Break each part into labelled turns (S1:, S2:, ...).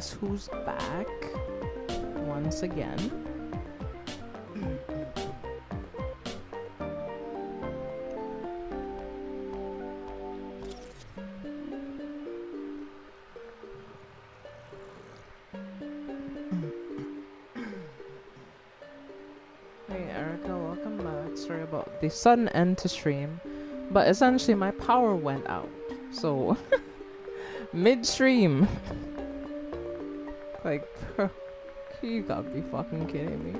S1: guess who's back once again? Hey Erica, welcome back. Sorry about the sudden end to stream, but essentially my power went out, so midstream. Like, you gotta be fucking kidding me.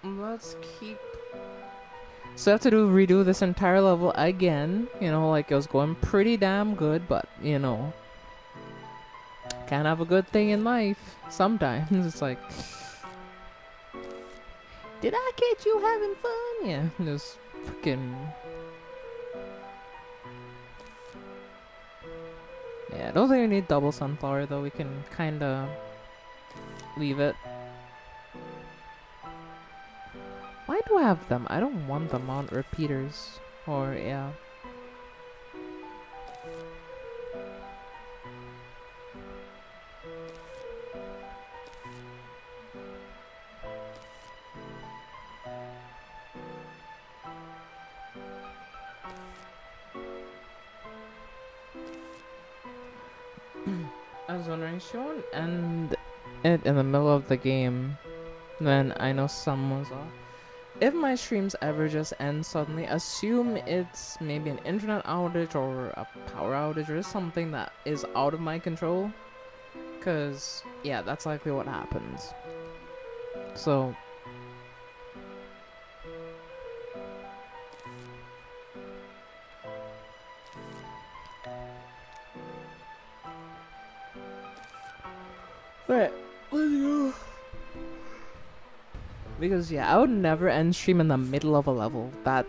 S1: Let's keep. So I have to redo this entire level again. You know, like it was going pretty damn good, but you know, can't have a good thing in life. Sometimes it's like, did I catch you having fun? Yeah, just fucking. Yeah, I don't think we need double sunflower though. We can kinda leave it. Why do I have them? I don't want them on repeaters. Or, yeah. I was wondering, she won't end it in the middle of the game. Then I know someone's off. If my streams ever just end suddenly, assume it's maybe an internet outage or a power outage or something that is out of my control. Cause, yeah, that's likely what happens. So... But, let's go. Because, yeah, I would never end stream in the middle of a level. That...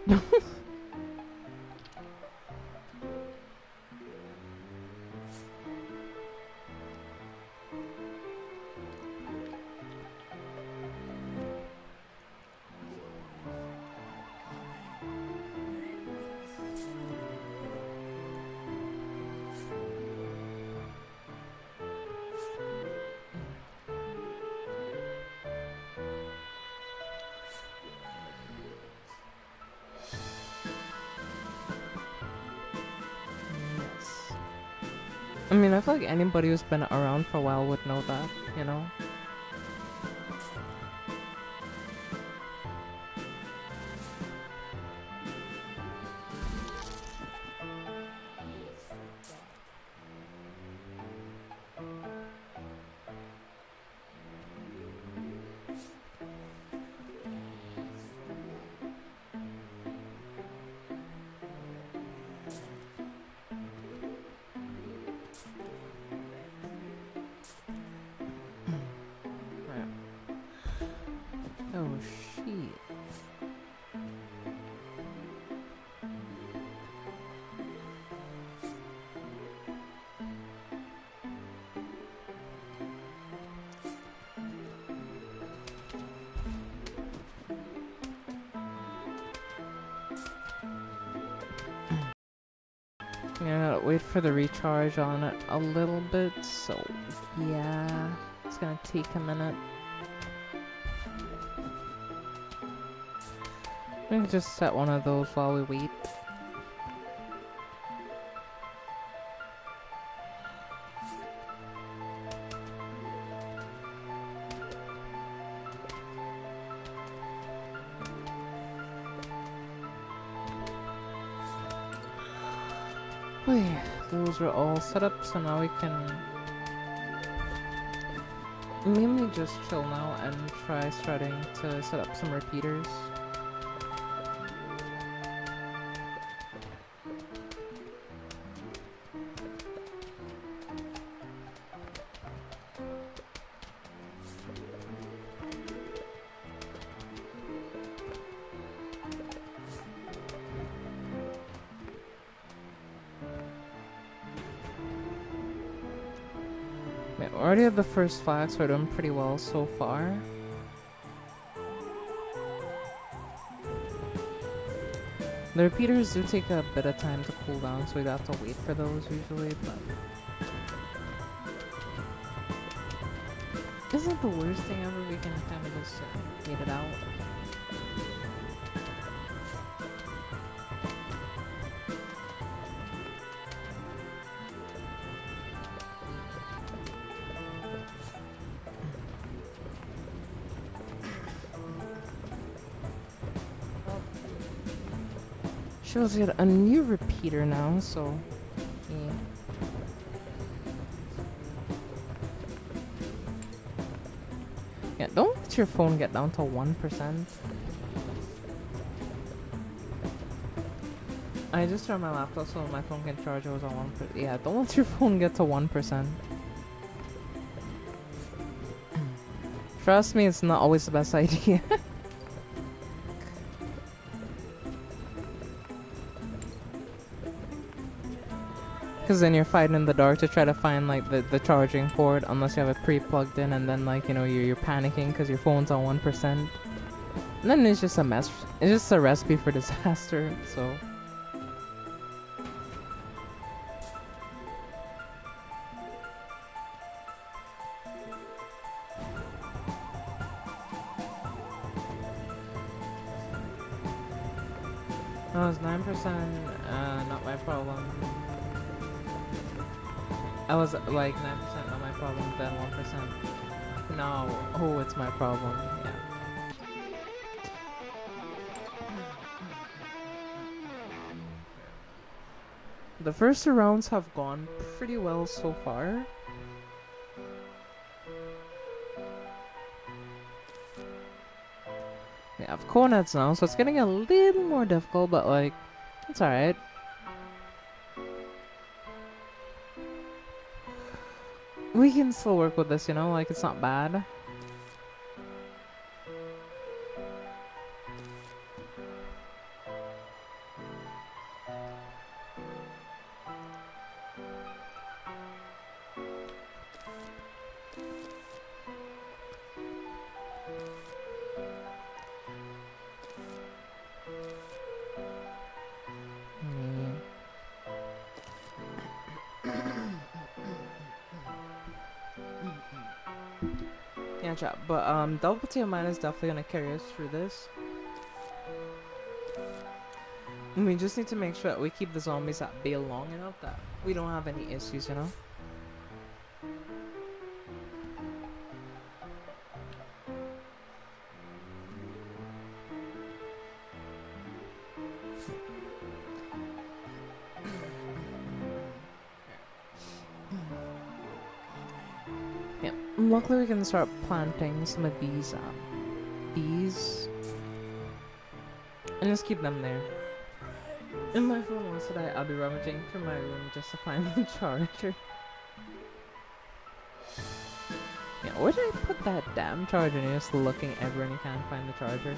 S1: I mean, I feel like anybody who's been around for a while would know that, you know? Oh, shit. Yeah, wait for the recharge on it a little bit, so yeah, it's gonna take a minute. We can just set one of those while we wait. Those are all set up, so now we can mainly just chill now and try starting to set up some repeaters. We already have the first flag, so we're doing pretty well so far. The repeaters do take a bit of time to cool down, so we'd have to wait for those usually, but... Isn't it the worst thing ever? We can kind of just wait it out. Shows you a new repeater now, so yeah. Yeah, don't let your phone get down to 1%. I just turned my laptop so my phone can charge. It was on 1%. Yeah, don't let your phone get to 1%. Trust me, it's not always the best idea. Because then you're fighting in the dark to try to find like the charging port unless you have it pre-plugged in, and then like, you know, you're panicking because your phone's on 1%. And then it's just a mess. It's just a recipe for disaster, so... No, it's 9%, not my problem. I was like 9%, not my problem, then 1%. Now, oh, it's my problem, yeah. The first two rounds have gone pretty well so far. We have coordinates now, so it's getting a little more difficult, but like, it's alright. We can still work with this, you know, like, it's not bad. Yeah, chat, but double TMI is definitely gonna carry us through this. And we just need to make sure that we keep the zombies at bay long enough that we don't have any issues, you know? Yeah, luckily we can start planting some of these bees and just keep them there. If my phone wants to die, I'll be rummaging through my room just to find the charger. Yeah, where did I put that damn charger? And you're just looking everywhere and you can't find the charger.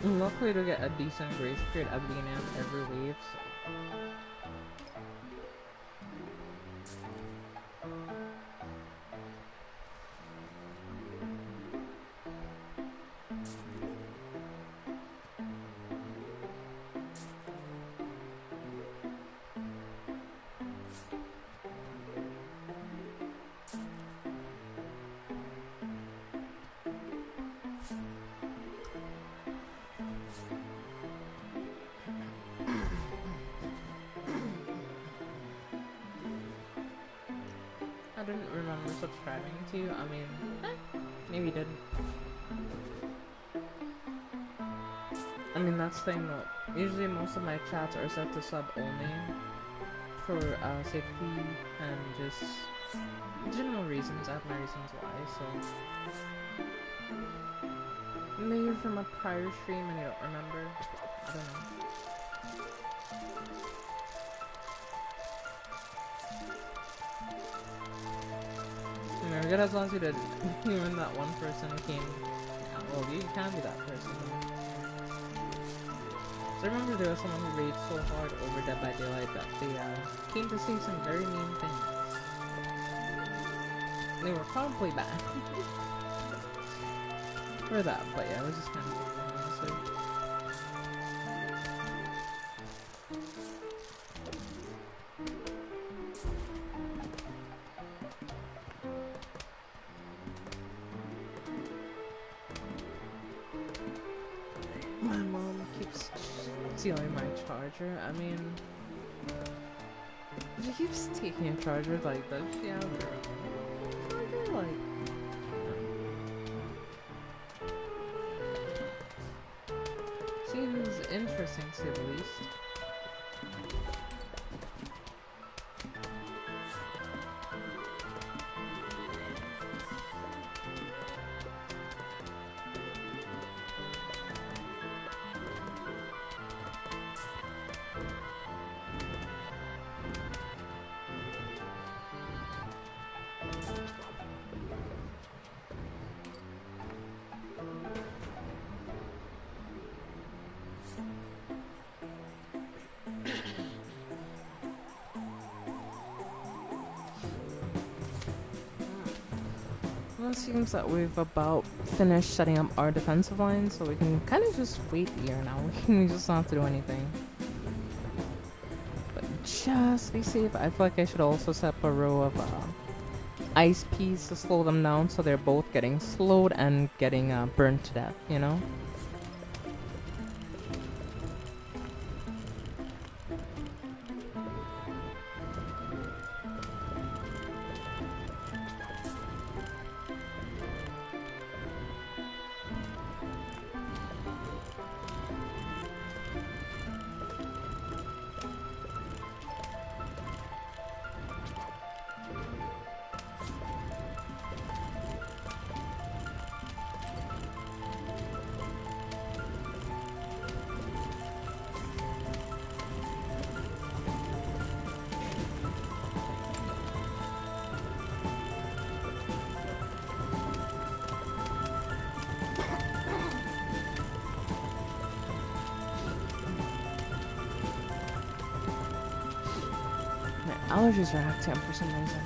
S1: Luckily to get a decent grace period at the beginning of every wave, so. I didn't remember subscribing to you. I mean, maybe you did. I mean, that's the thing though. Usually most of my chats are set to sub only for safety and just general reasons. I have my reasons why, so maybe you're from a prior stream and you don't remember. I don't know. You're good as long as you did. Even that one person came. Yeah, well, you can be that person. So I remember there was someone who raged so hard over Dead by Daylight that they came to say some very mean things. They were probably bad. For that, but yeah, it was just kind of weird, honestly. My mom keeps stealing my charger. I mean, she keeps taking a charger. Like, does she have her own charger? Like, seems interesting to say the least. Well, it seems that we've about finished setting up our defensive line, so we can kind of just wait here now. We just don't have to do anything. But just be safe, I feel like I should also set up a row of ice peas to slow them down, so they're both getting slowed and getting burned to death, you know? Allergies are acting for some reason.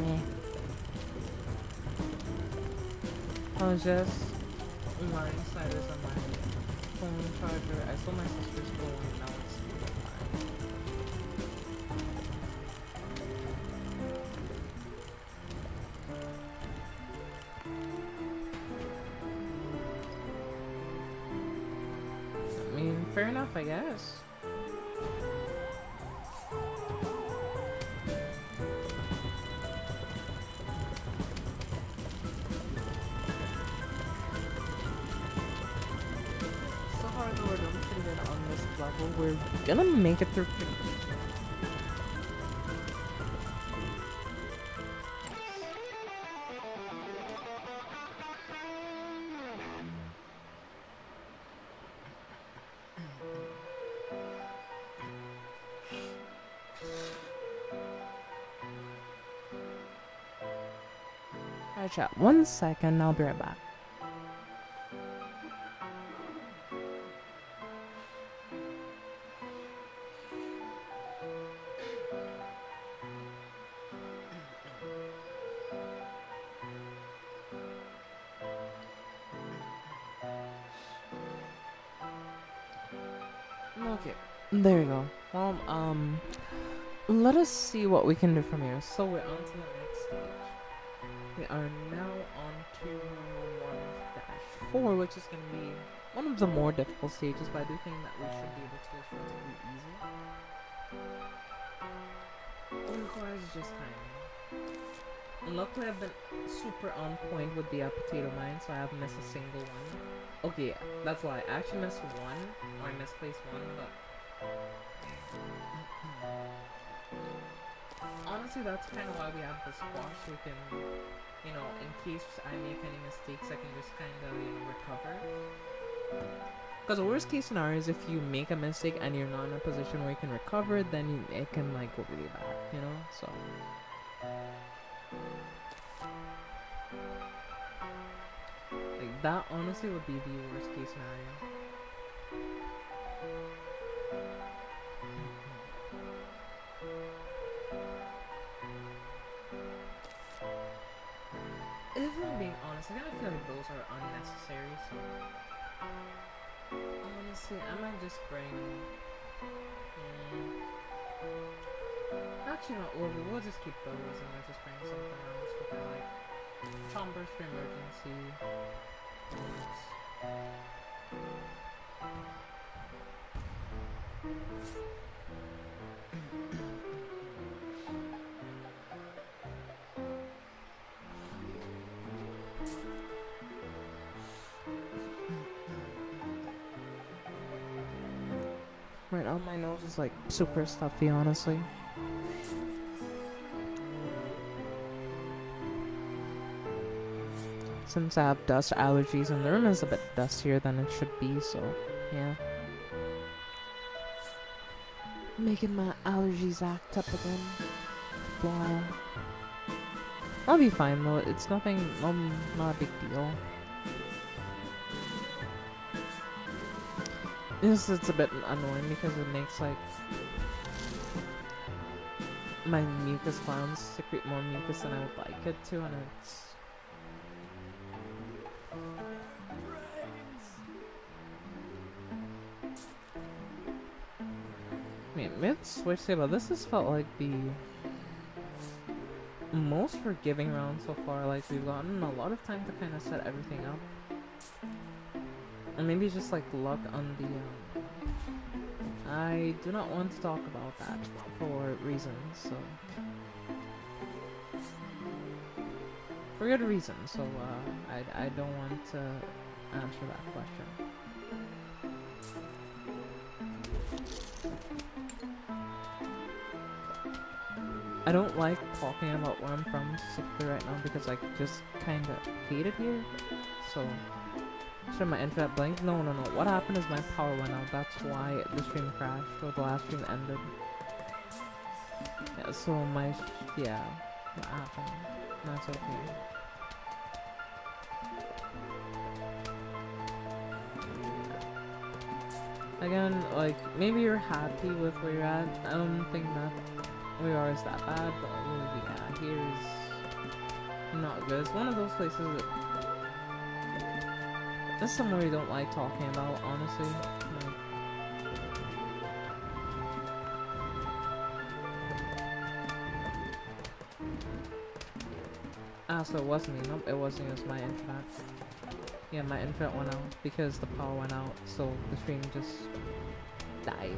S1: Meh. I was just learning sliders on my phone charger. I stole my sister's phone and now it's fine. I mean, fair enough, I guess. We're gonna make it through pretty quick. Alright, chat. 1 second, I'll be right back. Okay, there you go. Well, let us see what we can do from here. So we're on to the next stage. We are now on to 1-4, which is going to be one of the more difficult stages, but I do think that we should be able to get relatively easy. It requires just timing. And luckily I've been super on point with the potato mine, so I haven't missed a single one. Okay, that's why I actually missed one, or I misplaced one, but honestly that's kind of why we have the squash, so we can, you know, in case I make any mistakes, I can just kind of, you know, recover. Because the worst case scenario is if you make a mistake and you're not in a position where you can recover, then it can like go really bad, you know, so. Like, that honestly would be the worst case scenario. Honestly, I might just bring. Actually, no. We'll just keep those, and we'll just bring something else with it, like chompers for emergency. Right now, my nose is like super stuffy, honestly. Since I have dust allergies and the room is a bit dustier than it should be, so yeah. Making my allergies act up again. Blah. I'll be fine though, it's nothing, not a big deal. It's a bit annoying because it makes like my mucus glands secrete more mucus than I would like it to, and it's mid-switch table, this has felt like the most forgiving round so far. Like, we've gotten a lot of time to kind of set everything up. And maybe just like luck on the, I do not want to talk about that for reasons, so. For good reason, so I don't want to answer that question. I don't like talking about where I'm from specifically right now because I just kind of hate it here. So, should my internet blinked? No. What happened is my power went out. That's why the stream crashed, or the last stream ended. Yeah, so yeah, that happened. That's okay. Again, like, maybe you're happy with where you're at. I don't think that we are is that bad, but yeah, here's not good. It's one of those places that that's somewhere you don't like talking about, honestly. So it wasn't me. Nope, it wasn't. It was my internet. Yeah, my internet went out because the power went out, so the stream just died.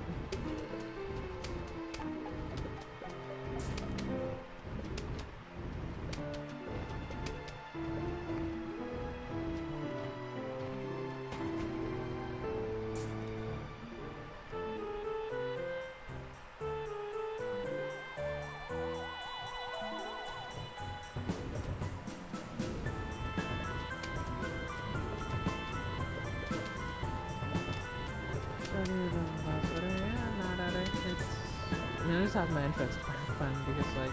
S1: I just have my interest back then because like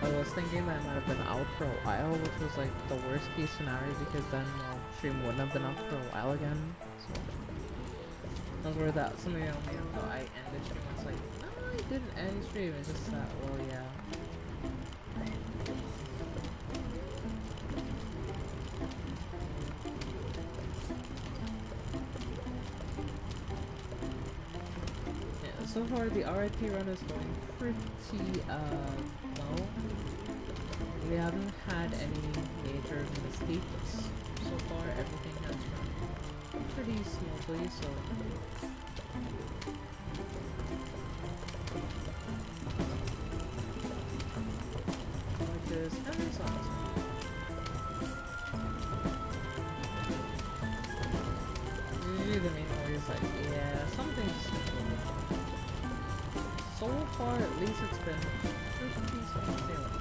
S1: I was thinking that I might have been out for a while, which was like the worst case scenario because then stream wouldn't have been up for a while again. So I was worried that somebody told me until I ended stream. I was like, no, I didn't end stream. It's just that, well, yeah. So far, the RIP run is going pretty, low. We haven't had any major mistakes so far. Everything has run pretty smoothly, so. Which is kind of awesome. Usually the main worry is like, yeah, something's going on. So far, at least it's been pretty smooth sailing.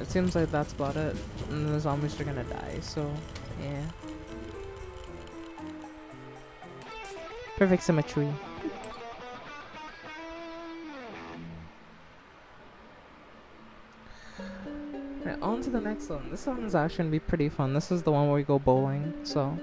S1: It seems like that's about it. And the zombies are gonna die, so yeah. Perfect symmetry. Right, on to the next one. This one's actually gonna be pretty fun. This is the one where we go bowling, so.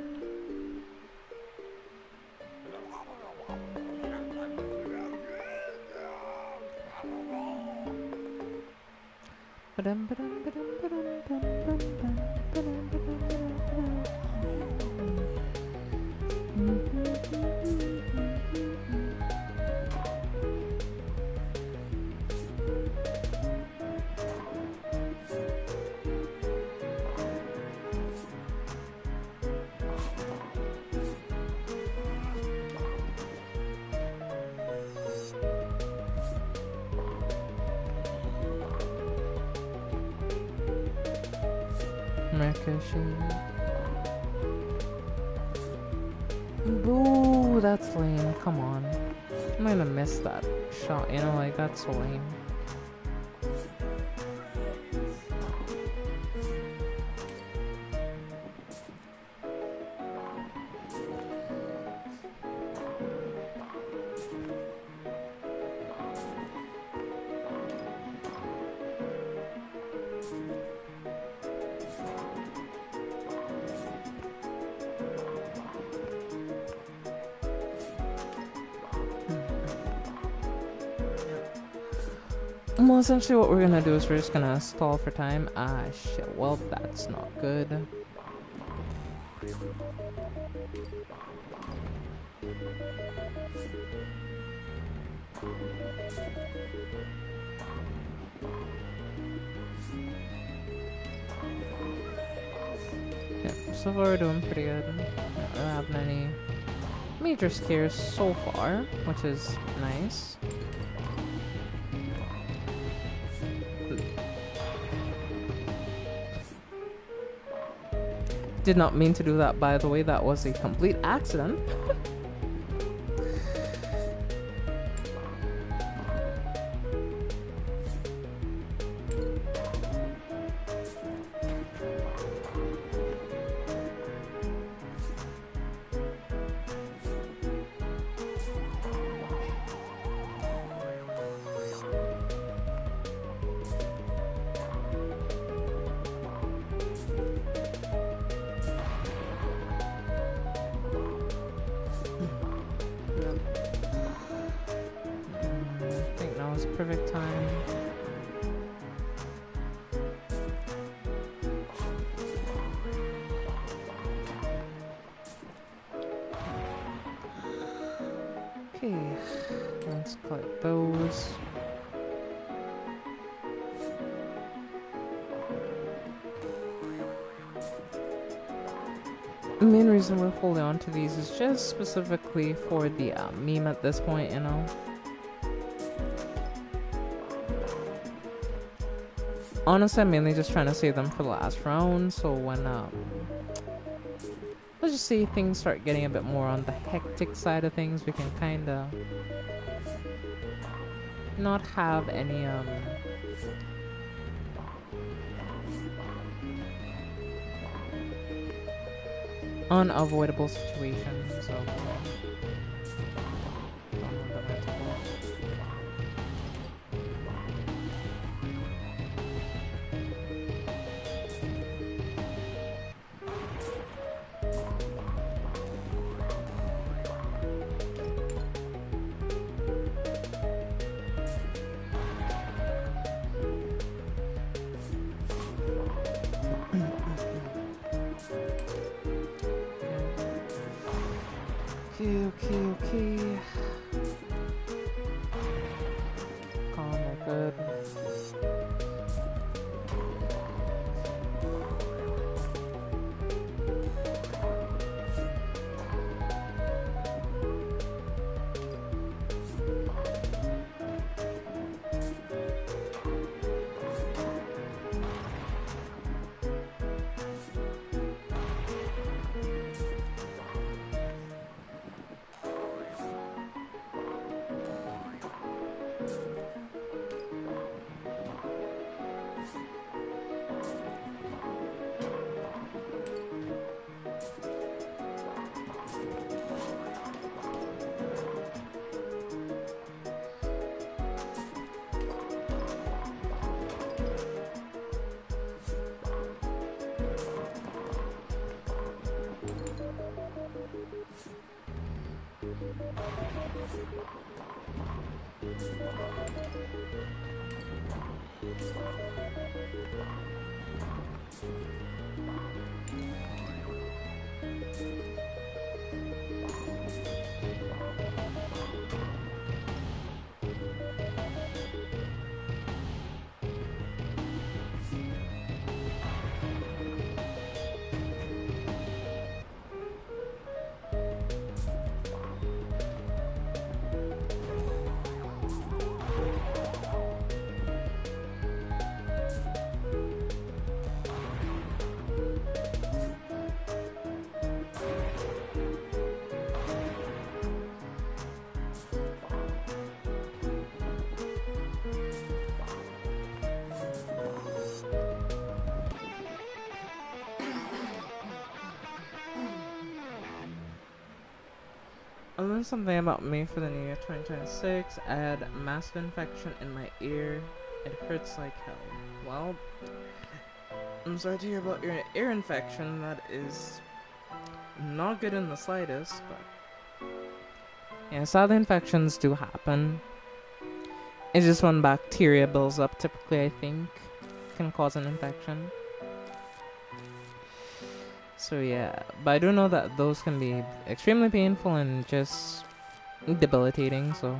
S1: Boo, that's lame. Come on. I'm gonna miss that shot, you know, like, that's so lame. Well, essentially what we're gonna do is we're just gonna stall for time. Ah, shit. Well, that's not good. Yeah, so far we're doing pretty good. Not really having any major scares so far, which is nice. Did not mean to do that, by the way. That was a complete accident. Perfect time. Okay, let's collect those. The main reason we're holding on to these is just specifically for the meme at this point, you know. Honestly, I'm mainly just trying to save them for the last round, so when, let's just say things start getting a bit more on the hectic side of things, we can kinda not have any, unavoidable situations, so... Okay. Calm, we're good. I learned something about me for the new year 2026. I had massive infection in my ear. It hurts like hell. Well, I'm sorry to hear about your ear infection. That is not good in the slightest, but yeah, sadly infections do happen. It's just when bacteria builds up, typically, I think, can cause an infection. So yeah, but I do know that those can be extremely painful and just debilitating, so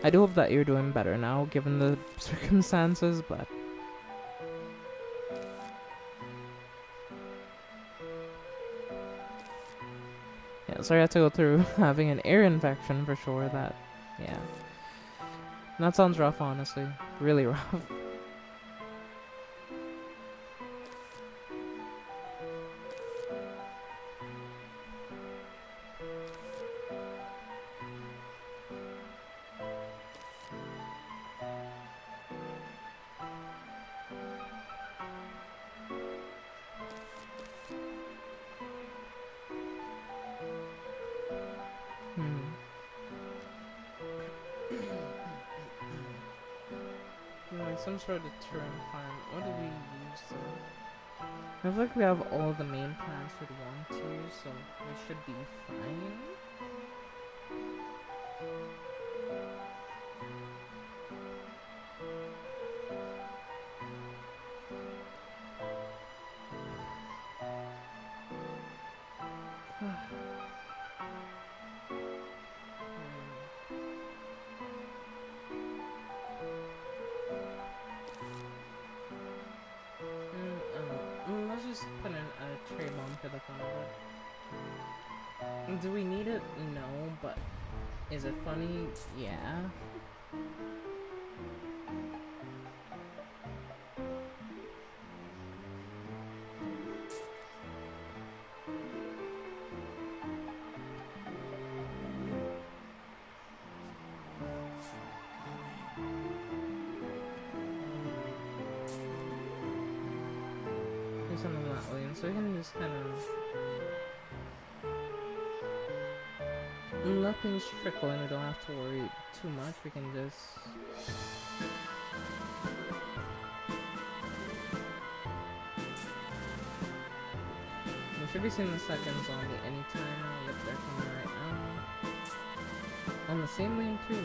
S1: I do hope that you're doing better now, given the circumstances, but yeah, sorry I had to go through having an ear infection for sure. That, yeah, that sounds rough, honestly, really rough. Like some sort of deterrent plan. What do we use though? I feel like we have all the main plans we'd want to, so we should be fine. Let's just put in a cherry bomb for the fun of it. Do we need it? No, but is it funny? Yeah. Do something that way, and so we can just kind of let things trickle and we don't have to worry too much. We can just we should be seeing the second zombie anytime now. Yep, they're coming right now. On the same lane too.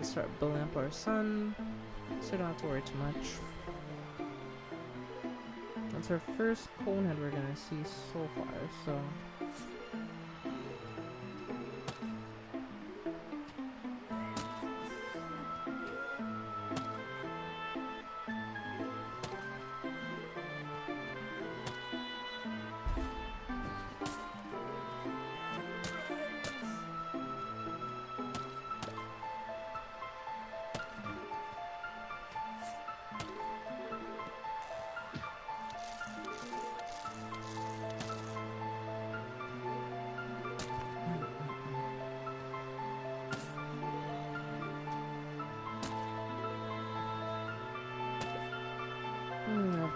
S1: Start building up our sun, so we don't have to worry too much. That's our first conehead we're gonna see so far, so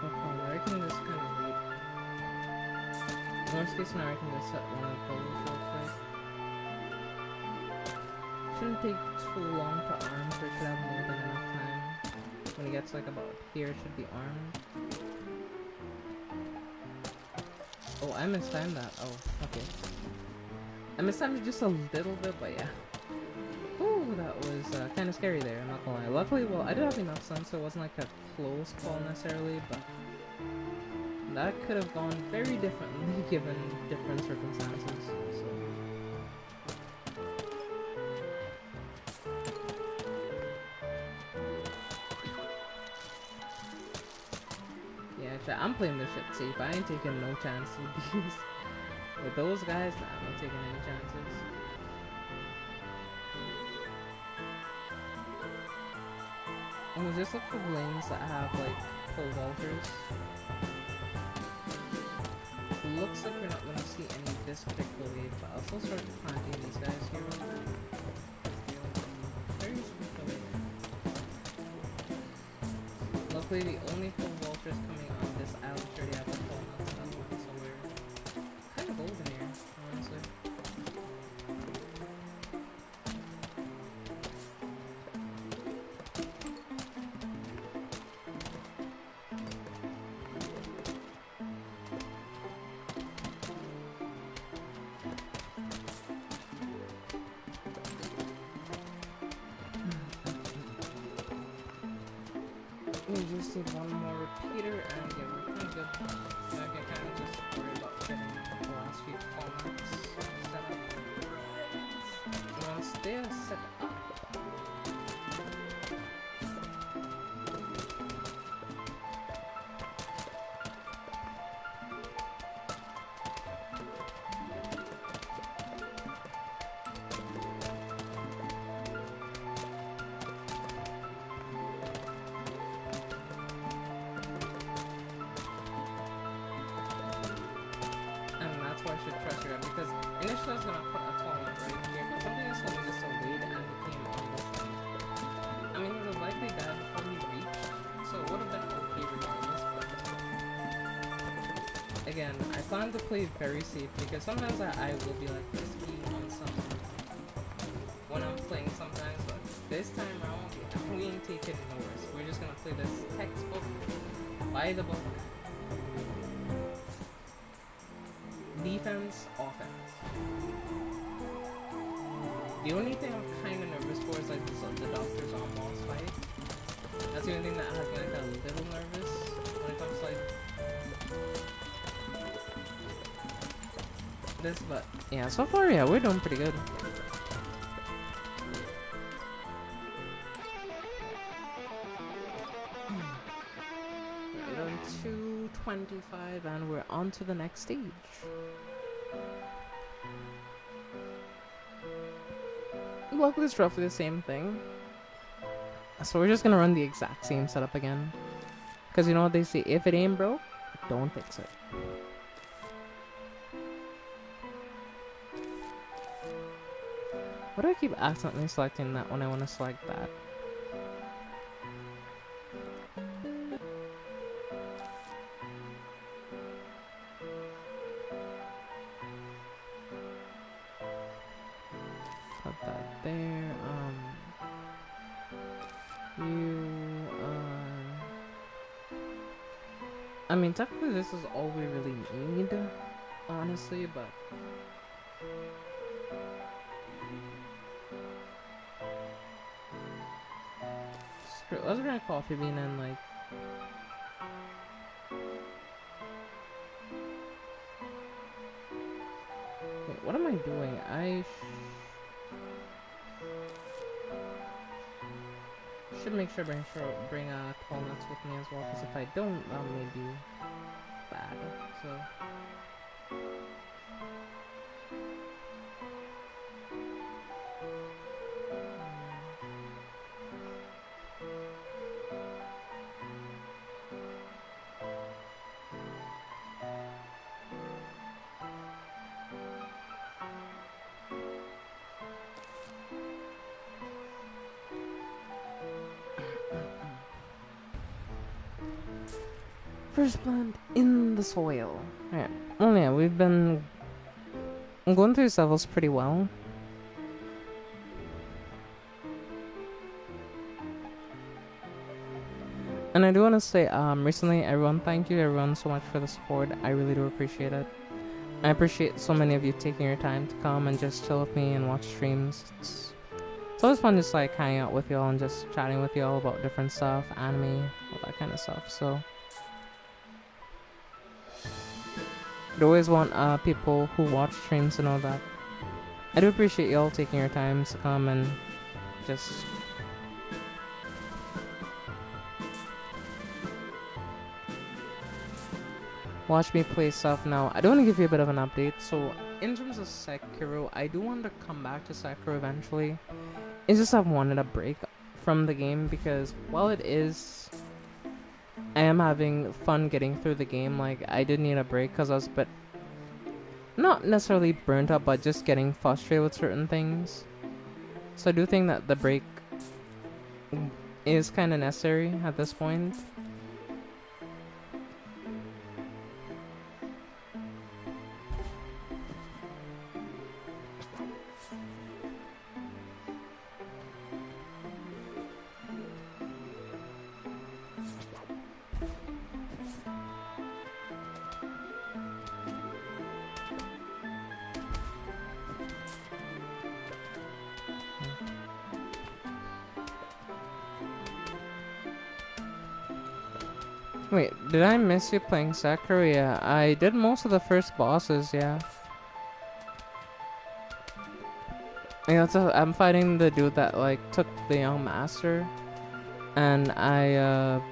S1: I can just kind of wait. Worst case scenario, I can just set one of those real quick. Shouldn't take too long to arm, so I should have more than enough time. When he gets like about here, it should be armed. Oh, I mistimed that. Oh, okay. I mistimed it just a little bit, but yeah. Ooh, that was kind of scary there, I'm not gonna lie. Luckily, well, I did have enough sun, so it wasn't like a close call necessarily, but that could have gone very differently given different circumstances, so. Yeah, I'm playing this shit safe. I ain't taking no chances with these. With those guys, nah, I'm not taking any chances. Oh, just look for lanes that have like full vaulters. Looks like we're not gonna see any this particular wave, but I'll still start planting these guys here. Very special. Luckily, the only full vultures coming on this island already have a full nuts, that's one somewhere. Kind of golden here, honestly. We just need one more repeater and yeah, we're kind of good. So I can kind of just worry about getting the last few formats set up. Once they are set up, I should trust you because initially I was gonna put a tournament right here, but something else told me just to wait and it came on this end. I mean, he was likely dead before he reached, so it would have been okay regardless, but again, I plan to play very safe because sometimes I will be like risky on some when I'm playing sometimes, but this time around, we ain't taking no risk. We're just gonna play this textbook by the book. Defense, offense. The only thing I'm kind of nervous for is like the doctor's on boss fight. That's the only thing that has me like a little nervous when it comes to like this, but yeah, so far yeah, we're doing pretty good. We're doing 225 and we're on to the next stage. Luckily it's roughly the same thing. So we're just gonna run the exact same setup again. Cause you know what they say, if it ain't broke, don't fix it. Why do I keep accidentally selecting that when I want to select that? Put that there, I mean, technically this is all we really need, honestly, but screw it. Let's bring a coffee bean and like wait, what am I doing? I should make sure I bring 12 nuts with me as well, because if I don't, that may be bad. So first plant in the soil. Alright. Well, yeah, we've been going through these levels pretty well. And I do want to say, recently, everyone, thank you everyone so much for the support. I really do appreciate it. I appreciate so many of you taking your time to come and just chill with me and watch streams. It's always fun just like hanging out with y'all and just chatting with y'all about different stuff, anime, all that kind of stuff. So I always want people who watch streams to know that I do appreciate y'all taking your time to come and just watch me play stuff. Now, I do want to give you a bit of an update. So, in terms of Sekiro, I do want to come back to Sekiro eventually. It's just I've wanted a break from the game because while it is, I am having fun getting through the game. Like, I did need a break because I was a bit, not necessarily burnt out, but just getting frustrated with certain things. So I do think that the break is kind of necessary at this point. Wait, did I miss you playing Sekiro? Yeah, I did most of the first bosses, yeah. Yeah, I'm fighting the dude that, like, took the young master. And I'm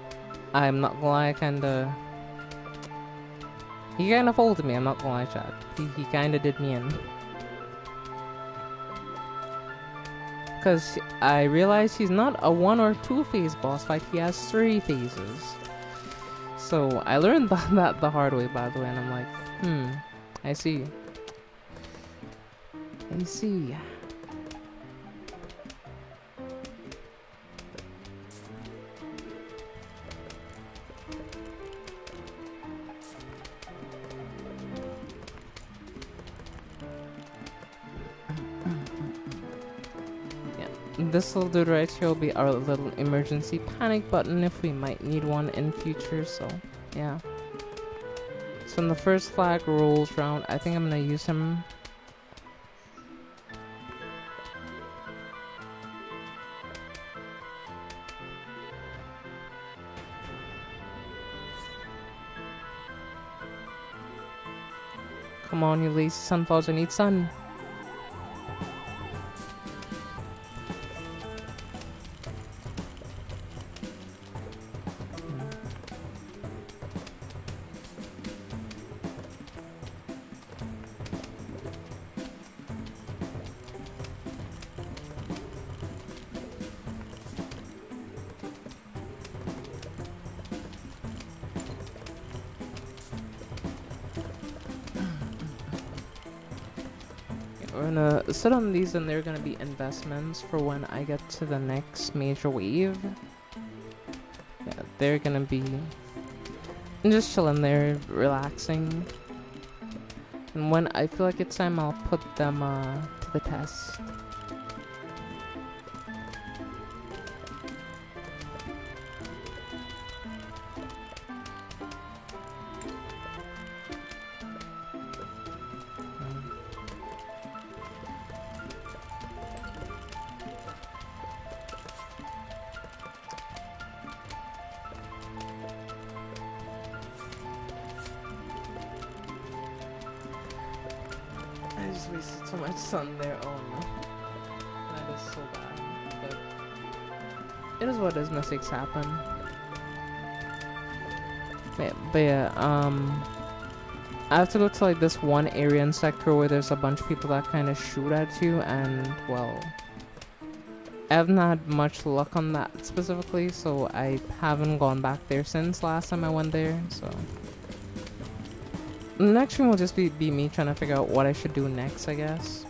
S1: not gonna lie, he kinda folded me, I'm not gonna lie, chat. He kinda did me in. Because I realized he's not a 1 or 2 phase boss fight, he has 3 phases. So I learned that the hard way, by the way, and I'm like, I see. I see. This little dude right here will be our little emergency panic button if we might need one in future, so yeah. So when the first flag rolls around, I think I'm gonna use him. Come on, you lazy sunflowers, I need sun. We're gonna sit on these and they're gonna be investments for when I get to the next major wave. Yeah, they're gonna be just chilling there, relaxing. And when I feel like it's time, I'll put them to the test. I just wasted so much sun there. Oh no. That is so bad. But it is what is, mistakes happen. But yeah, I have to go to like this one area in Sekiro where there's a bunch of people that kind of shoot at you, and well, I haven't had much luck on that specifically, so I haven't gone back there since last time I went there, so. The next stream will just be me trying to figure out what I should do next, I guess.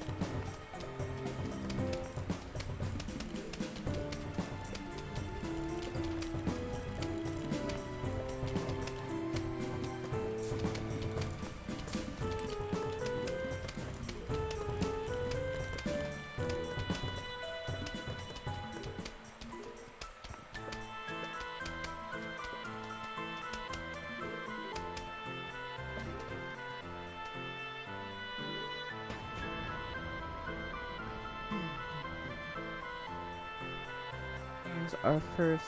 S1: use our first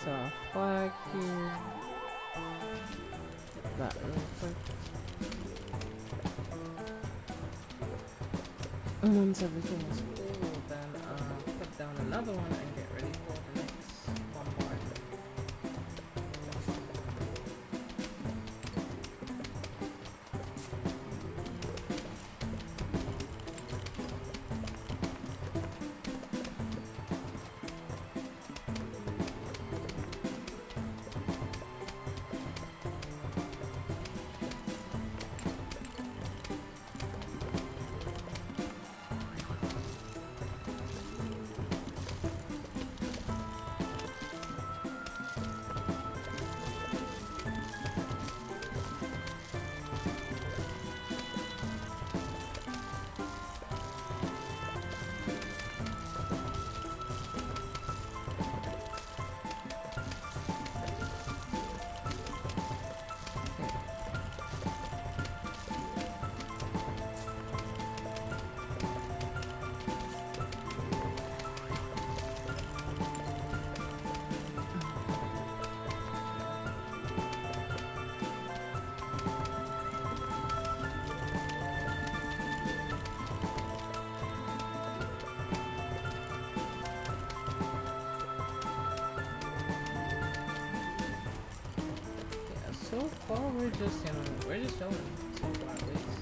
S1: flag here. That real quick. And once everything is full, then put down another one and get ready for the next bombardment. So far, we're just chilling. So far, at least.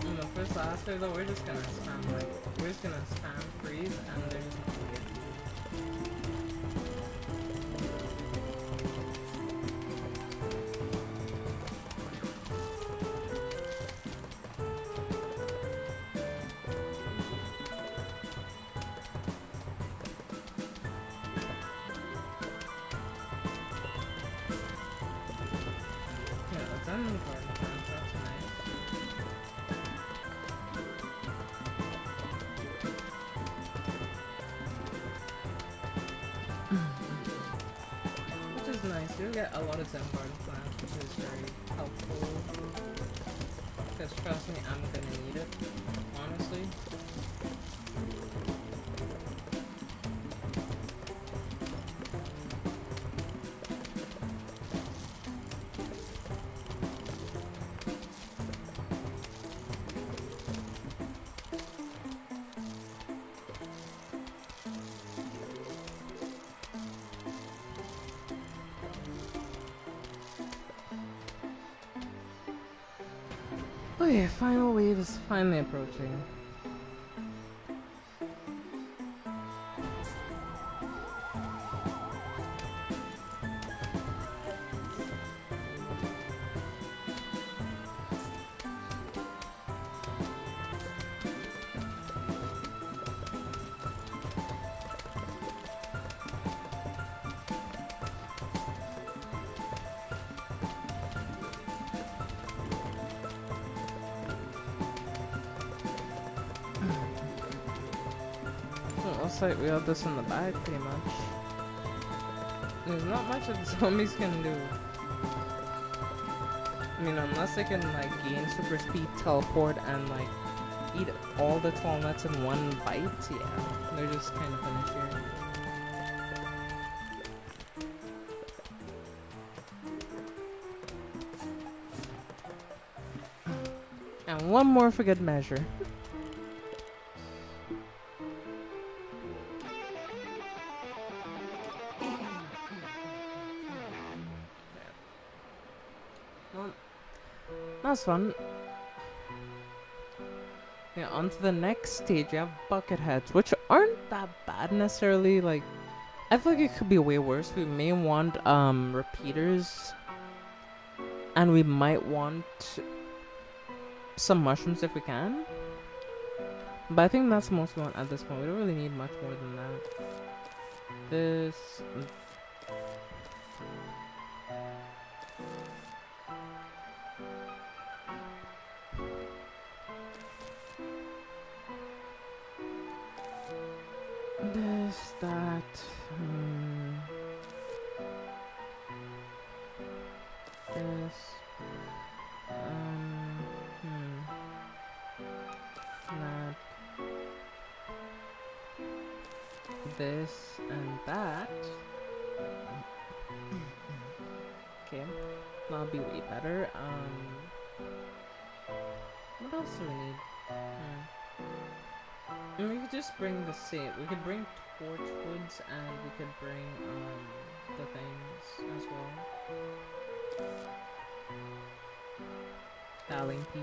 S1: In the first last day, though, we're just gonna spam freeze, and they're just not gonna get to That's nice. Which is nice. You'll get a lot of Zen garden plants, which is very helpful. Because trust me, I'm gonna need it, honestly. Okay, final wave is finally approaching. Looks like we have this in the bag pretty much. There's not much that the zombies can do. I mean, unless they can like gain super speed, teleport, and like eat all the tall nuts in one bite, yeah, they're just kind of finished here. And one more for good measure. That's fun. Yeah, on to the next stage, you have bucket heads, which aren't that bad necessarily. Like, I feel like it could be way worse. We may want repeaters, and we might want some mushrooms if we can. But I think that's the most we want at this point. We don't really need much more than that. This. This, that, this, this and that. Okay, that'll be way better. What else do we need? And we could just bring the same. We could bring torch woods and we could bring the things as well. Darling pea.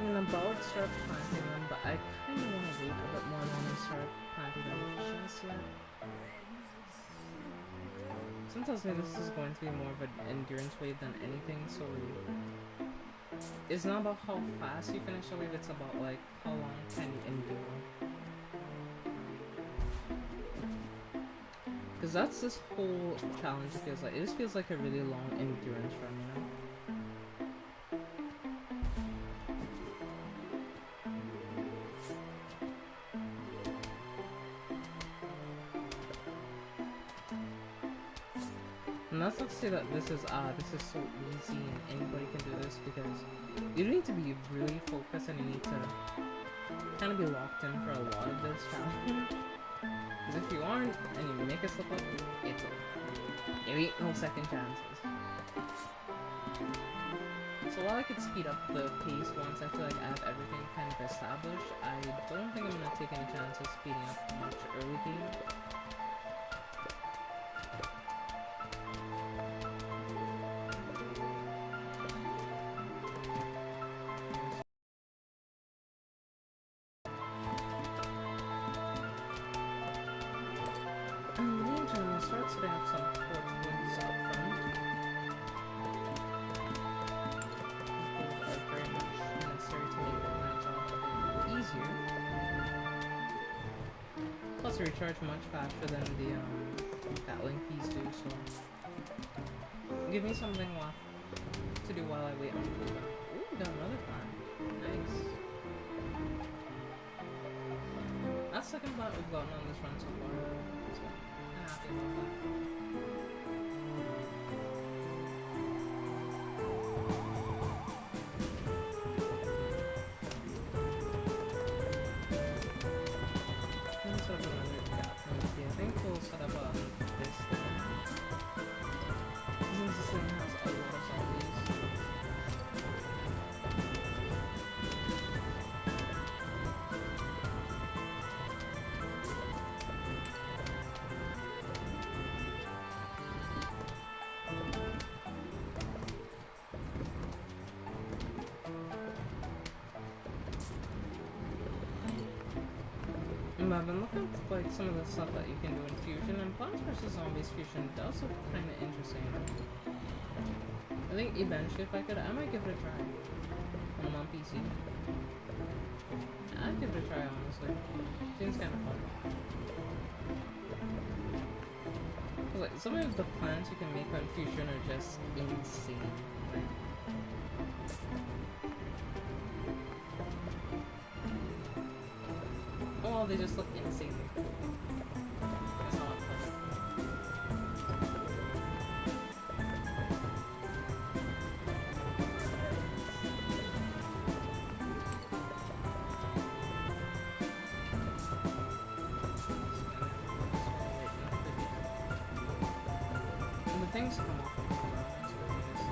S1: I'm about to start planting them, but I kind of want to wait a bit more and then start planting them just yet. Some tells me this is going to be more of an endurance wave than anything, so it's not about how fast you finish a wave, it's about like how long can you endure. Because that's this whole challenge, it feels like. It just feels like a really long endurance run, you know? And that's not to say that this is so easy and anybody can do this, because you need to be really focused and you need to kind of be locked in for a lot of this challenge. Because if you aren't and you make a slip up, it's over. There ain't no second chances. So while I could speed up the pace once I feel like I have everything kind of established, I don't think I'm going to take any chances speeding up much early game. Start setting up some torch woods up front. Those are very much necessary to make my job a bit easier. Plus they recharge much faster than the battling peas do, so give me something left to do while I wait on the cooldown. Ooh, we got another plant. Nice. That's the second plant we've gotten on this run so far. Happy about that. Let's set up another gap. I think we'll set up this thing. Since this thing has a lot of zombies. I've been looking at like some of the stuff that you can do in Fusion, and Plants vs Zombies Fusion does look kind of interesting. I think eventually, if I could, I might give it a try when I'm on PC. I'd give it a try, honestly. Seems kind of fun. Like, some of the plants you can make on Fusion are just insane. Like, oh, they just look insanely cool. That's not fun. And the things come off of the ground, so I guess should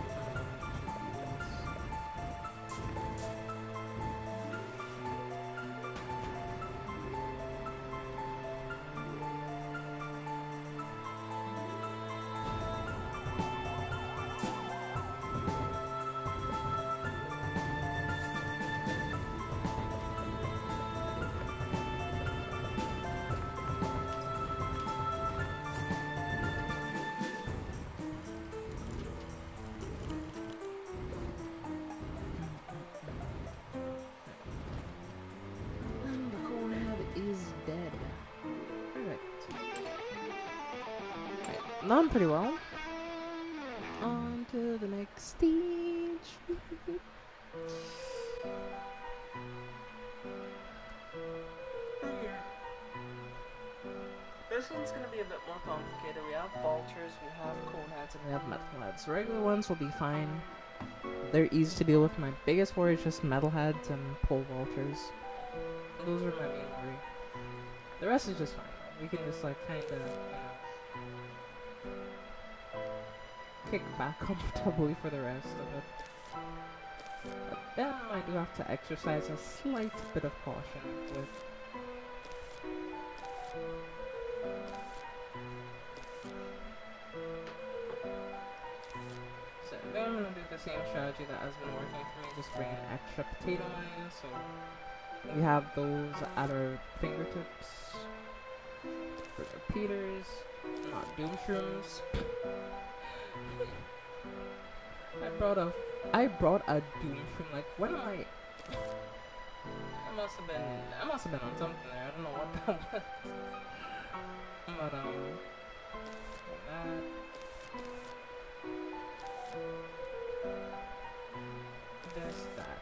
S1: Done pretty well. On to the next stage. This one's gonna be a bit more complicated. We have vultures, we have coneheads, and we have metalheads. Regular ones will be fine. They're easy to deal with. My biggest worry is just metalheads and pole vultures. Those are my main worry. The rest is just fine. We can just like kinda, kick back comfortably for the rest of it. But then I do have to exercise a slight bit of caution with. So then I'm gonna do the same strategy that has been working for me, just bring in extra potato mines, so we have those at our fingertips. For repeaters, not doom shrooms. I brought a doom shroom. Like, when am I? I must have been on something there. I don't know what that was. But that. There's that.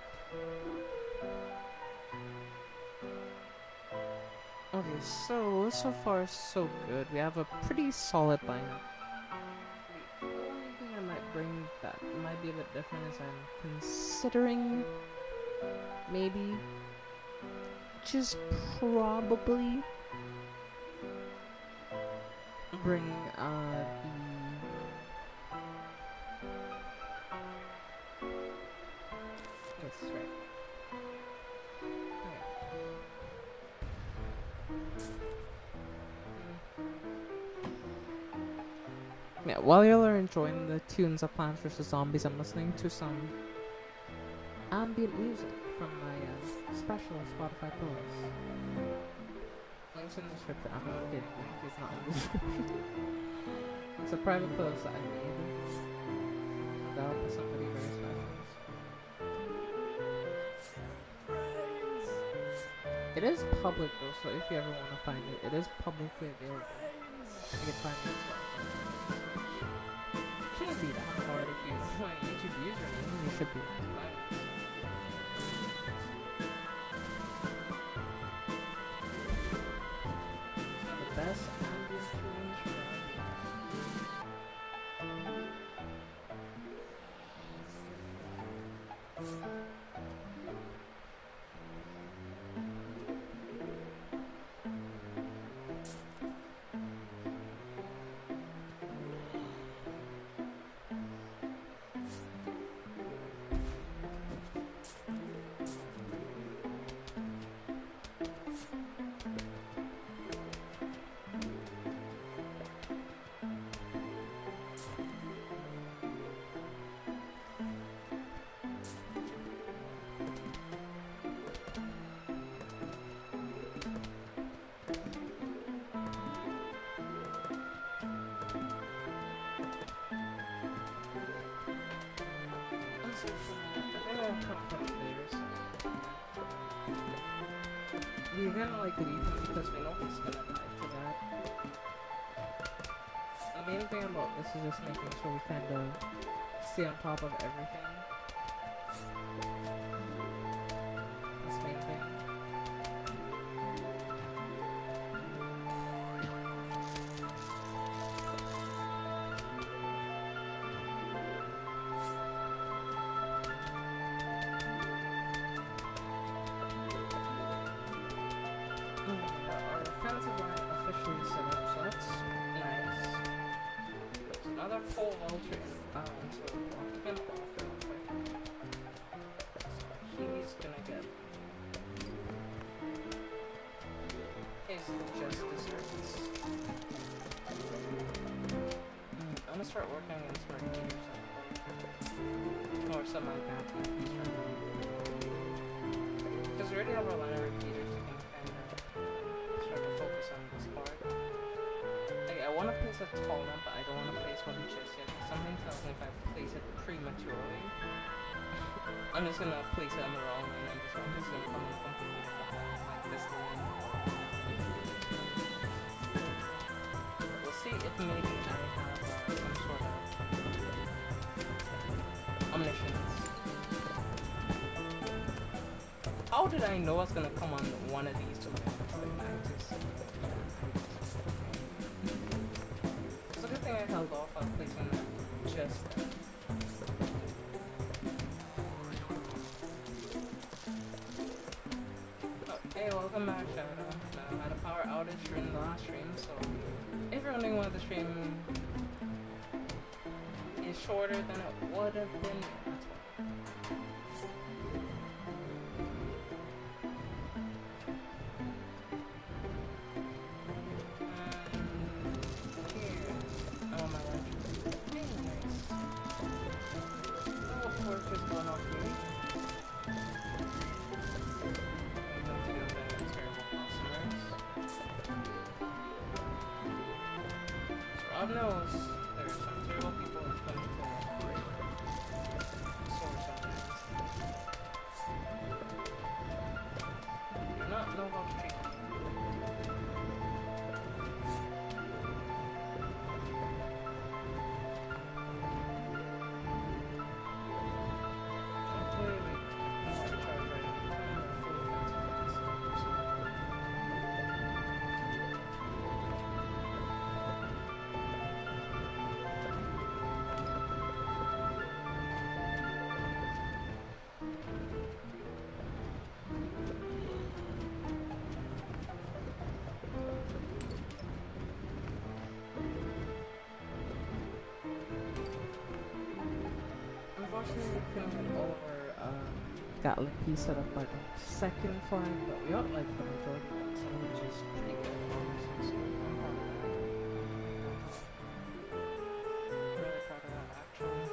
S1: Okay, so far so good. We have a pretty solid lineup. The only thing I might bring that might be a bit different is I'm considering maybe just probably bring that's right. Yeah, while y'all are enjoying the tunes of Plants vs. Zombies, I'm listening to some ambient music from my special Spotify playlist. Links in the description. I'm not kidding, link is not in the description. It's a private playlist that I made. Developed with somebody very special. It is public though, so if you ever want to find it, it is publicly available. You can find it as well. Shouldn't be that hard if you know my YouTube username. You should be able to find it. Some of the best ambient tunes from we're gonna like leave him because we know he's gonna die to that. The main thing about this is just making sure we kind of stay on top of everything. That's the main thing. Our offensive line officially set up, so that's nice. There's another full vulture in balance, so we'll have to get off real quick. So he's gonna get his just desserts. I'm gonna start working on some repeaters. Or something like that. Because we already have our line of repeaters, we can kind of start to focus on this part. Like, I want to place a tall one, but I don't want to place one just yet. Something tells me if I place it prematurely, I'm just gonna place it on the wrong lane and this one is gonna come in completely like this lane. We'll see if maybe I have omniscience. How did I know I was gonna come on one of these two lines? It's a good thing I held off on placing that just then. Hey, welcome back, Shadow. I had a power outage during the last stream, so if you're wondering why the stream is shorter than it would have been, that's why. Here. Oh, my life. Hey, nice. Oh, work is going off here. Rob knows there's some terrible people who come to source of things. Do not know how to treat them. Hopefully we can charge right in. Unfortunately, we couldn't get over got like he set up like a second flag, but we got like the majority of it, so which is pretty good. Honestly, so I'm proud of that. Really proud of that, actually.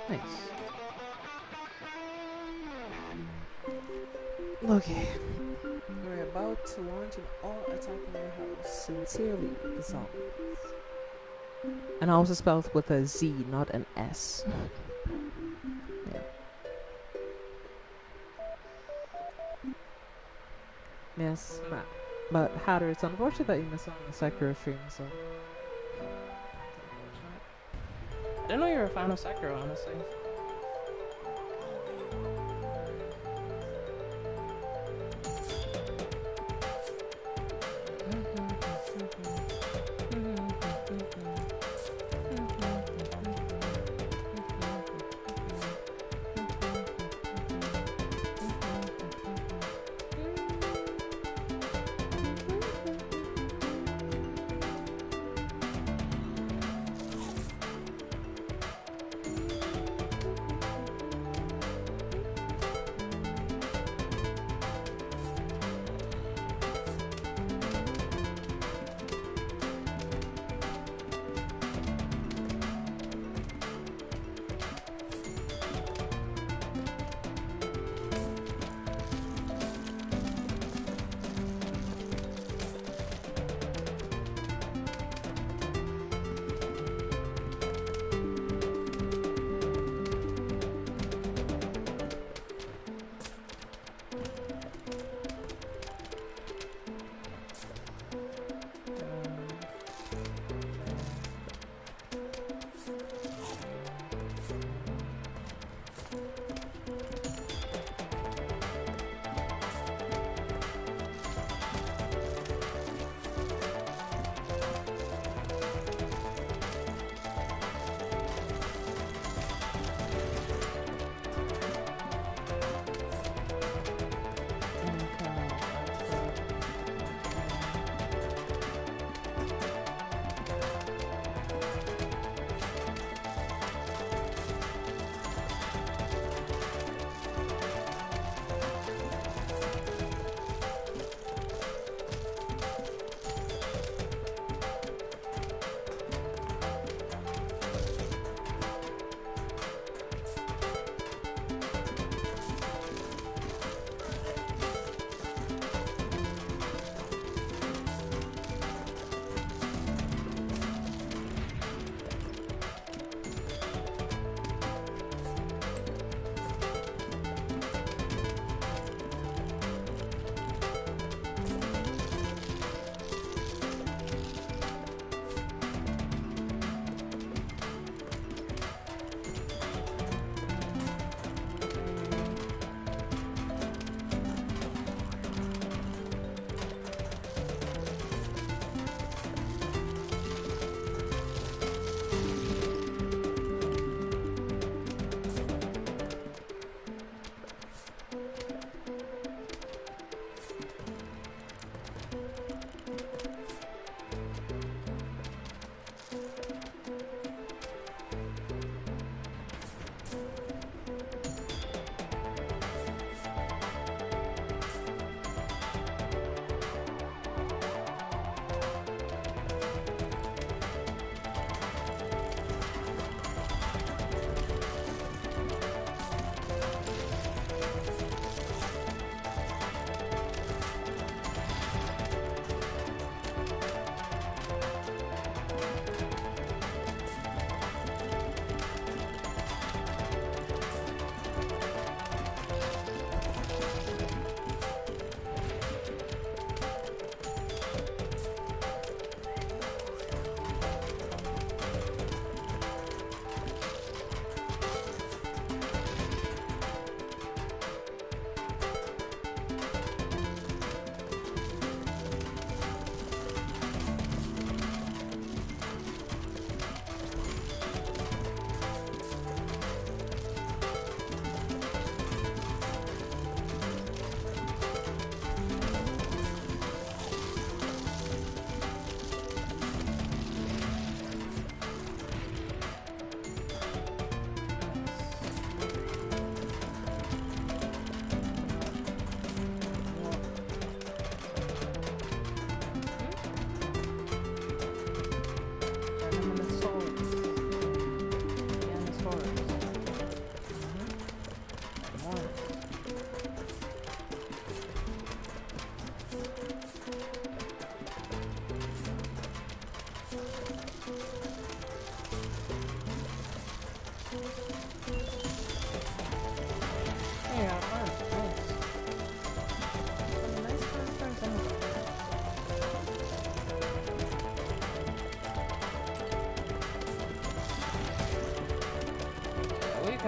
S1: Nice. Okay. We're about to launch an all-attack on your house. Sincerely, the zombies. And also spelled with a Z, not an S. Yeah. Yes, but Hatter, it's unfortunate that you missed on the Sekiro stream, so... I didn't know you were a fan of Sekiro, honestly.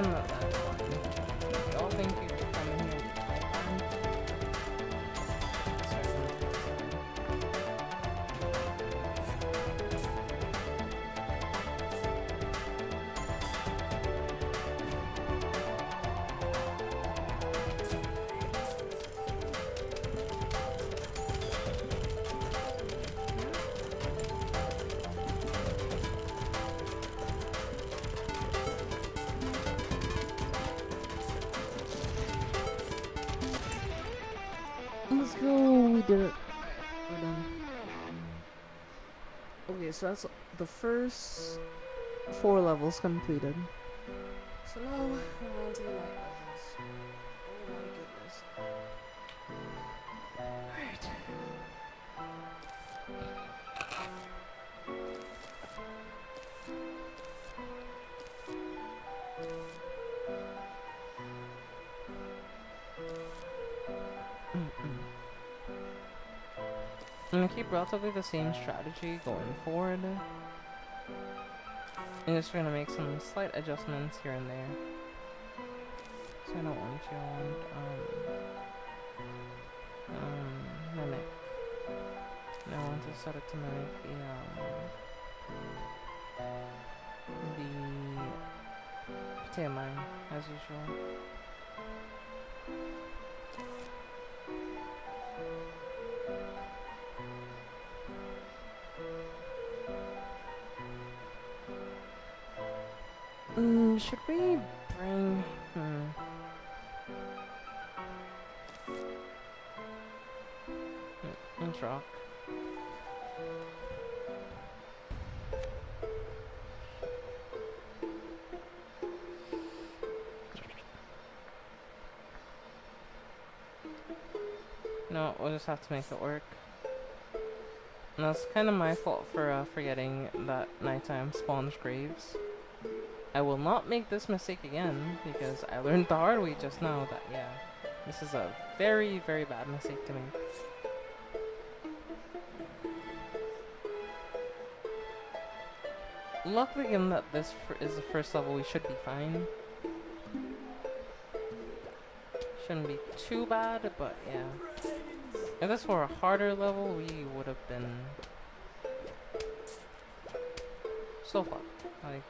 S1: can let that go. Y'all thank you for coming here. Let's go, we did it. We're done. Okay, so that's the first 4 levels completed. So now we're on to the light levels. Oh my goodness. Alright. I'm gonna keep relatively the same strategy going forward. I'm just gonna make some slight adjustments here and there. So I don't want you mimic. And I want to set it to mimic the potato mine, as usual. Should we bring... Let's rock. No, we'll just have to make it work. And that's kind of my fault for forgetting that nighttime spawns graves. I will not make this mistake again, because I learned the hard way just now that, yeah, this is a very, very bad mistake to make. Luckily, given that this is the first level, we should be fine. Shouldn't be too bad, but yeah. If this were a harder level, we would have been so fucked. Like,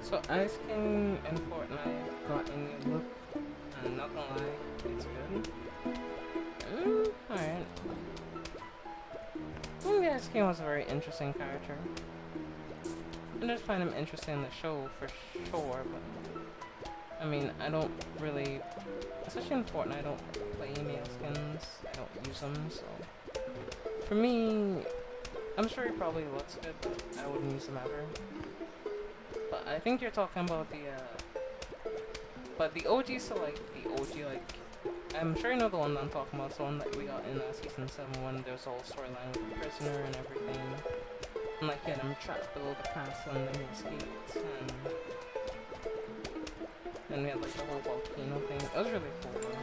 S1: so Ice King and Fortnite got a new look, and not gonna lie, it's good. Alright. I think the Ice King was a very interesting character. I just find him interesting in the show for sure, but I mean, I don't really, especially in Fortnite, I don't play male skins, I don't use them, so for me, I'm sure he probably looks good, but I wouldn't use him ever. But I think you're talking about the OG, so like, the OG, like, I'm sure you know the one that I'm talking about, it's the one that we got in Season 7 when there's a whole storyline with the prisoner and everything. And like, he had him trapped below the castle and then he escaped, and then we had like the whole volcano thing. It was really cool, though.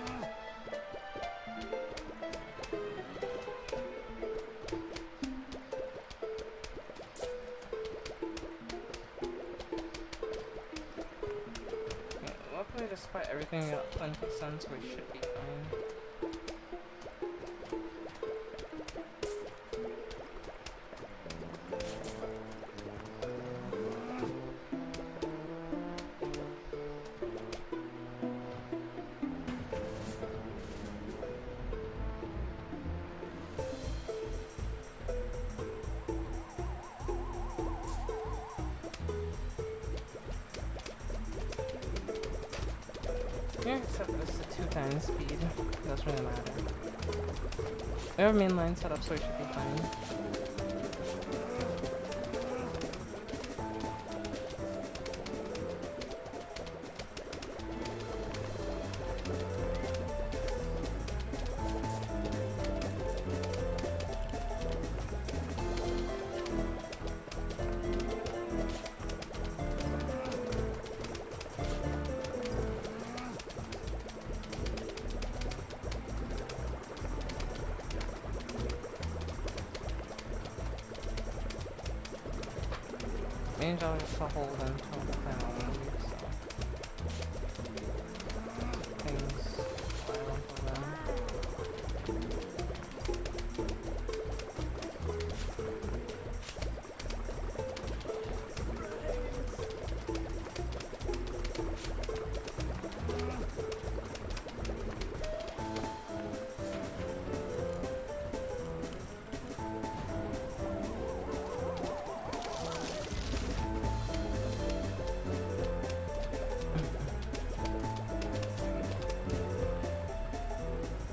S1: Luckily, despite everything, we got plenty of sun, so we should be fine. Yeah, except it's the 2 times speed. Doesn't really matter. We have a mainline set up, so it should be fine. Maybe I'll just hold until the final leave, so things file until then.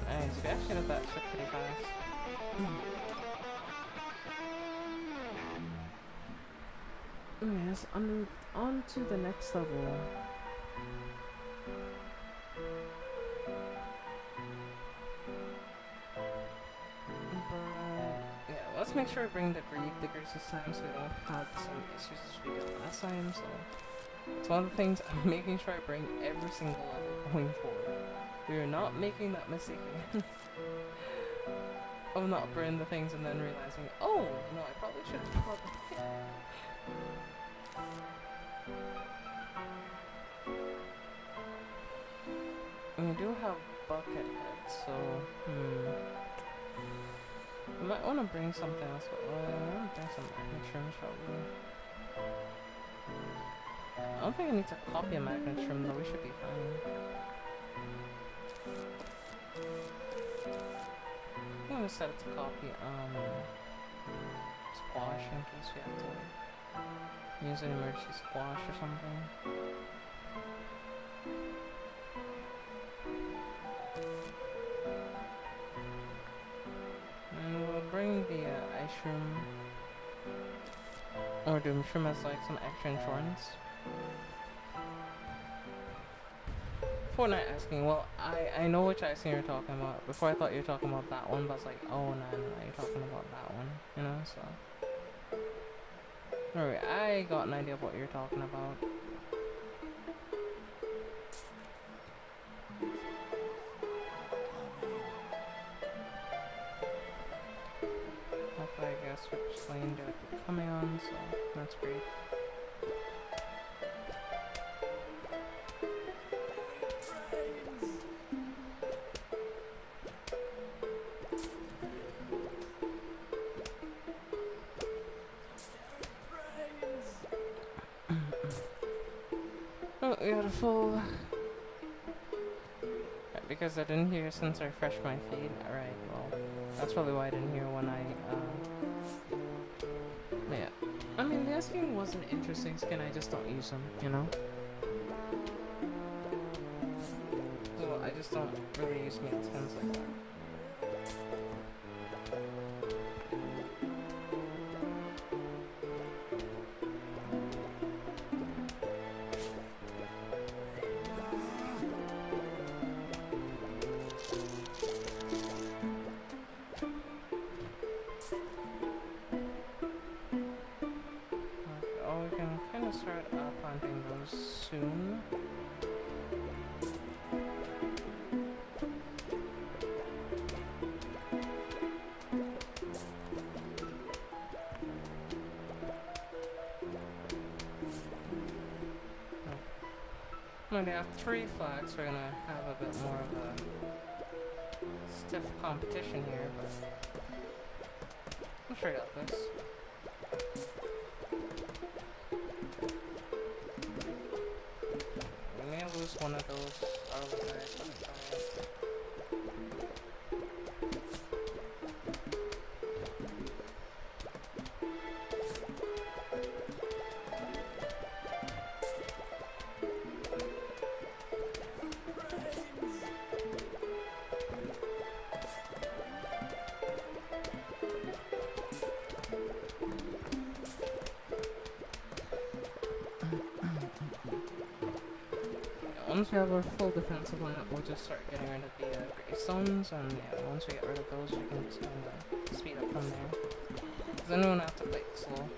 S1: Nice, we actually did that shit pretty fast. Yes, on to the next level. Yeah, let's make sure we bring the grave diggers this time so we don't have some issues as we did last time, so it's one of the things I'm making sure I bring every single level going forward. We are not making that mistake again. Of not burning the things and then realizing, oh, no, I probably should have brought them. And we do have bucket heads, so, we might want to bring something else, but I want to bring some magnet shrooms probably. I don't think I need to copy a magnet shroom though, we should be fine. I'm gonna set it to copy, squash in case we have to use an emergency squash or something. And we'll bring the ice shroom, or doom shroom as like some extra insurance. Fortnite asking, well, I know which ice cream you're talking about. Before I thought you were talking about that one, but I was like, oh no, you're talking about that one, you know, so. Alright, I got an idea of what you're talking about. Hopefully I guess which lane do I be coming on, so that's great. Oh, we got a full... Right, because I didn't hear since I refreshed my feed. Alright, well, that's probably why I didn't hear when I, yeah. I mean, the skin was an interesting skin, I just don't use them, you know? So, I just don't really use main skins like that. Start planting those soon. When we have 3 flags, we're gonna have a bit more of a stiff competition here, but I'm sure I got this. Lose one of those early guys. once we have our full defensive lineup, we'll just start getting rid of the gravestones, and yeah, once we get rid of those, we can speed up from there. Because then we won't have to play it slow.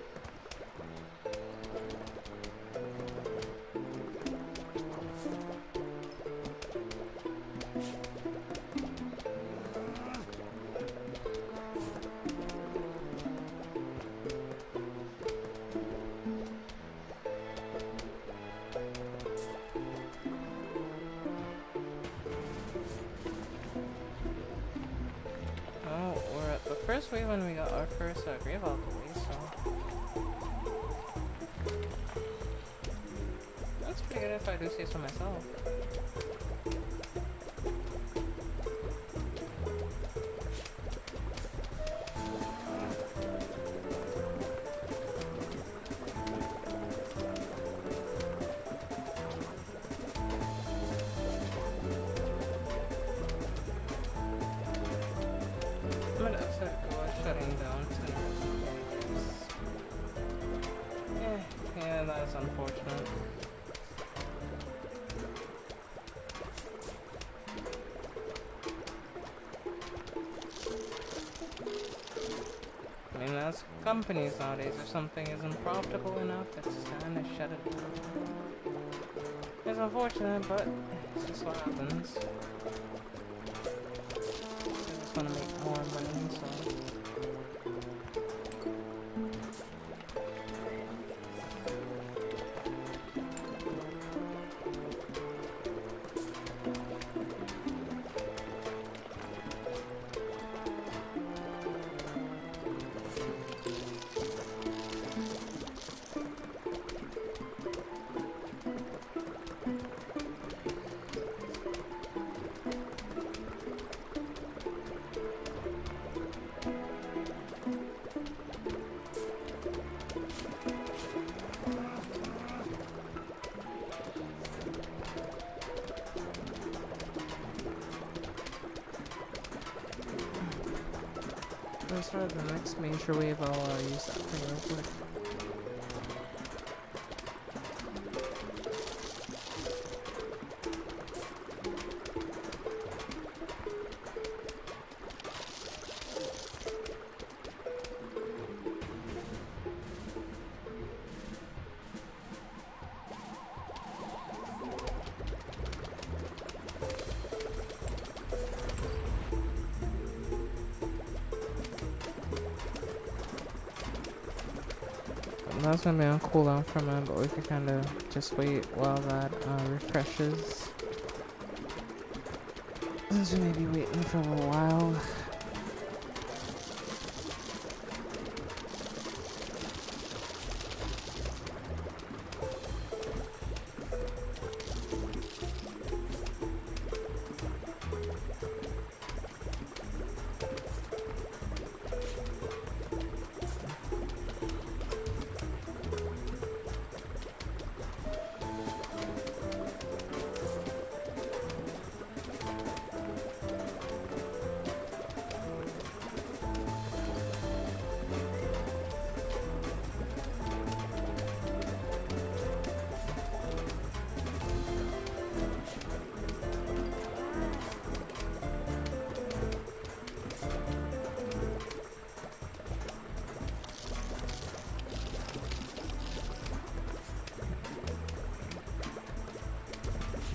S1: First wave when we got our first grave out of the way, so that's pretty good if I do say so myself. Shutting down to yeah, that's unfortunate. I mean, as companies nowadays, if something isn't profitable enough, it's time to shut it down. It's unfortunate, but it's just what happens. They just want to make more money, so. Instead of the next major wave, I'll use that thing real quick. That's gonna be on cooldown for a minute, but we can kind of just wait while that refreshes. Since we may be waiting for a little while.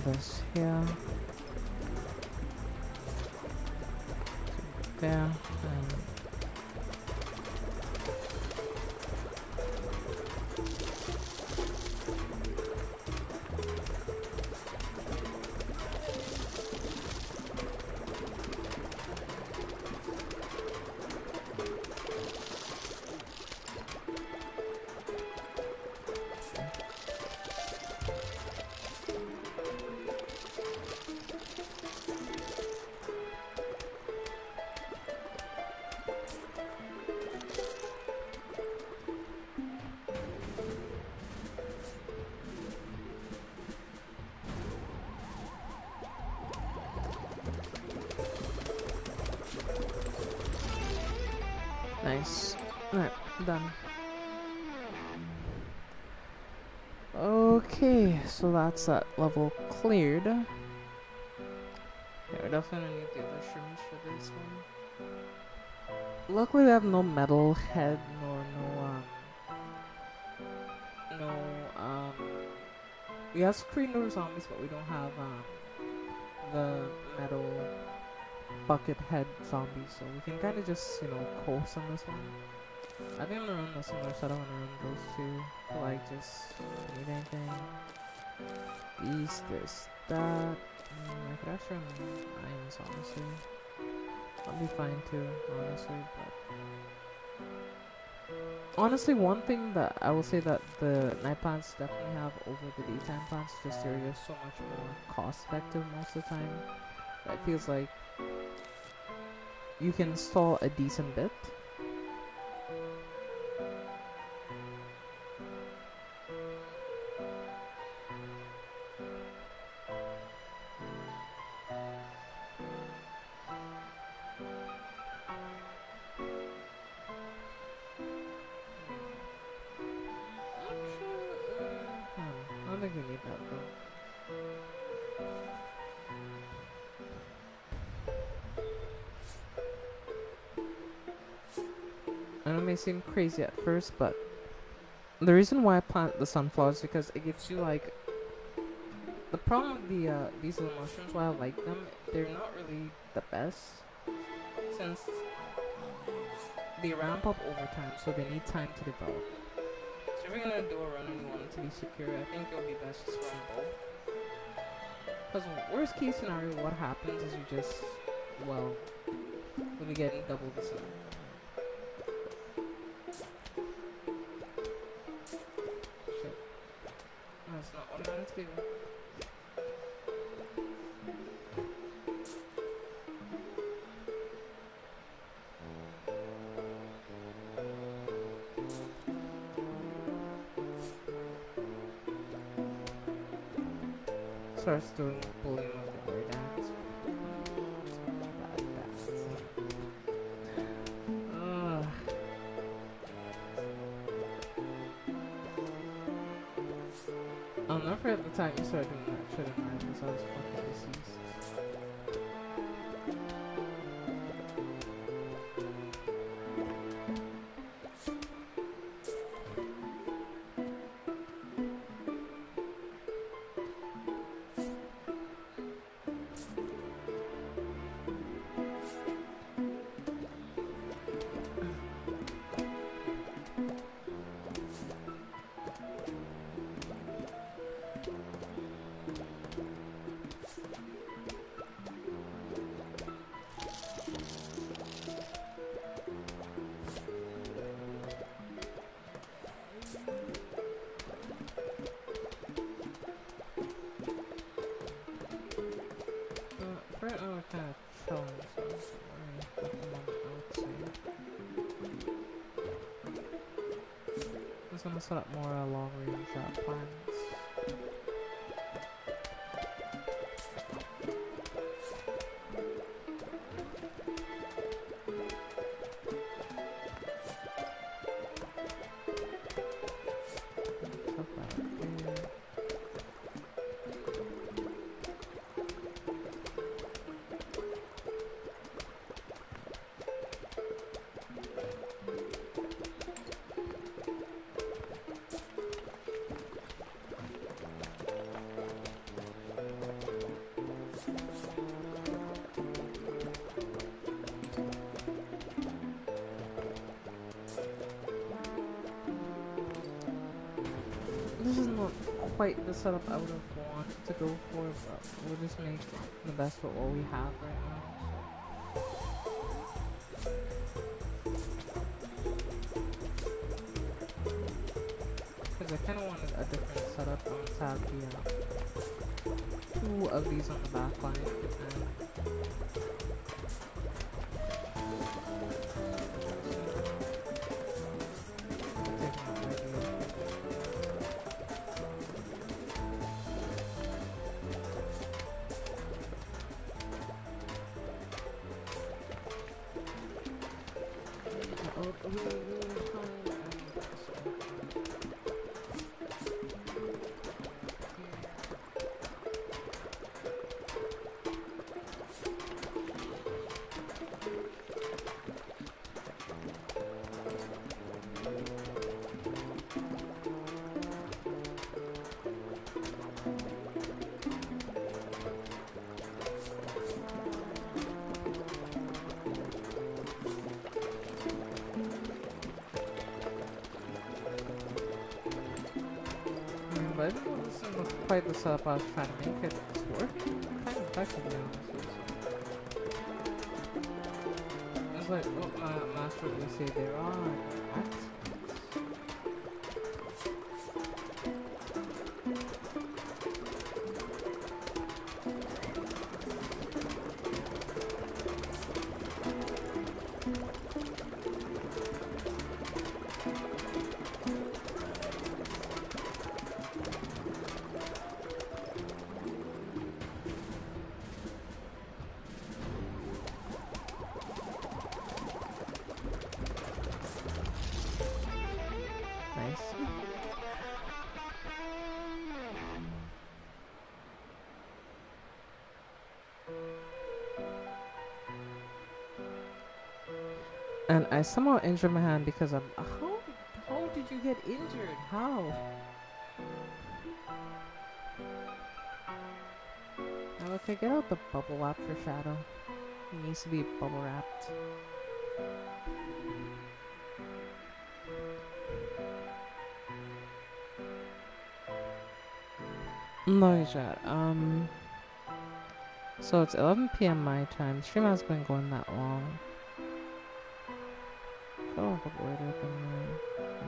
S1: This here, there, and nice. Alright, done. Oh. Okay, so that's that level cleared. Yeah, we definitely need the other shrooms for this one. Luckily, we have no metal head, nor no, we have screen zombies, but we don't have, the metal bucket head zombies, so we can kind of just, coast on this one. I think I'm gonna run a similar setup. I'm gonna run those two. Like, just need anything. These, this, that. I could actually run irons, honestly. I'll be fine too, honestly, but. Honestly, one thing that I will say that the night plants definitely have over the daytime plants, just they're just so much more cost effective most of the time. It feels like you can install a decent bit. I don't think we need that though. I know it may seem crazy at first, but the reason why I plant the sunflowers is because it gives you like the problem with these little mushrooms. Why I like them, they're not really the best since they ramp up over time, so they need time to develop. So if you're gonna do a run and you want it to be secure, I think it would be best to run both. Because worst case scenario, what happens is you just, well, you'll be getting double the sun. Shit. That's not what I meant to do. Starts doing bullying of the air dance. Bad dance. I'll never forget the time you started doing that shit in mine because I was fucking deceased. Right now we're kind of chilling, so at the moment I would say. I'm just gonna set up more long range plans. This is not quite the setup I would have wanted to go for, but we'll just make the best of what we have right now. Because I kind of wanted a different setup. I want to have the two of these on the back line. but I didn't know this isn't quite the setup I was trying to make it. It's working kind of effectively, honestly. So. It's like, oh, master, they say there are accidents. Nice. And I somehow injured my hand because I'm. How did you get injured? How? Okay, get out the bubble wrap for Shadow. He needs to be bubble wrapped. No, chat. So it's 11 p.m. my time. Stream has been going that long. Oh, the boy open there.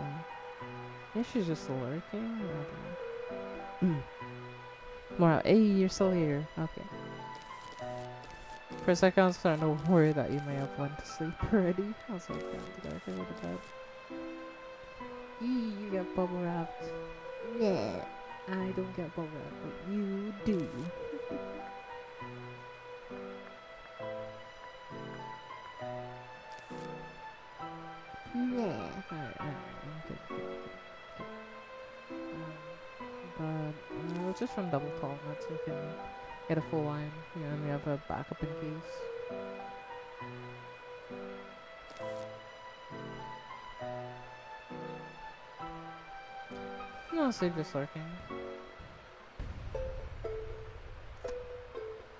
S1: Maybe she's just lurking. I don't know. Wow, hey, you're still here. Okay. For a second, I was starting to worry that you may have went to sleep already. I was like, did I go to bed? You get bubble wrapped. Nah, I don't get bubble wrapped, but you do. Nah. Alright, good. But, just from double tall nuts, you can get a full line, and we have a backup in case. No, sleep just lurking.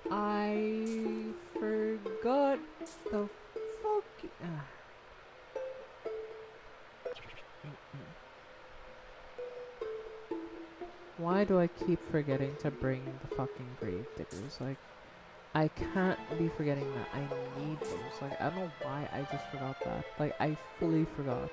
S1: I forgot the fuck. Why do I keep forgetting to bring the fucking grave diggers? Like, I can't be forgetting that I need those. Like, I don't know why I just forgot that. Like, I fully forgot.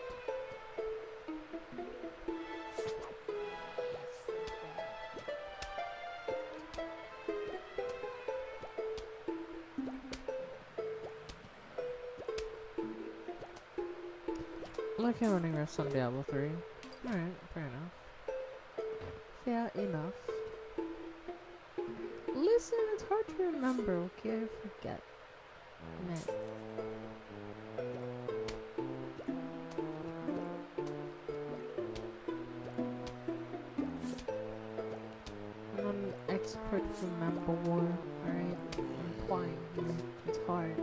S1: Like I'm running rest on Diablo 3. Alright, fair enough. Yeah, enough. Listen, it's hard to remember, okay? I forget. Man. I'm not an expert for member war, alright? I'm implying here. It's hard.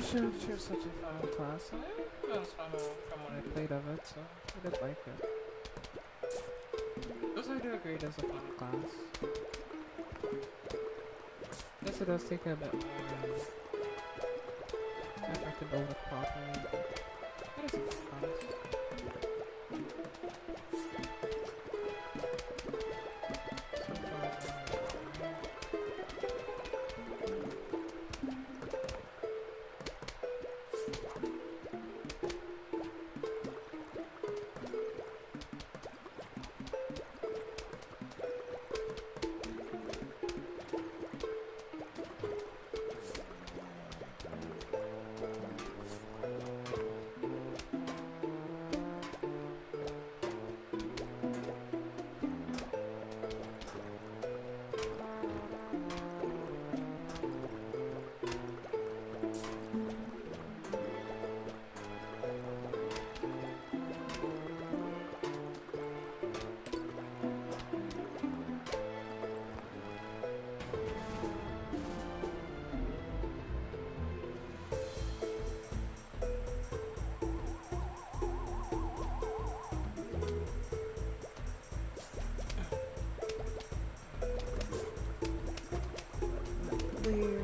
S1: Sure, such a fun class. I was fun from when I played of it, so I did like it. Also, I do agree it is a fun class. Guess it does take a bit more effort to build it properly. It is a fun class. Clear.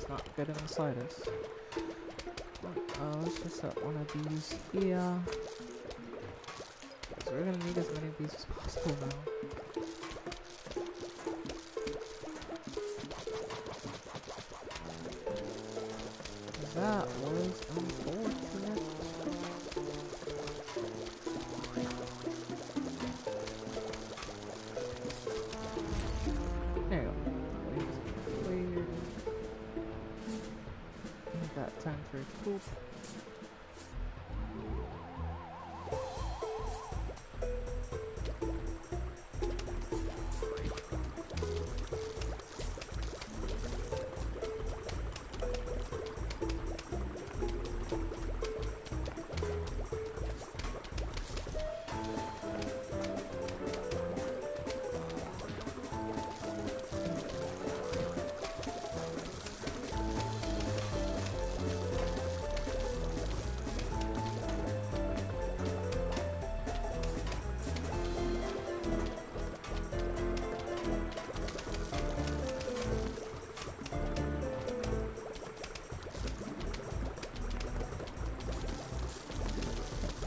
S1: Not good in the slightest. Let's just set one of these here. So we're gonna need as many of these as possible now. That was unfortunate. There you go. Cleared. Got time for a poop.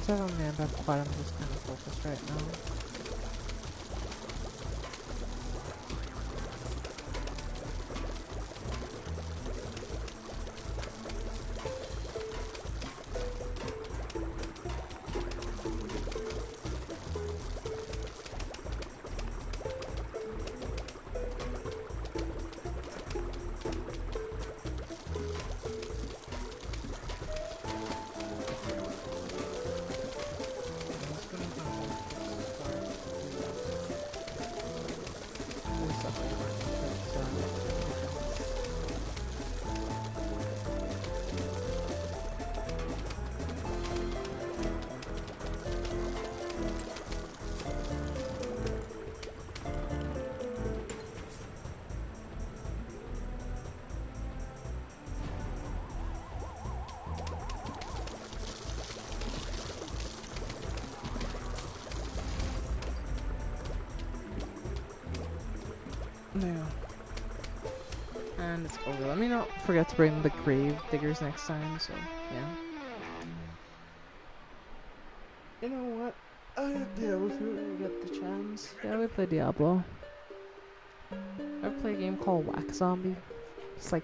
S1: So man, that's quite I'm just kind of focused right now. There. And it's over. Let me not forget to bring the grave diggers next time, so yeah. You know what? I'd be able to get the chance. Yeah, we play Diablo. I play a game called Whack Zombie. It's like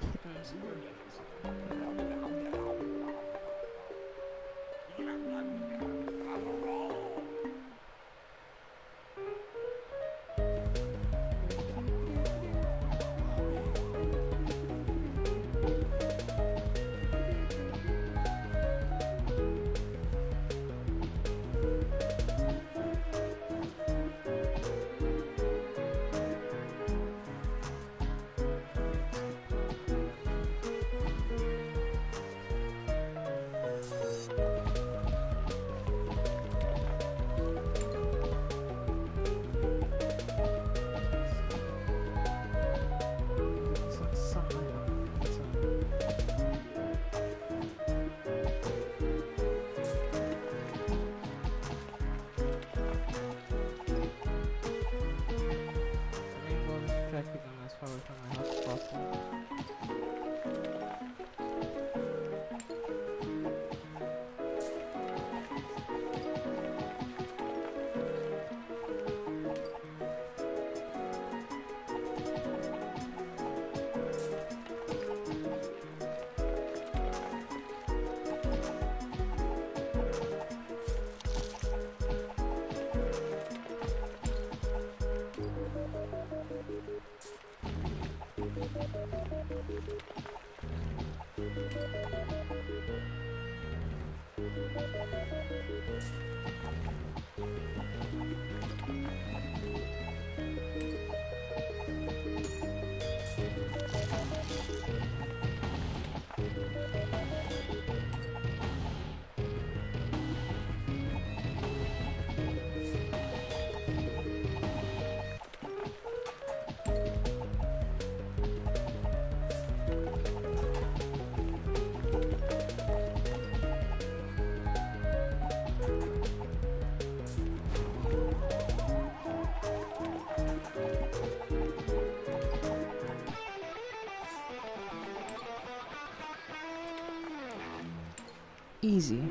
S1: Easy.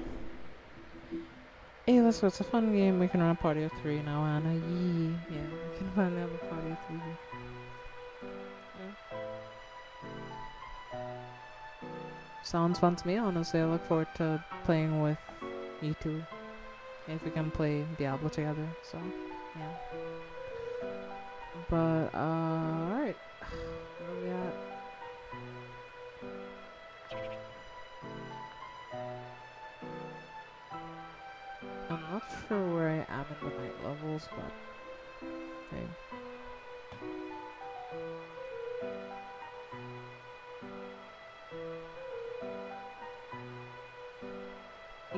S1: Hey, let's go. It's a fun game. We can run a party of 3 now, Anna. Yee. Yeah, we can finally have a party of 3. Sounds fun to me, honestly. I look forward to playing with you two. If we can play Diablo together, so, yeah. But, alright. Where are we at? I'm not sure where I am in the night levels, but, hey.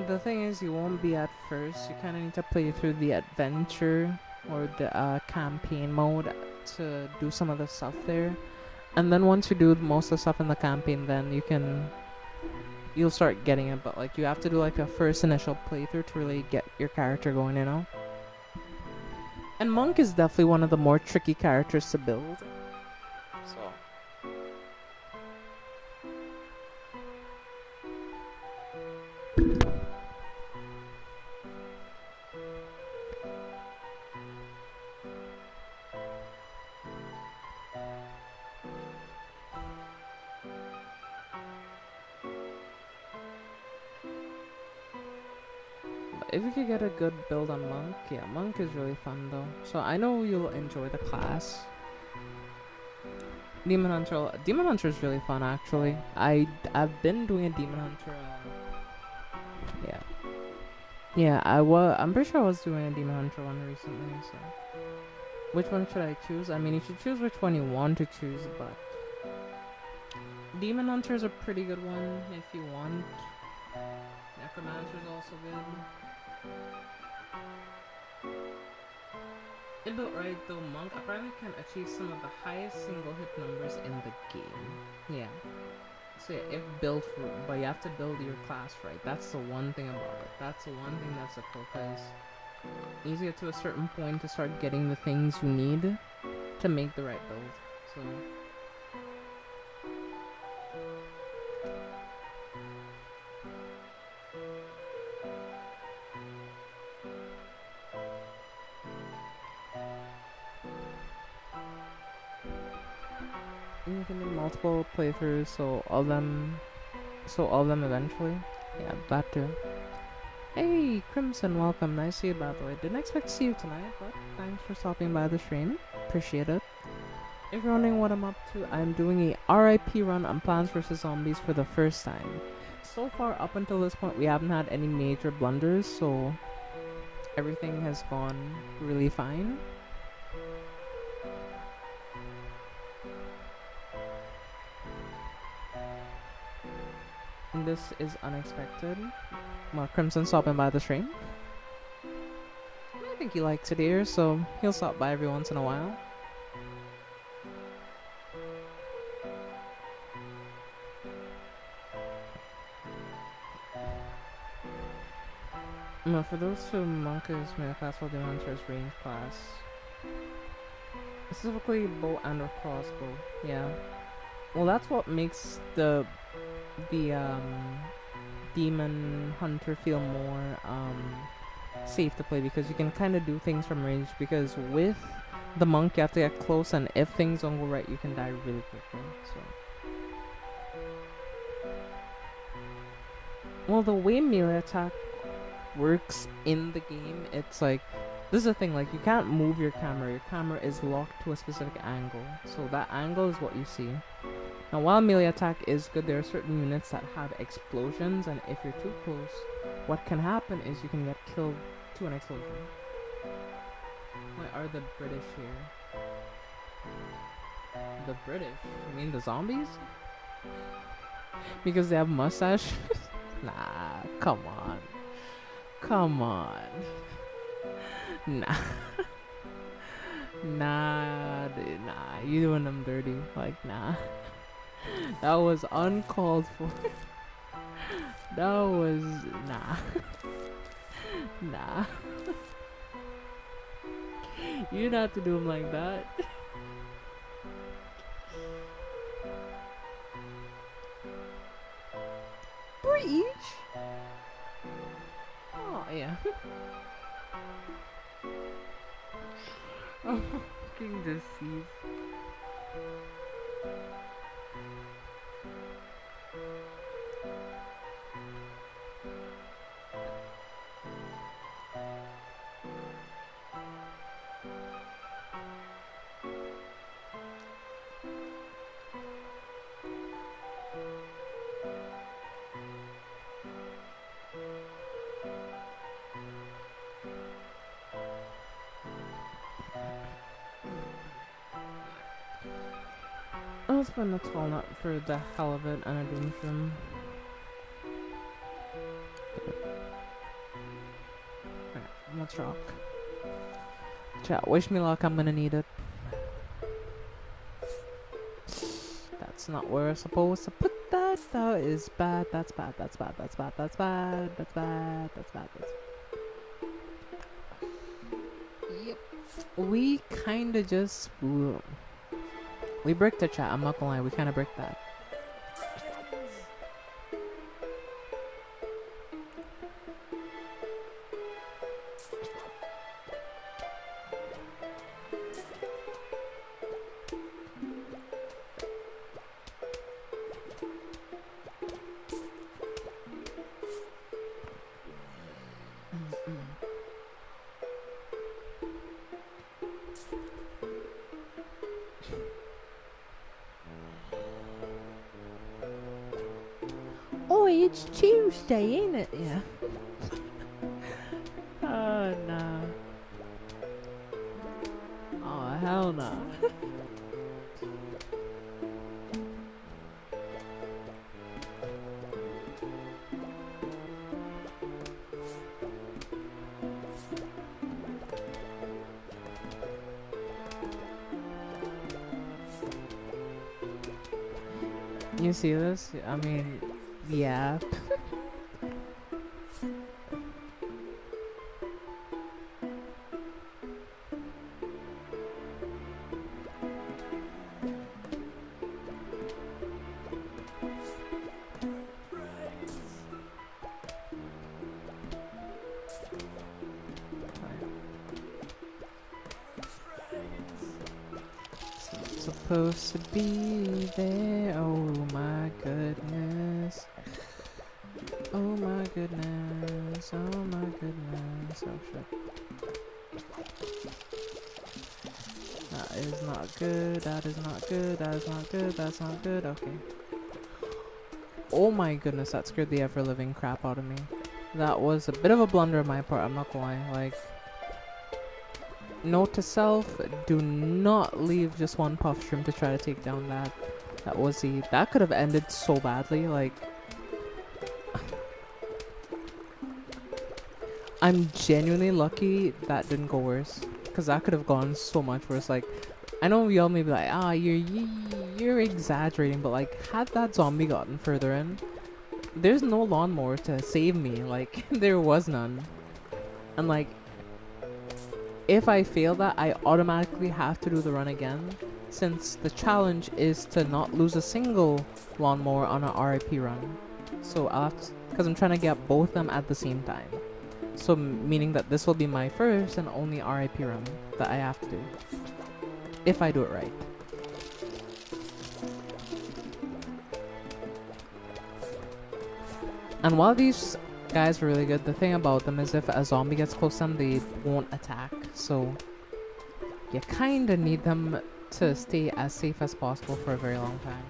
S1: The thing is, you won't be at first. You kind of need to play through the adventure or the campaign mode to do some of the stuff there. And then once you do most of the stuff in the campaign, then you'll start getting it. But like you have to do like a first initial playthrough to really get your character going, you know? And Monk is definitely one of the more tricky characters to build. So... if you could get a good build on Monk, yeah, Monk is really fun though. So I know you'll enjoy the class. Demon Hunter is really fun actually. I've been doing a Demon Hunter. Yeah, I'm pretty sure I was doing a Demon Hunter one recently. So which one should I choose? I mean, you should choose which one you want to choose, but Demon Hunter is a pretty good one if you want. Necromancer is also good. It built right though, Monk apparently can achieve some of the highest single hit numbers in the game. Yeah. So yeah, if built for, but you have to build your class right. That's the one thing about it. That's the one thing that's a pro, because you need to get to a certain point to start getting the things you need to make the right build. So... you can do multiple playthroughs, so all of them eventually. Yeah, that too. Hey, Crimson, welcome. Nice to see you, by the way. Didn't expect to see you tonight, but thanks for stopping by the stream. Appreciate it. If you're wondering what I'm up to, I'm doing a RIP run on Plants vs. Zombies for the first time. So far, up until this point, we haven't had any major blunders, so everything has gone really fine. And this is unexpected. Well, Crimson stopping by the stream. I think he likes it here, so he'll stop by every once in a while. No, for those two, Monk is male class while Demon Hunter is range class. Specifically bow and or crossbow, yeah. Well, that's what makes the Demon Hunter feel more safe to play, because you can kind of do things from range, because with the Monk you have to get close, and if things don't go right you can die really quickly. So, well, the way melee attack works in the game, it's like, this is the thing, like, you can't move your camera is locked to a specific angle, so that angle is what you see. Now, while melee attack is good, there are certain units that have explosions, and if you're too close, what can happen is you can get killed to an explosion. Why are the British here? The British? You mean the zombies? Because they have mustache? Nah, come on. Come on. Nah. Nah, dude, nah. You doing them dirty. Like, nah. That was uncalled for. That was... nah. Nah. You didn't have to do them like that. Breach? Yeah. I'm fucking deceased. I'll spend the walnut for the hell of it and a doom shroom. Alright, let's rock. Chat, wish me luck, I'm gonna need it. That's not where we're supposed to put that. That is bad, that's bad, that's bad, that's bad, that's bad, that's bad, that's bad, that's Yep. We kinda just... Ooh. We bricked the chat, I'm not gonna lie, we kinda bricked that. Oh, it's Tuesday, ain't it? Yeah. Oh, no. Oh, hell no. You see this? I mean, yeah. Supposed to be there. Oh my goodness. Oh my goodness. Oh my goodness. Oh shit. That is not good. That is not good. That is not good. That's not good. Okay. Oh my goodness, that scared the ever living crap out of me. That was a bit of a blunder on my part, I'm not gonna lie. Like, note to self, do not leave just one puff shrimp to try to take down that. That could have ended so badly, like. I'm genuinely lucky that didn't go worse, because that could have gone so much worse. Like, I know we all may be like, ah, you're exaggerating, but like, had that zombie gotten further in, there's no lawnmower to save me. Like, there was none. And like, if I fail that, I automatically have to do the run again, since the challenge is to not lose a single lawnmower on an RIP run. So I'll have to, because I'm trying to get both of them at the same time. So meaning that this will be my first and only RIP run that I have to do, if I do it right. And while these guys are really good, the thing about them is if a zombie gets close to them, they won't attack. So you kinda need them to stay as safe as possible for a very long time.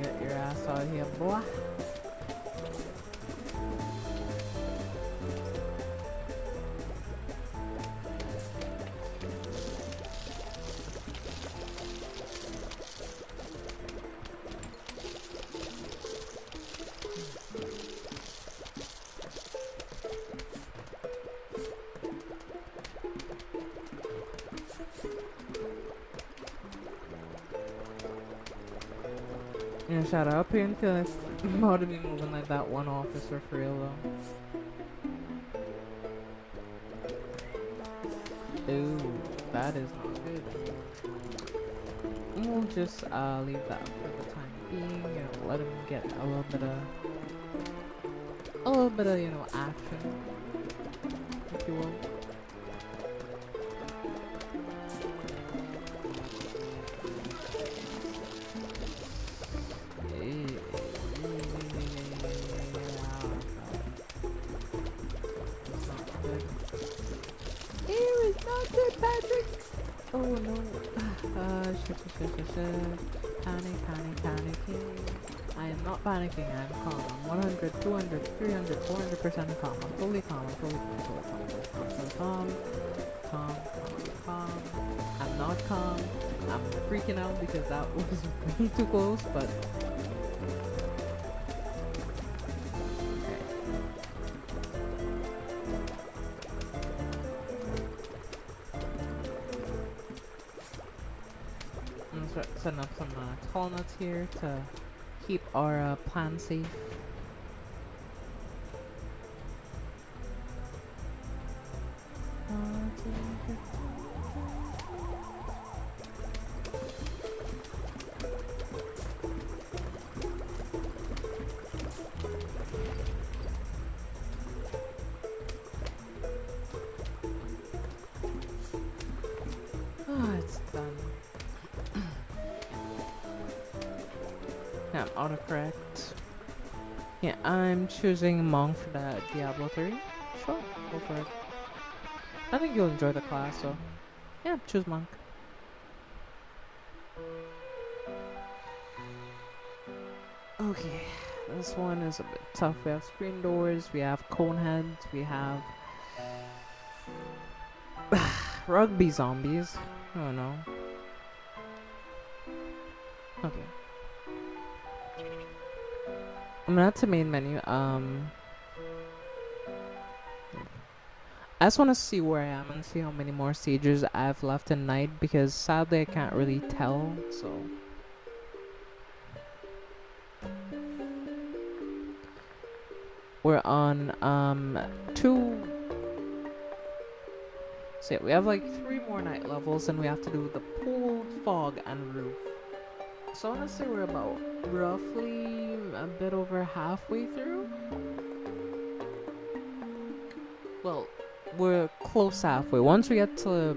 S1: Get your ass out of here, boy. Yeah, shout out Painkillers. About to be moving like that one officer for real though. Ooh, that is not good. We'll just leave that for the time being and let him get a little bit of, you know, action, if you will. Oh no. Shit. Panicking. I am not panicking, I am calm. I'm 100, 200, 300, 400% calm. I'm totally calm, totally calm. I'm not calm. I'm freaking out because that was way too close, but setting up some tall nuts here to keep our plan safe. It's done. Yeah, I'm autocorrect. Yeah, I'm choosing Monk for that Diablo 3. Sure, go for it. I think you'll enjoy the class, so yeah, choose Monk. Okay, this one is a bit tough. We have screen doors, we have cone heads, we have rugby zombies. Oh no. Okay. That's the main menu. I just want to see where I am and see how many more stages I've left in night because sadly I can't really tell, so. We're on, two. So yeah, we have like 3 more night levels and we have to do the pool, fog, and roof. So I want to say we're about roughly a bit over halfway through. Well, we're close halfway. Once we get to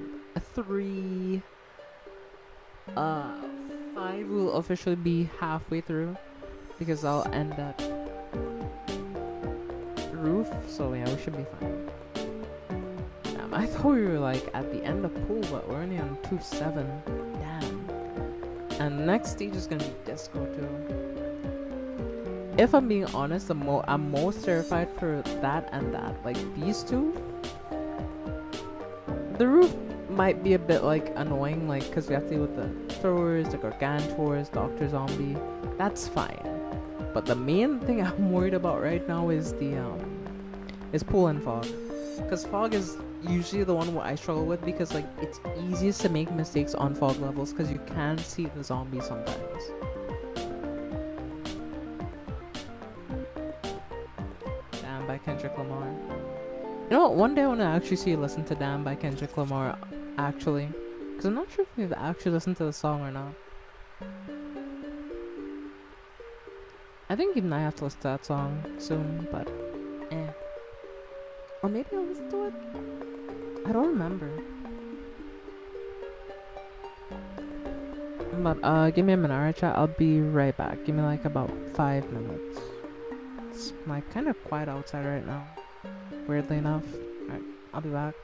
S1: 3, 5 will officially be halfway through because I'll end at roof. So yeah, we should be fine. I thought we were like at the end of pool, but we're only on 2-7. Damn. And the next stage is gonna be disco too. If I'm being honest, I'm most terrified for that and that. Like these two. The roof might be a bit like annoying, like because we have to deal with the throwers, the gargantors, Dr. Zombie. That's fine. But the main thing I'm worried about right now is the is pool and fog. Because fog is usually the one what I struggle with because like it's easiest to make mistakes on fog levels because you can see the zombies sometimes. Damn by Kendrick Lamar. You know what? One day I want to actually see you listen to Damn by Kendrick Lamar actually. Because I'm not sure if you've actually listened to the song or not. I think even I have to listen to that song soon, but eh. Or maybe I'll listen to it? I don't remember. But give me a minute, alright chat? I'll be right back. Give me like about 5 minutes. It's like kind of quiet outside right now. Weirdly enough. Alright, I'll be back.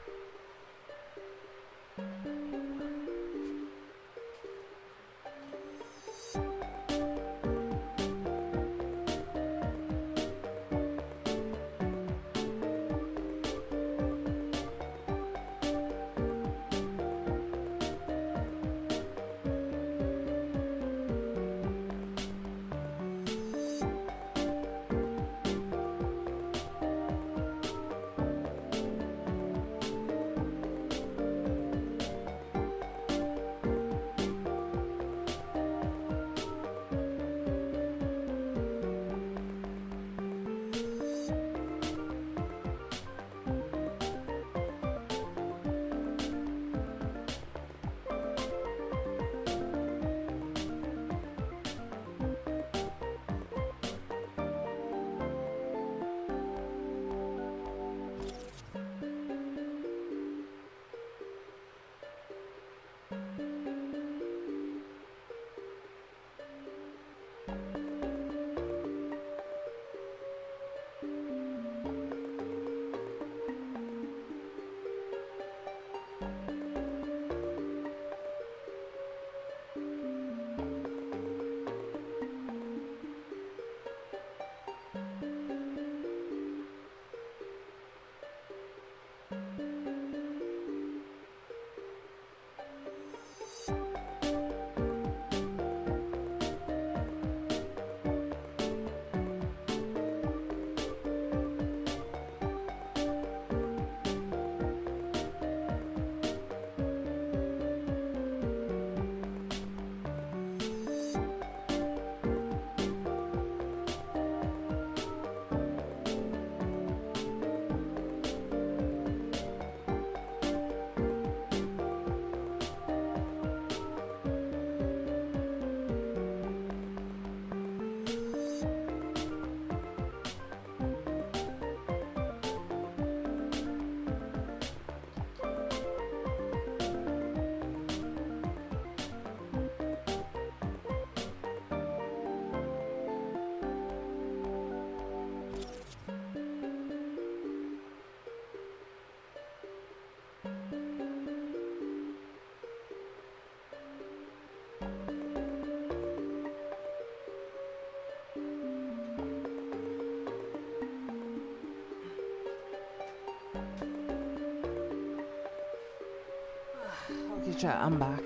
S1: Okay, chat, I'm back.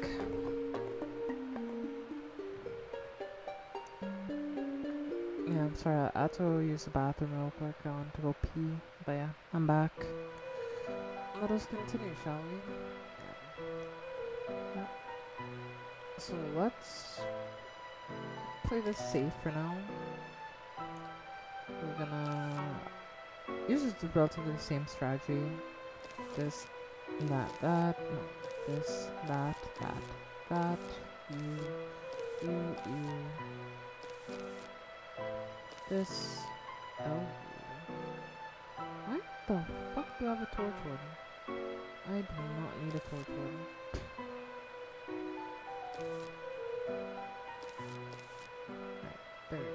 S1: Yeah, I'm sorry, I had to use the bathroom real quick. I want to go pee. But yeah, I'm back. Let us continue, shall we? Yeah. So let's play this safe for now. We're gonna use the relatively the same strategy. This, that, no. This, that, you. This, oh. What the fuck do I have a torch warden? I do not need a torch warden. Right, there.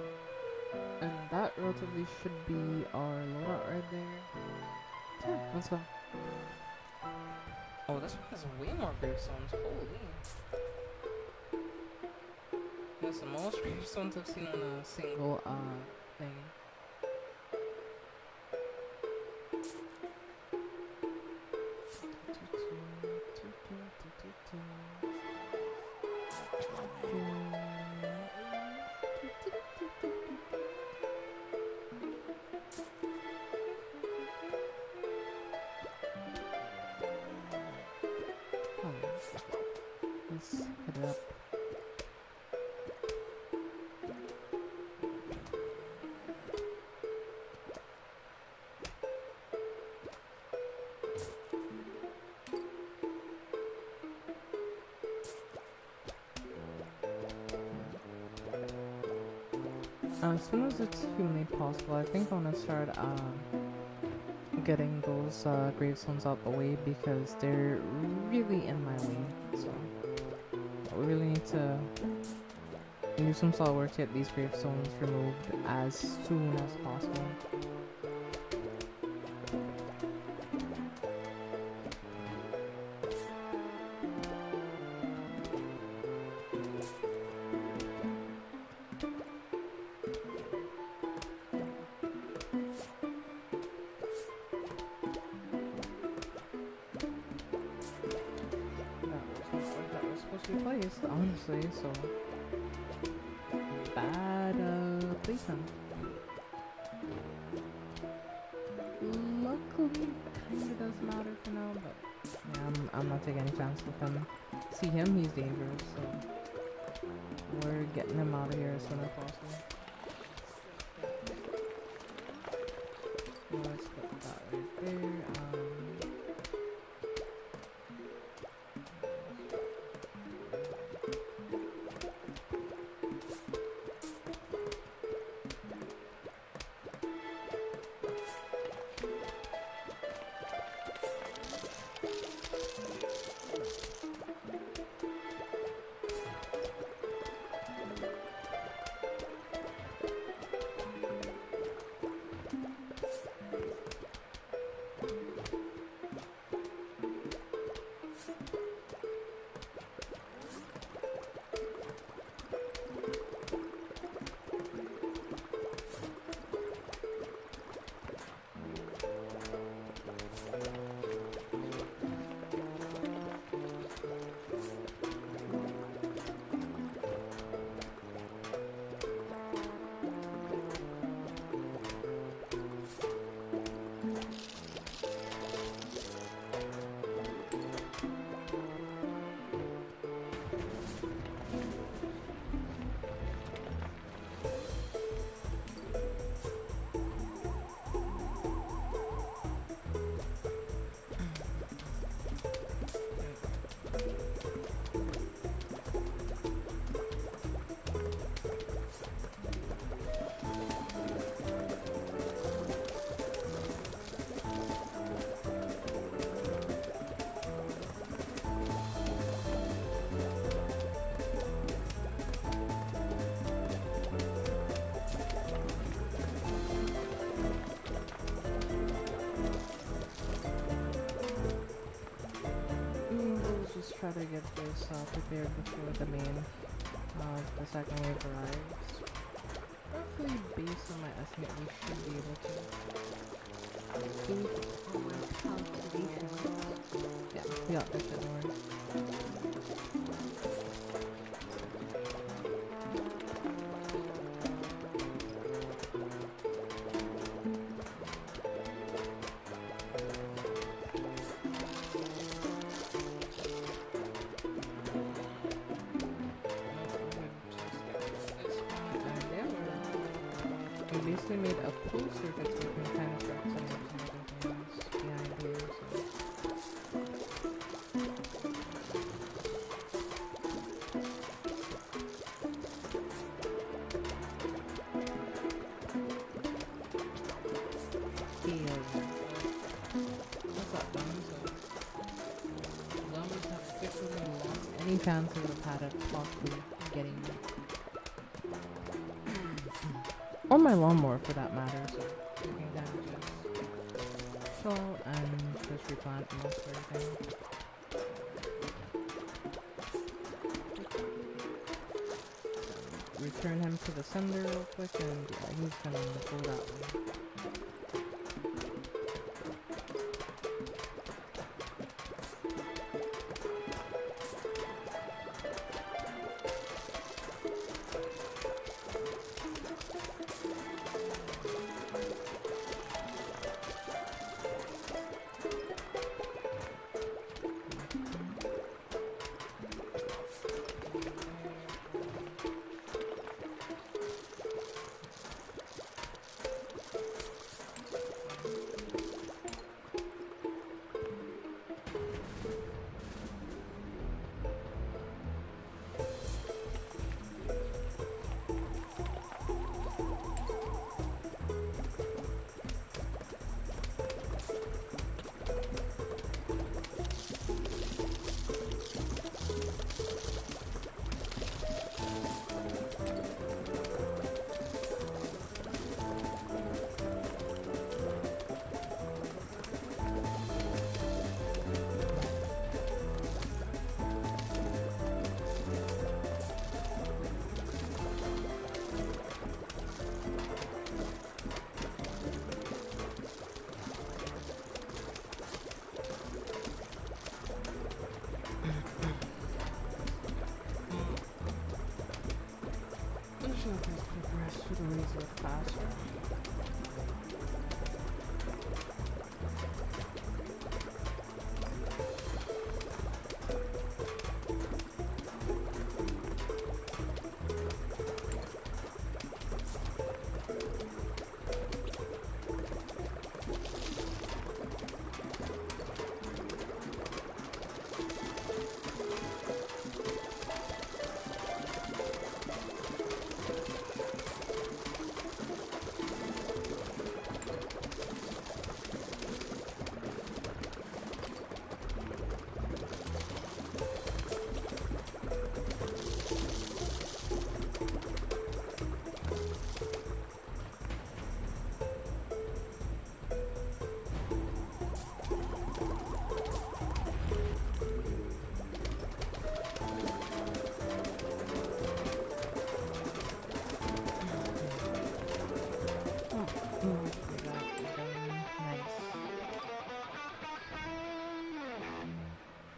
S1: And that relatively should be our loadout right there. Yeah, let's go. Oh, this one has way more gravestones. Holy. That's the most gravestones I've seen on a single thing. Let's hit it up. As soon as it's humanly possible, I think I want to start getting those gravestones out the way because they're really in my way. So we really need to do some solid work to get these gravestones removed as soon as possible. Placed, honestly, so bad placement. Luckily, kinda doesn't matter for now, but yeah, I'm not taking any chance with him. See him, he's dangerous, so we're getting him out of here as soon as possible. Let's put that right there. just try to get this prepared before the the second wave arrives. Roughly, based on my estimate, we should be able to. Based on my calculations. Yeah, we got this shit, don't worry. We basically made a pull circuit so we can kind of track some other things behind here. What's up, Dummies? Dummies have officially lost any chances of had it possibly getting me. Or my lawnmower for that matter, so we can kind of just chill and just replant most everything. Return him to the sender real quick, and yeah, he's gonna go that way.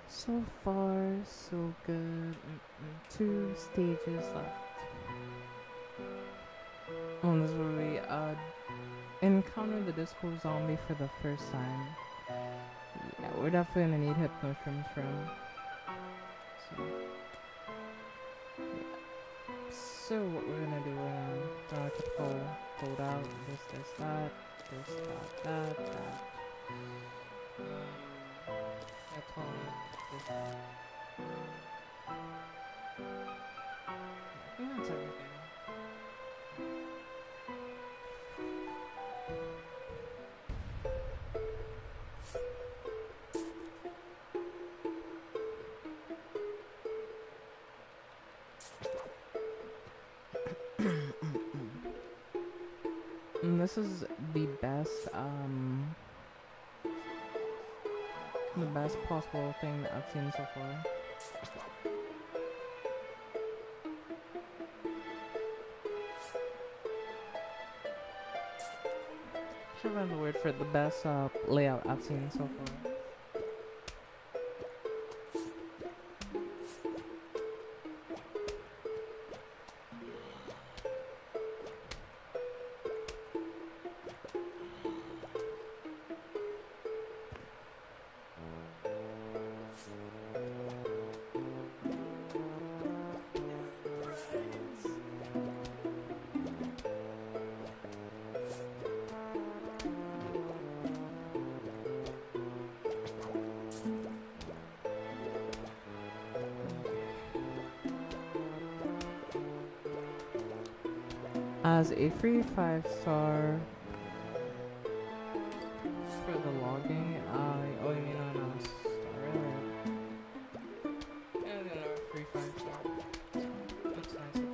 S1: So far, so good. 2 stages left. Oh, this is where we encounter the disco zombie for the first time. Yeah, we're definitely gonna need hypno shrooms from. So, yeah. So what we're gonna do, we're gonna typical hold out this, that, that. That's all. I think that's everything. And this is the best the best possible thing that I've seen so far. Should find the word for it. The best layout I've seen so far. As a free 5-star for the logging, oh, you mean on a star? Yeah, I'm gonna free 5-star. That's nice of them.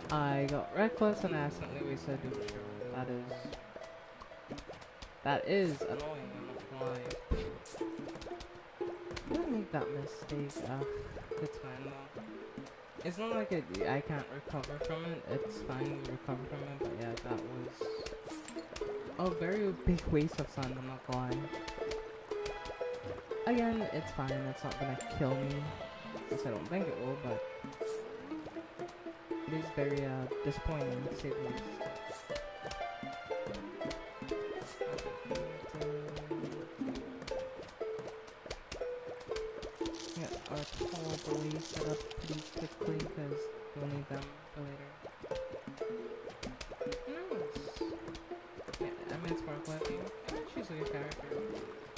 S1: I got reckless and accidentally wasted a show. That is annoying, I'm not lying. Did I make that mistake? It's fine though. It's not like I can't recover from it, it's fine to recover from it, but yeah, that was a very big waste of sun, I'm not gonna lie. Again, it's fine, it's not gonna kill me, at least I don't think it will, but it is very disappointing to say the least. Get our tall boys set up pretty quickly because we'll need them for later. Nice! Yeah, I mean Spark Lightning. I might choose like a character.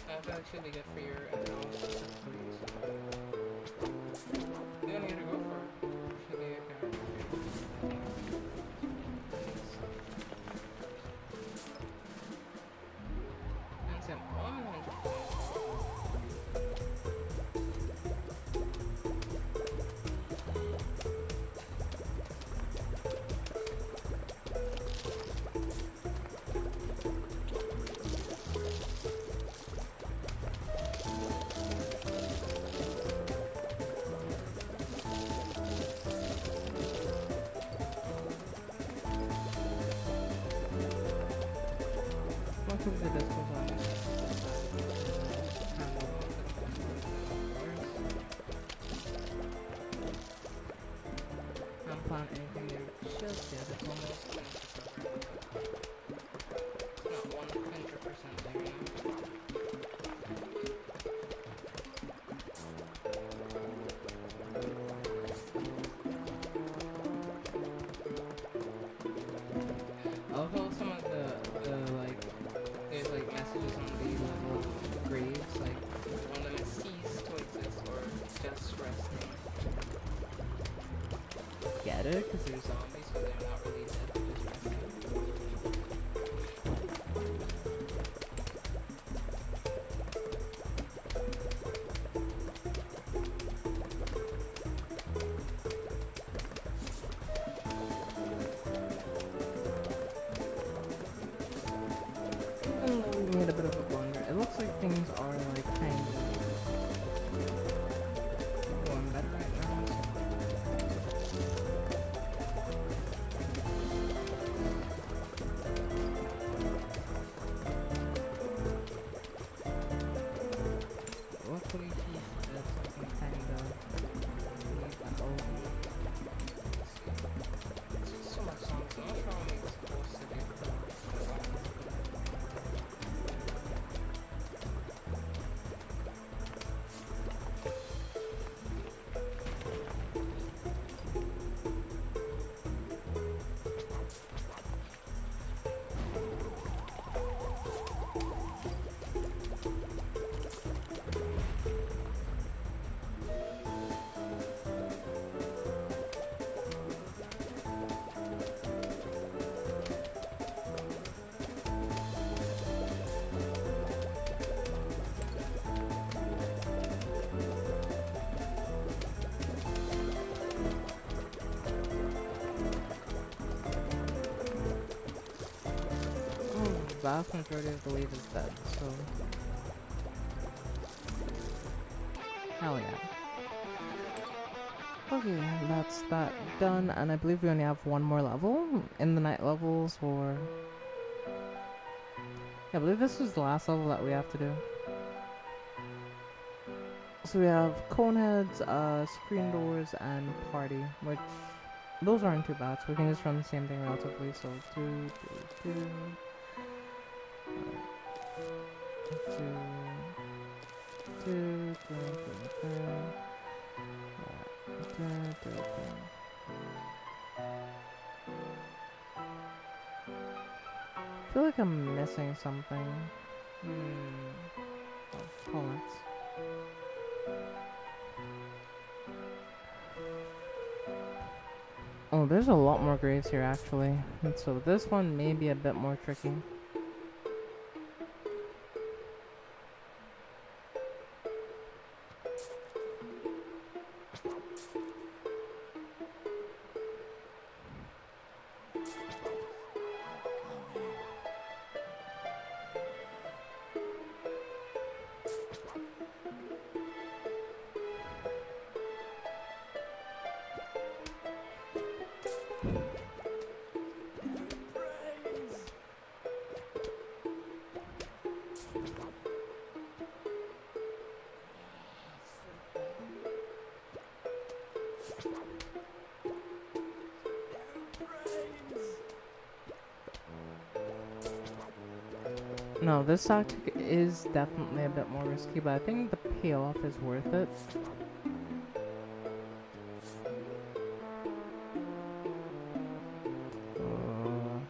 S1: That's actually good for your analysis. You don't need to go for it. Should be a character. And some 100. Welcome to the Discord line. I don't plan anything there just yet, it's almost finished. Not 100% there yet. I love how some of the like, there's like messages on the little graves, like one of them is cease to exist or just resting. Get it? Because they're zombies, so they're not really dead, they're just resting. We made a bit of a blunder. It looks like things are like kind of going better right now. vast majority of the wave is dead, so hell yeah. Okay, that's that done, and I believe we only have one more level in the night levels, or yeah, I believe this is the last level that we have to do. So we have cone heads, screen doors, and party, which those aren't too bad, so we can just run the same thing relatively. So 2, 2, 2, 2, 2, 2, 2. I feel like I'm missing something. Oh, pullets. Oh, there's a lot more graves here actually, and so this one may be a bit more tricky. No, this tactic is definitely a bit more risky, but I think the payoff is worth it.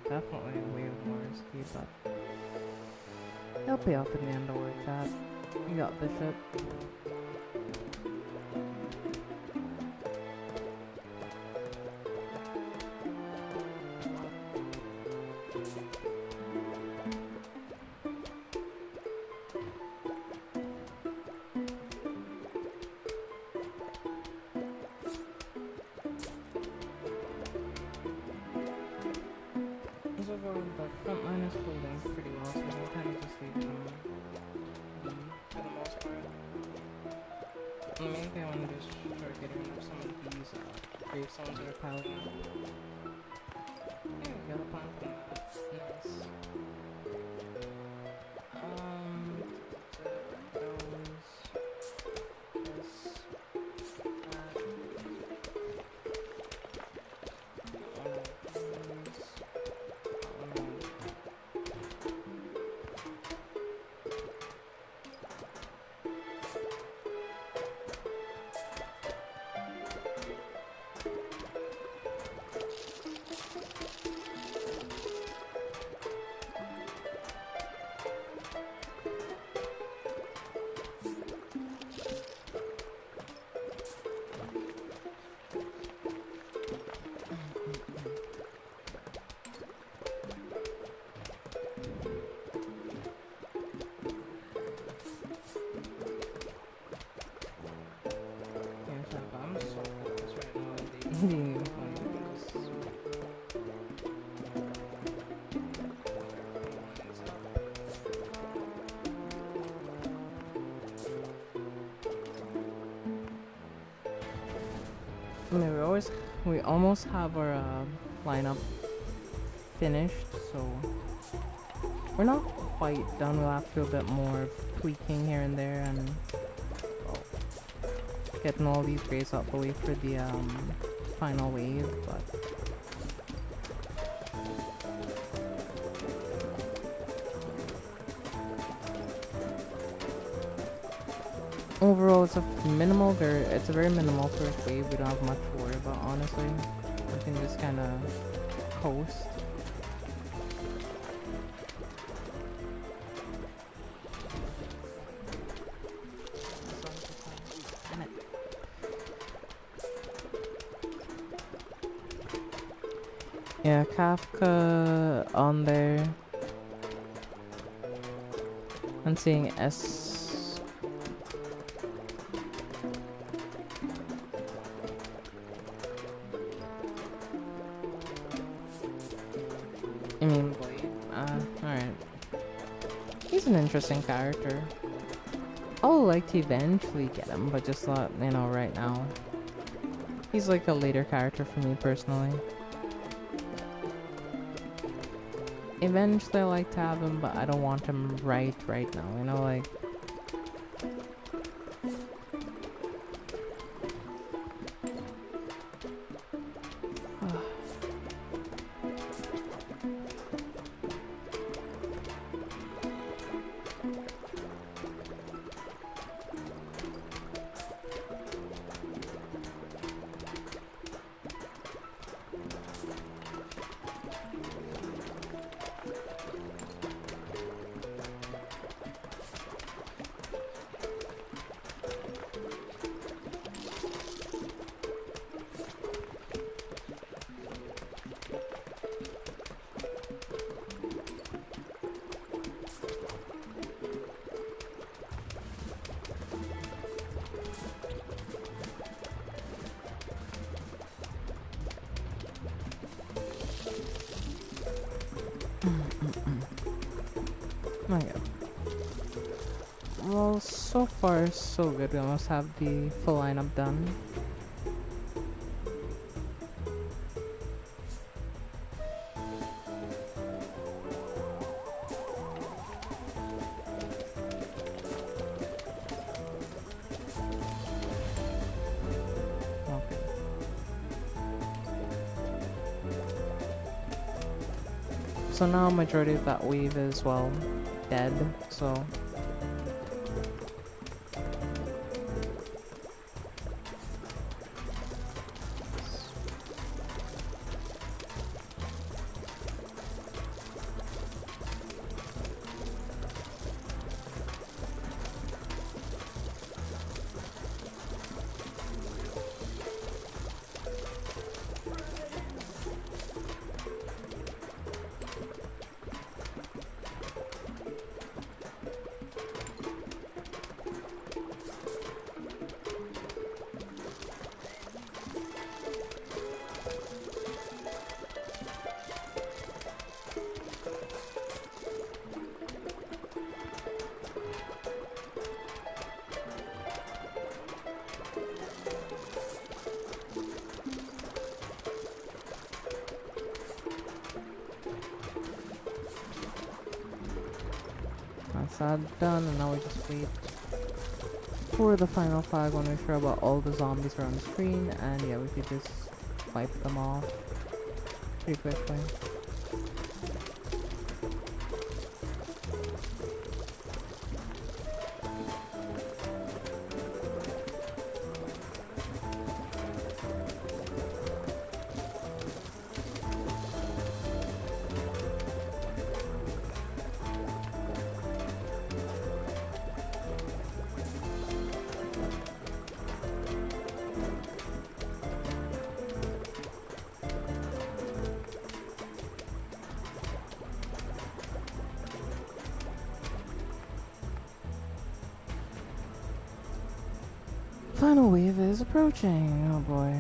S1: Definitely way more risky, but it'll pay off in the end, don't worry, chat. You got this shit. The front line is holding pretty well, so we can kind of just leave them for the most part. And the main thing I want to do is start getting rid of some of these gravestones that are piling up. There we go, the plant from that. Nice. I mean, we almost have our lineup finished, so we're not quite done. We'll have to do a bit more tweaking here and there, and getting all these graves out the way for the final wave, but overall it's a very minimal first wave. We don't have much to worry about, honestly. We can just kind of coast. Yeah, Kafka on there. I'm seeing S. I mean, Blade. Alright. He's an interesting character. I would like to eventually get him, but just not, you know, right now. He's like a later character for me personally. Eventually I like to have him, but I don't want him right now, you know, like... Okay. Well, so far so good. We almost have the full lineup done. Okay. So now majority of that wave is, well, dead, so... That's that done, and now we just wait for the final flag when we're sure about all the zombies are on the screen, and yeah, we could just wipe them off pretty quickly. Final wave is approaching. Oh boy.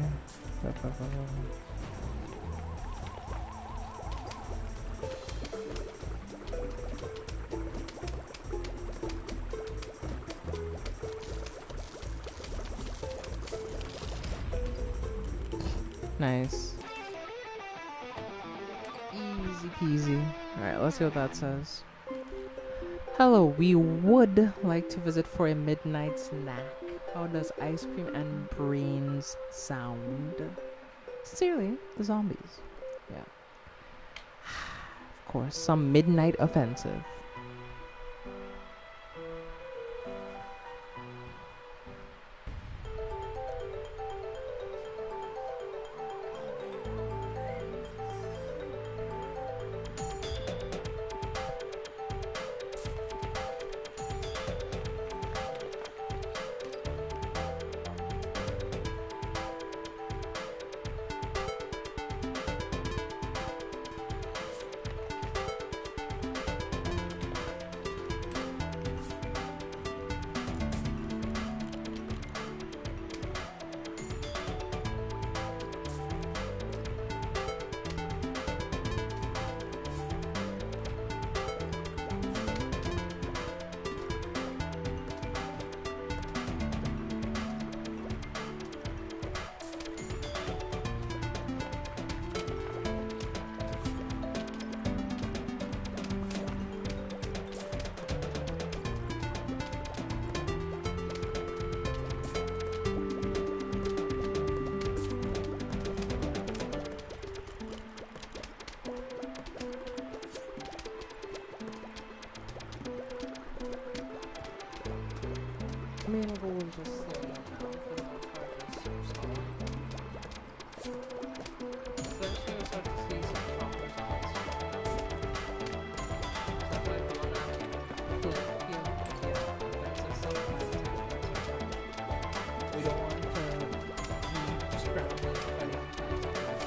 S1: Nice. Easy peasy. Alright, let's see what that says. Hello, we would like to visit for a midnight snack. How does ice cream and brains sound? Sincerely, the zombies. Yeah. Of course, some midnight offensive. main goal is just staying in now for the most part, just stalling. Eventually we'll start to see some stronger results. So I feel like we wanna heal defensive stuff by the time we start fighting. We don't want to be scrambling fighting times like that.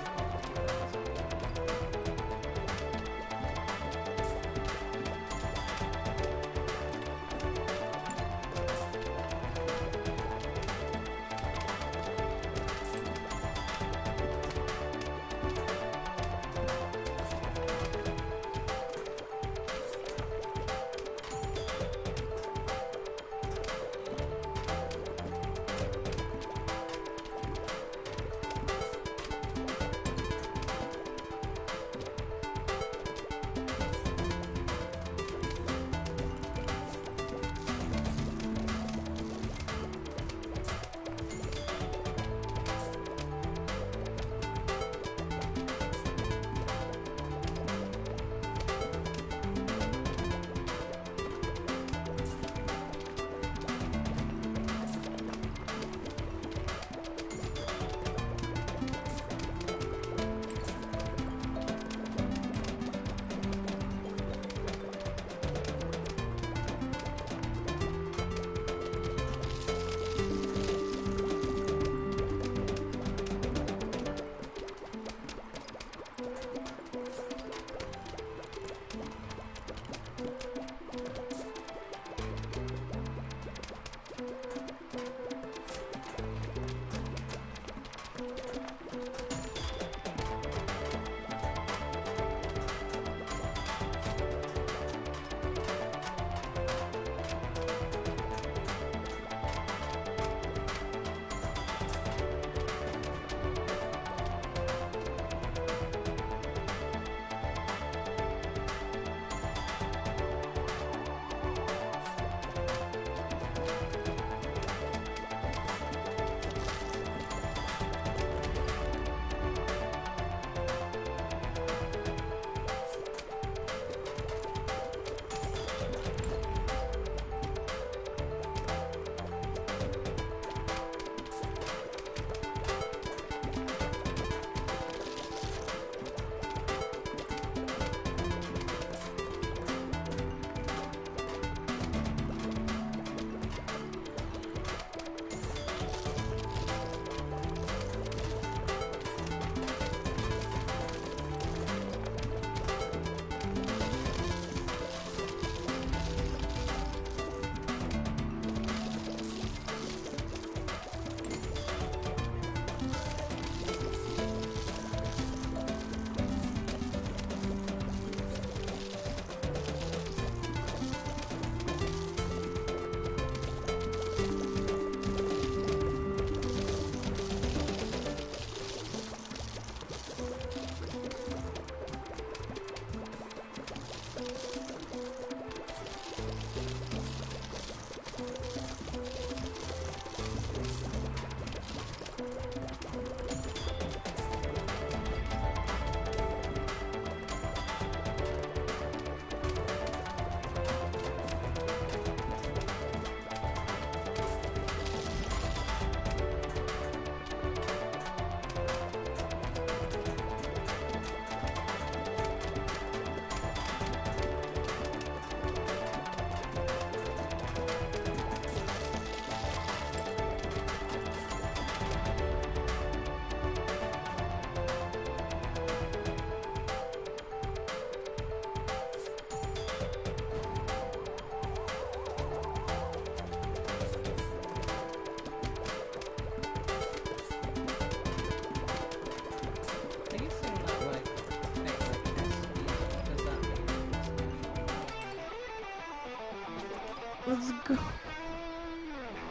S1: Let's go.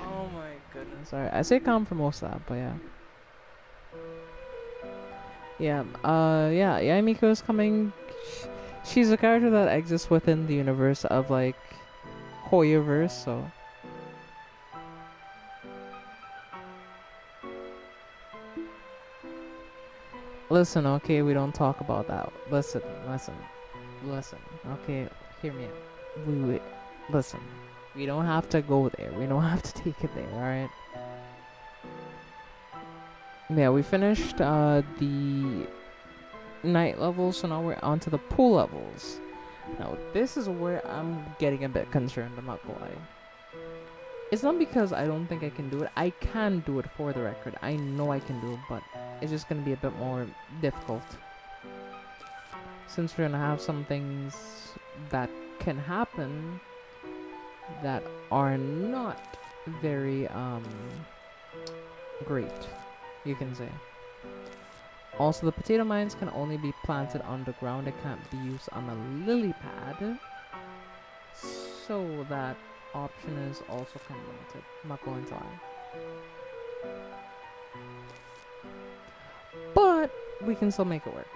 S1: Oh my goodness. Sorry, I say calm for most of that, but yeah. Yeah, Yamiko is coming. She's a character that exists within the universe of, like, Hoyoverse, so. Listen, okay, we don't talk about that. Listen. Okay, hear me out. Listen. We don't have to go there. We don't have to take it there, alright? Yeah, we finished the night levels, so now we're on to the pool levels. Now, this is where I'm getting a bit concerned, I'm not gonna lie. It's not because I don't think I can do it. I can do it, for the record. I know I can do it, but it's just gonna be a bit more difficult. Since we're gonna have some things that can happen that are not very, great, you can say. Also, the potato mines can only be planted underground. It can't be used on a lily pad. So that option is also kind of limited. I'm not going to lie. But we can still make it work.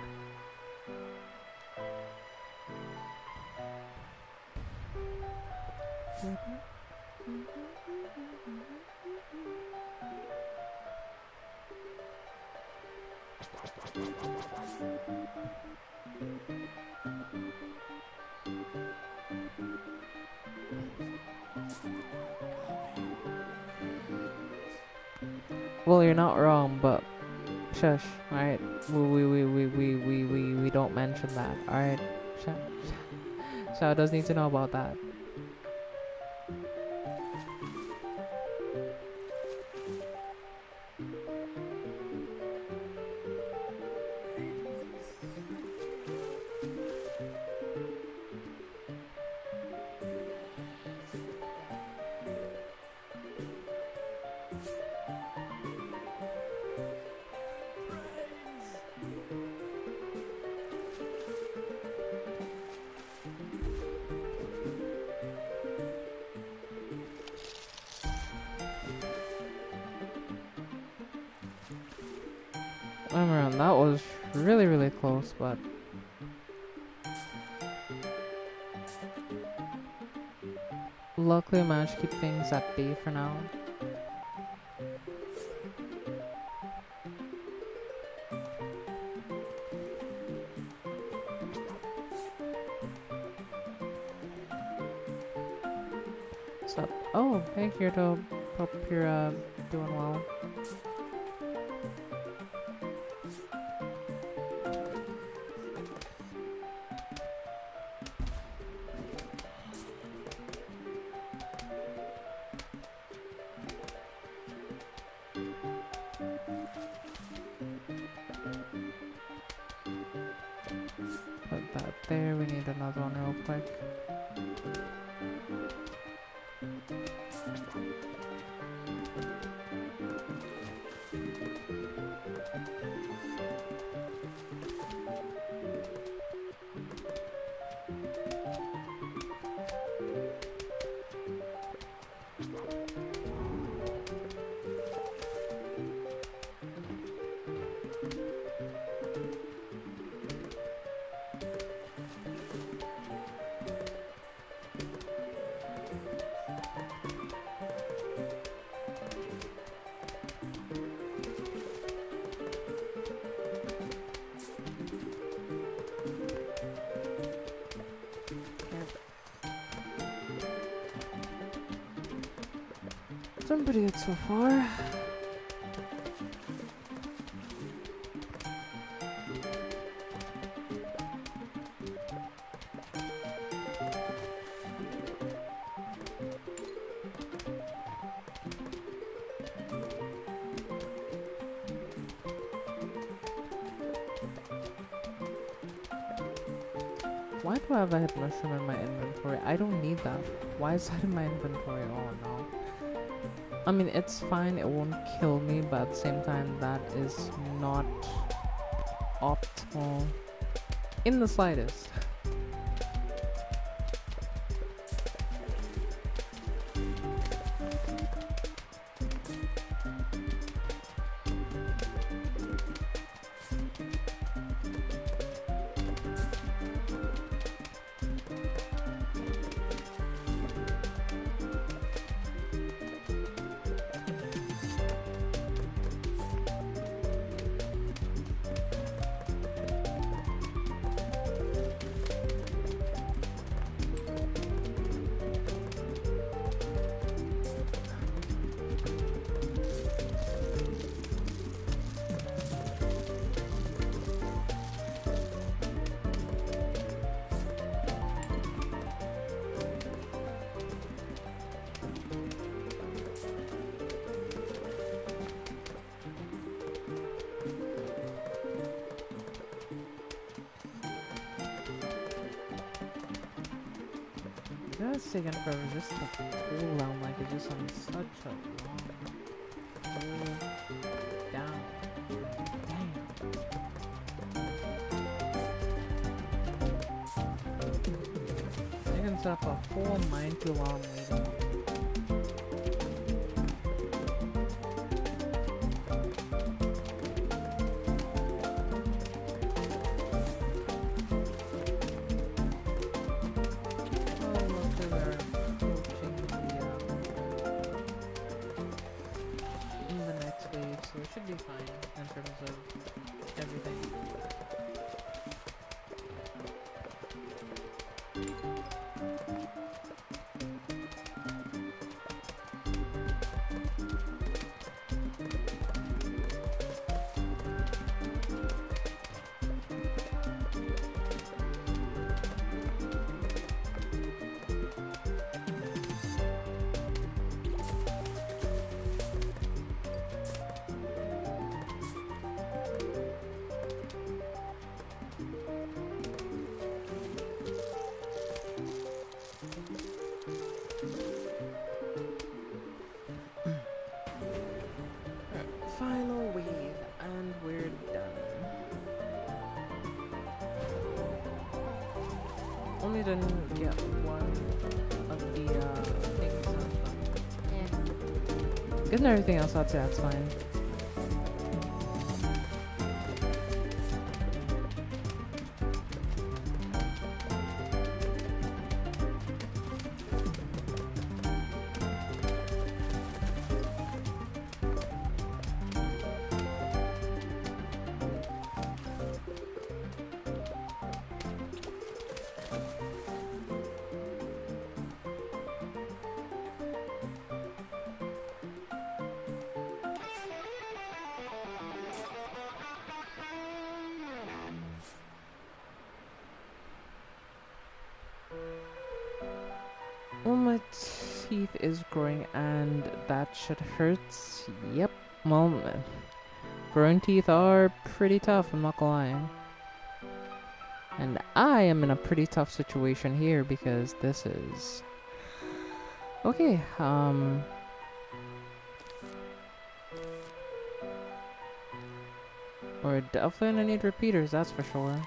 S1: Well, you're not wrong, but shush, alright? We don't mention that, alright? Shao does need to know about that. That was really close, but luckily I managed to keep things at bay for now. So, oh, hey Kirito, hope you're doing well. Put that there, we need another one real quick. Doing pretty good so far. Why do I have a hit mushroom in my inventory? I don't need that. Why is that in my inventory? Oh no. I mean, it's fine, it won't kill me, but at the same time, that is not optimal in the slightest. That's taking forever just to cool down, like it just on such a long cool down. Damn. You can set up a whole 90 long waiting. Should be fine in terms of everything. Final wave, and we're done. Only didn't get one of the things done. Yeah. Getting everything else, I'd say that's fine. Well, my teeth is growing and that shit hurts. Yep. Well, growing teeth are pretty tough, I'm not gonna lie. And I am in a pretty tough situation here because this is... Okay, we're definitely gonna need repeaters, that's for sure.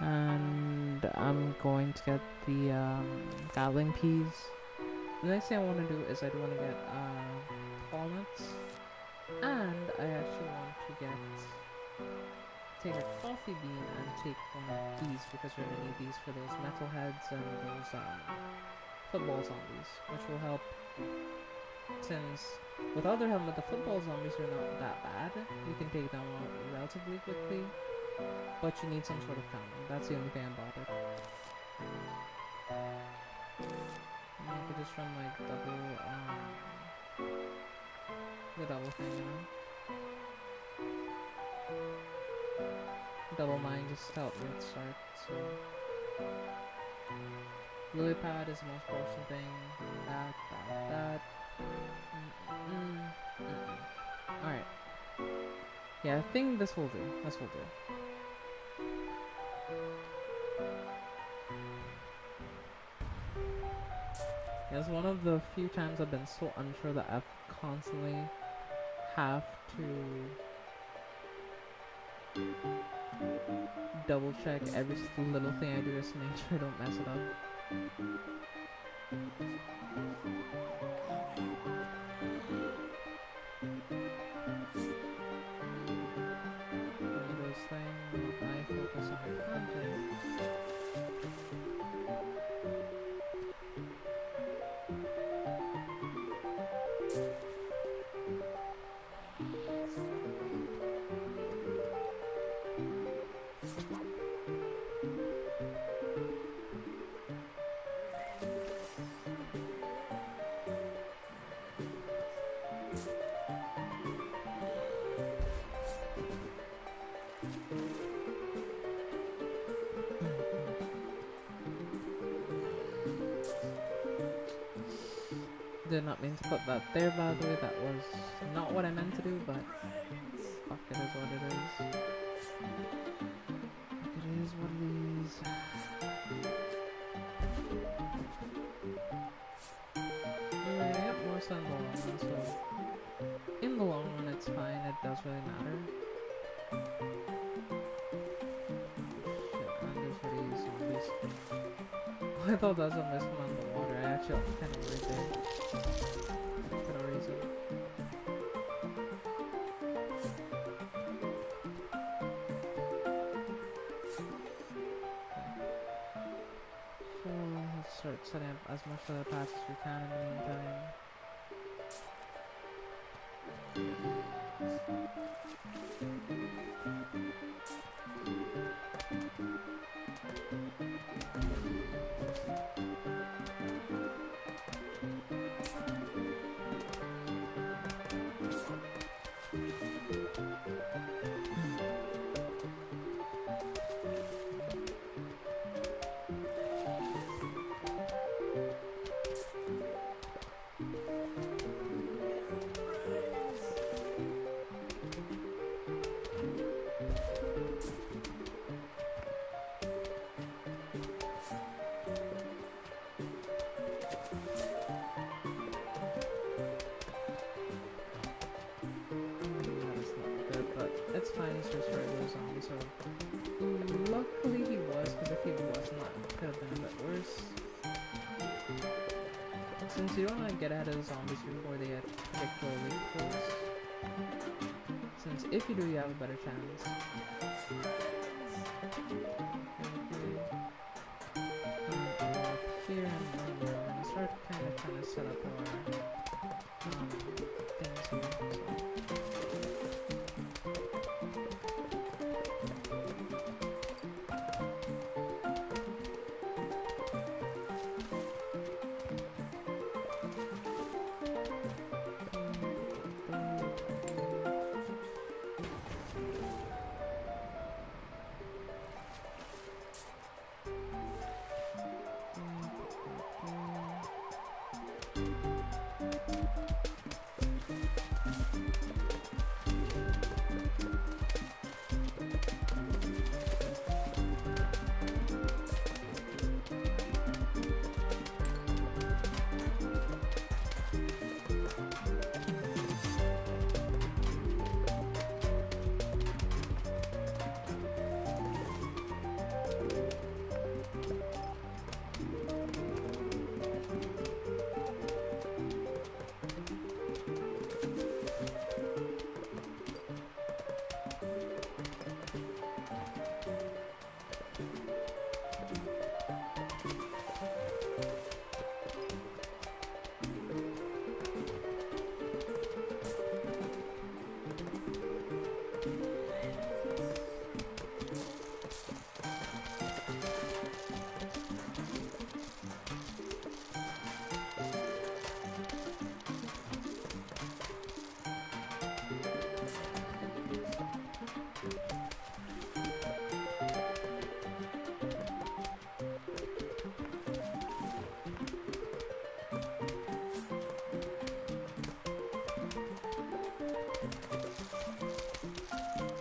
S1: And I'm going to get the Gatling peas. The next thing I want to do is I do want to get walnuts, and I actually want to take a coffee bean and take one of these because we're gonna need these for those metal heads and those football zombies, which will help. Since without their helmet, the football zombies are not that bad. You can take them out relatively quickly. But you need some sort of counter. That's the only thing I'm bothered. I could just run like double, the double thing, you know? Double mine just helped me at the start, so... Lily pad is the most important thing. That. Alright. Yeah, I think this will do. This will do. It's one of the few times I've been so unsure that I've constantly have to double check every little thing I do just to make sure I don't mess it up. One of those things, I focus on hunting. Did not mean to put that there, by the way. That was not what I meant to do, but fuck, it is what it is. It is what it is. almost in the long run, so in the long run it's fine, it does really matter. Shit, and there's already zombies. I thought that was a miss on the water, I actually kind of worried there. For no reason. So let's start setting up as much of the paths as we can in the meantime. It's fine, he's just regular zombie, so luckily he was, because if he was not, it could have been a bit worse. Since you don't want to get ahead of the zombies before they get particularly close. Since if you do, you have a better chance. Here and we're gonna start kind of trying to set up our things here.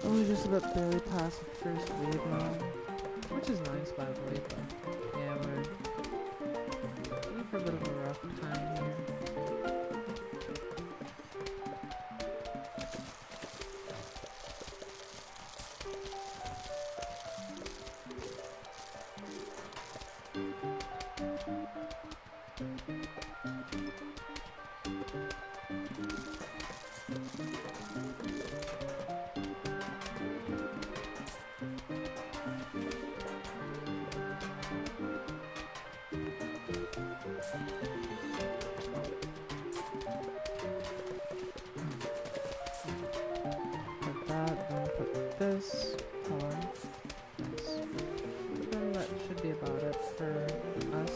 S1: Oh, we're just about barely past the first wave now, which is nice by the way, but yeah, we're in for a bit of a rough time here. This on. Nice. And that should be about it for us.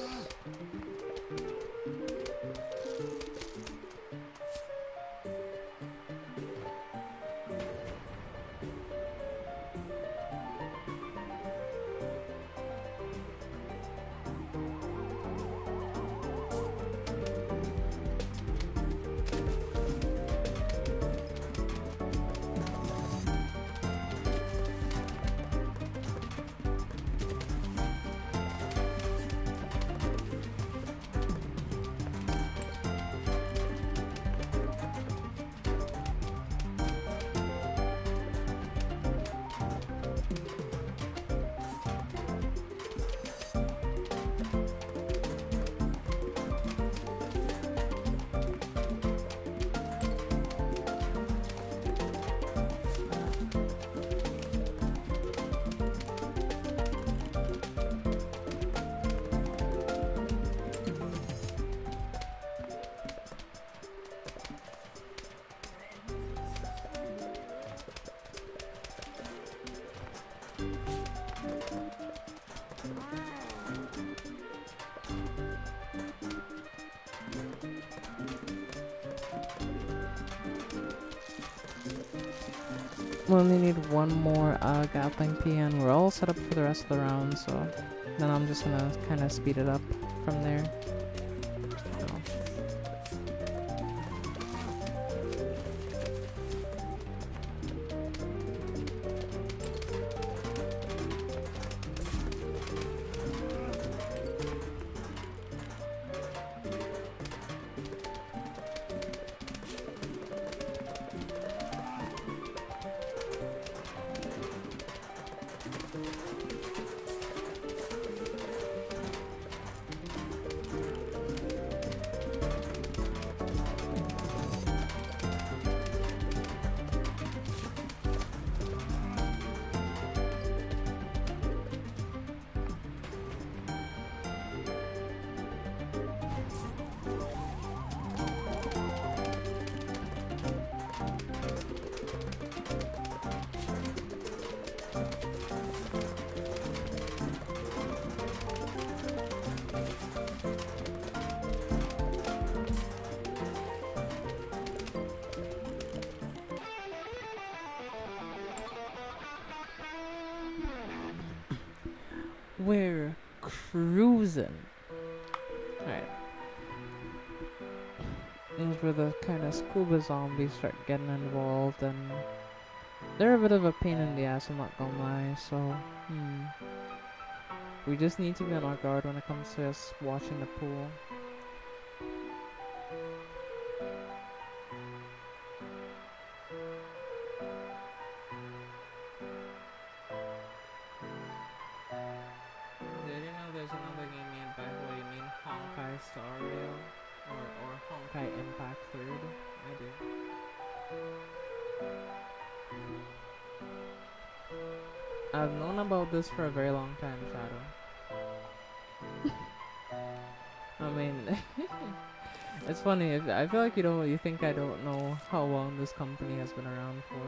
S1: We only need one more Gatling P and we're all set up for the rest of the round, so then I'm just gonna kind of speed it up from there. So. We're cruising. Alright. This is where the kind of scuba zombies start getting involved, and they're a bit of a pain in the ass, I'm not gonna lie, so, we just need to be on our guard when it comes to us watching the pool. Did you know there's another game made by, what do you mean, Honkai Star Rail? Or Honkai Impact 3rd? I do. I've known about this for a very long time, Shadow. I mean, it's funny. I feel like you think I don't know how long this company has been around for.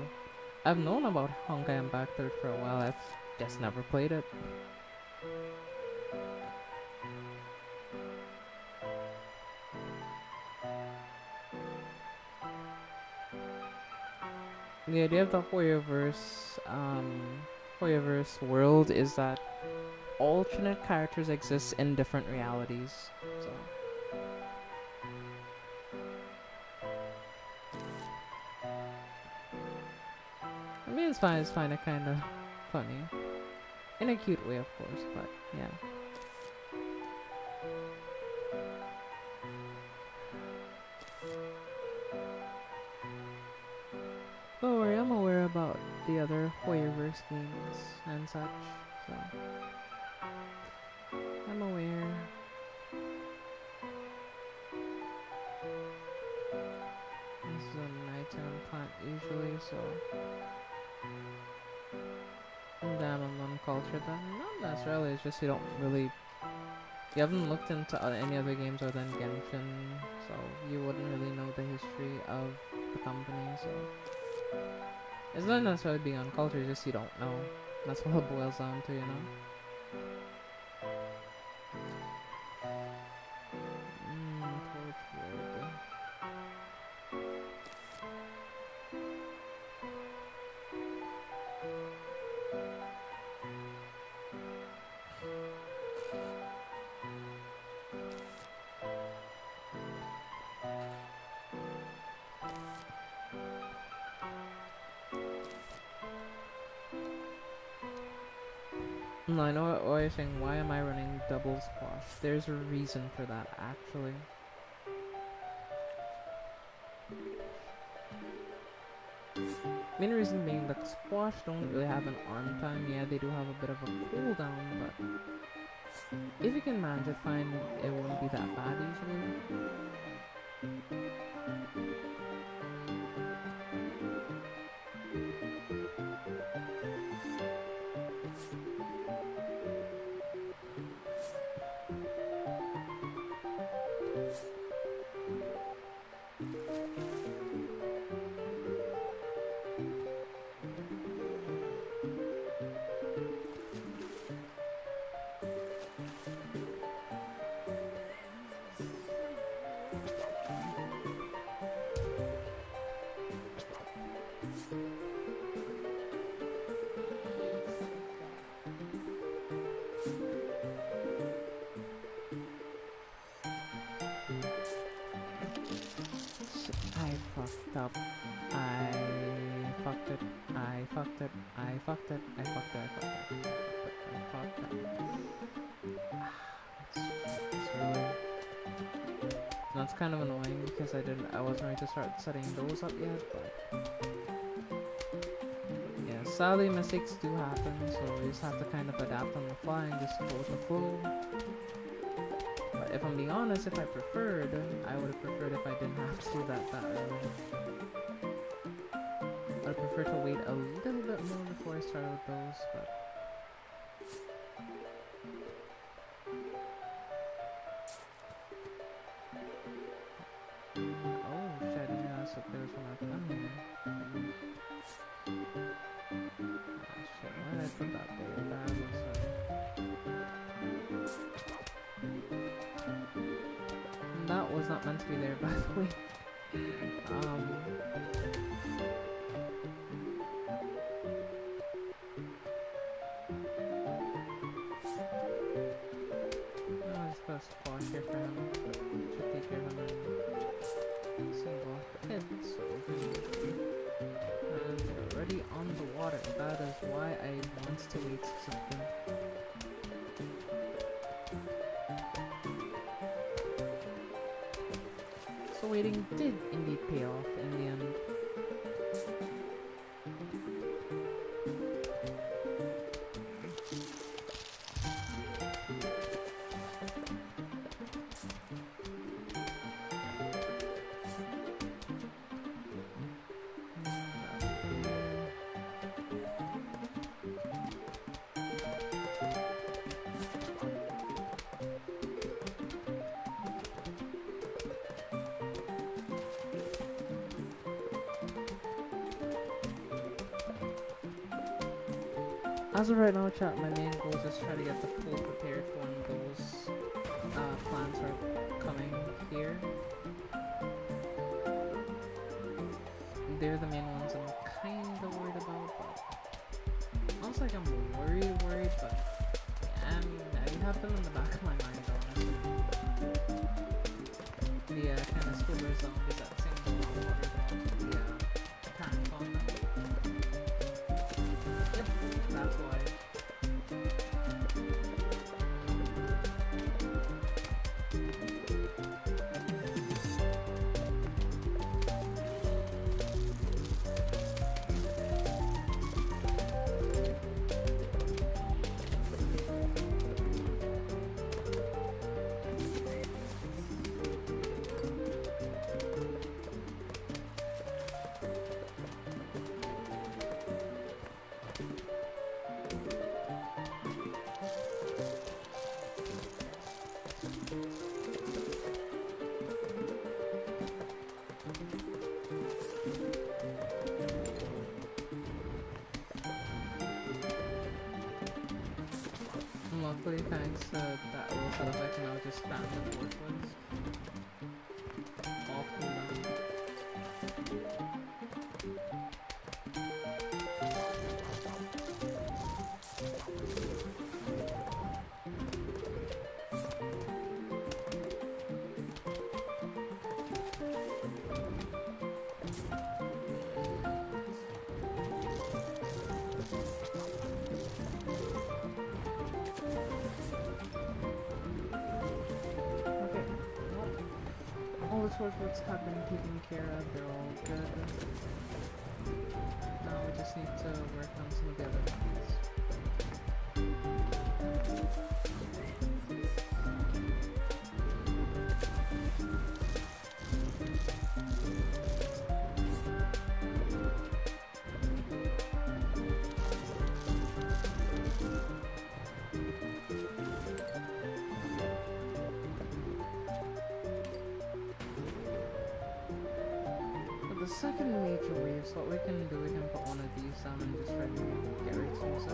S1: I've known about Honkai Impact 3rd for a while. I've just never played it. The idea of the Hoyoverse world is that alternate characters exist in different realities. So. I mean, it's fine. It's kind of funny, in a cute way, of course. But yeah. Don't worry, I'm aware about the other Hoyoverse games and such, so I'm aware. This is a nighttime plant usually, so damn, I'm uncultured then. Not necessarily, it's just you haven't looked into any other games other than Genshin, so you wouldn't really know the history of the company, so it's not necessarily being uncultured, it's just you don't know. That's what it boils down to, you know? Torchwood. No, I know what you're saying. Why am I running double squash? There's a reason for that, actually. Main reason being the squash don't really have an arm time. Yeah, they do have a bit of a cooldown, but if you can manage it fine, it won't be that bad usually. fucked up. I fucked it. I fucked it. I fucked it. I fucked it. I fucked it. I fucked it. It's really... That's kind of annoying because I wasn't ready to start setting those up yet, but yeah, sadly mistakes do happen, so we just have to kind of adapt on the fly and just go with the flow. But if I'm being honest, if I preferred, I would have preferred if I didn't have to do that early. I'd prefer to wait a little bit more before I started with those, but oh shit, I didn't realize that there was one I've done here. Ah shit, why did I put that there? Bad, I'm sorry. That was not meant to be there, by the way. I'll just put a squash here for him. Should take care of him and single hit, so and we're already on the water. That is why I want to wait something. So waiting did indeed pay off in the end. As of right now, chat, my main goal is just try to get the pool prepared for when those plants are coming here. They're the main ones I'm kinda worried about, but not like I'm worried, but yeah, I mean, I have them in the back of my mind, honestly. The kind of scuba zombies that seem to not worried about the tank on them. Yep, that's why. Luckily, thanks to that little setup, I can now just spam the forklifts. All cooldown. All the torchworks have been taken care of, they're all good. Now we just need to work on some of the other ones. The second major wave, so what we can do, we can put one of these down and just try to get ready to use it.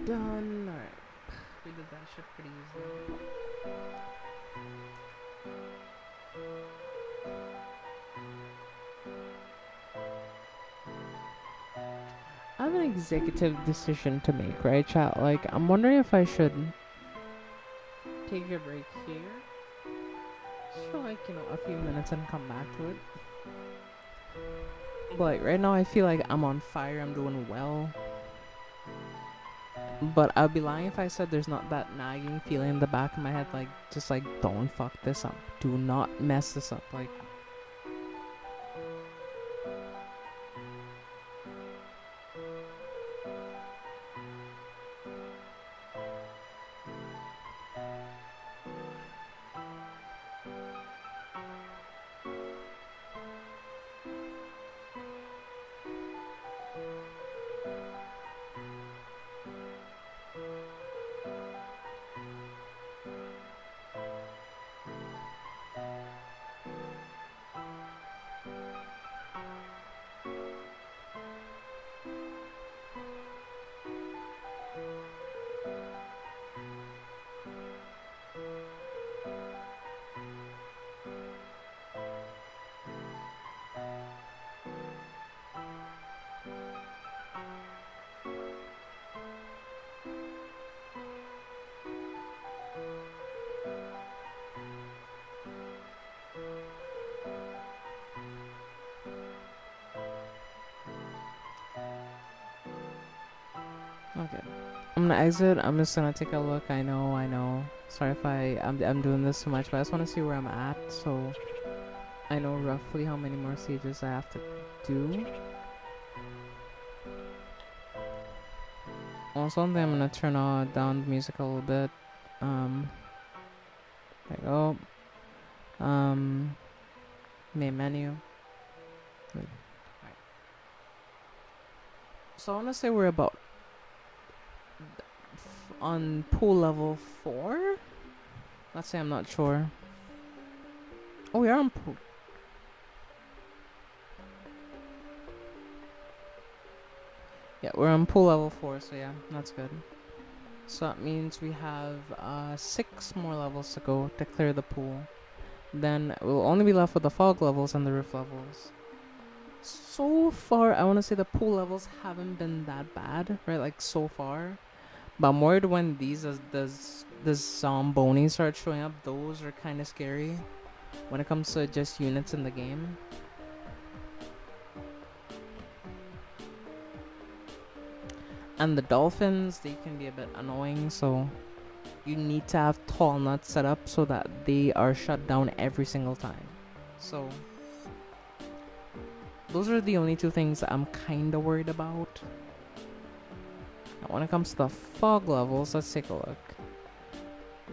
S1: Done. Alright. We did that shit pretty easily. I have an executive decision to make, right, chat? Like, I'm wondering if I should take a break here, just for like, a few minutes and come back to it. But like, right now I feel like I'm on fire, I'm doing well. But I'd be lying if I said there's not that nagging feeling in the back of my head, like, just like, don't fuck this up. Do not mess this up. Like, okay. I'm gonna exit. I'm just gonna take a look. I know. Sorry if I'm doing this too much, but I just want to see where I'm at, so I know roughly how many more stages I have to do. Also, I'm gonna turn down the music a little bit. There you go. Main menu. Right. So I wanna say we're about on pool level 4. Let's say I'm not sure. Oh, we are on pool. Yeah, we're on pool level 4, so yeah, that's good. So that means we have 6 more levels to go to clear the pool. Then we'll only be left with the fog levels and the roof levels. So far, I want to say the pool levels haven't been that bad, right? Like, so far. But I'm worried when these the zombonis start showing up. Those are kind of scary when it comes to just units in the game. And the dolphins, they can be a bit annoying, so you need to have tall nuts set up so that they are shut down every single time. So those are the only 2 things that I'm kind of worried about. Now, when it comes to the fog levels, let's take a look.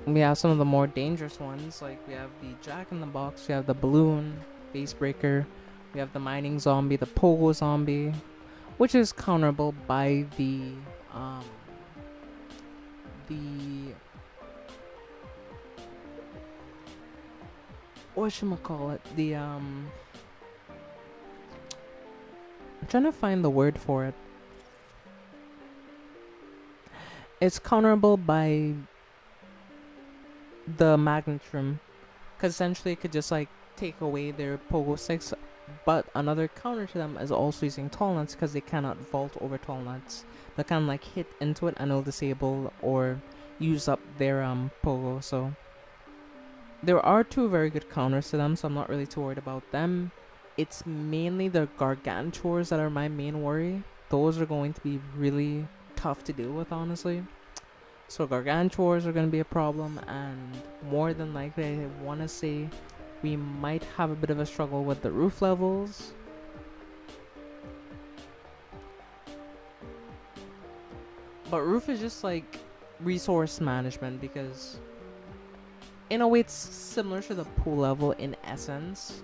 S1: We have some of the more dangerous ones, like we have the Jack-in-the-Box, we have the balloon, base breaker, we have the mining zombie, the pogo zombie, which is counterable by the whatchamacallit, I'm trying to find the word for it. It's counterable by the magnetron, because essentially it could just like take away their pogo sticks. But another counter to them is also using tall nuts, because they cannot vault over tall nuts. They can like hit into it and it'll disable or use up their pogo. So there are 2 very good counters to them, so I'm not really too worried about them. It's mainly the gargantuars that are my main worry. Those are going to be really tough to deal with, honestly. So gargantuars are going to be a problem, and more than likely I want to say we might have a bit of a struggle with the roof levels. But roof is just like resource management, because in a way it's similar to the pool level in essence.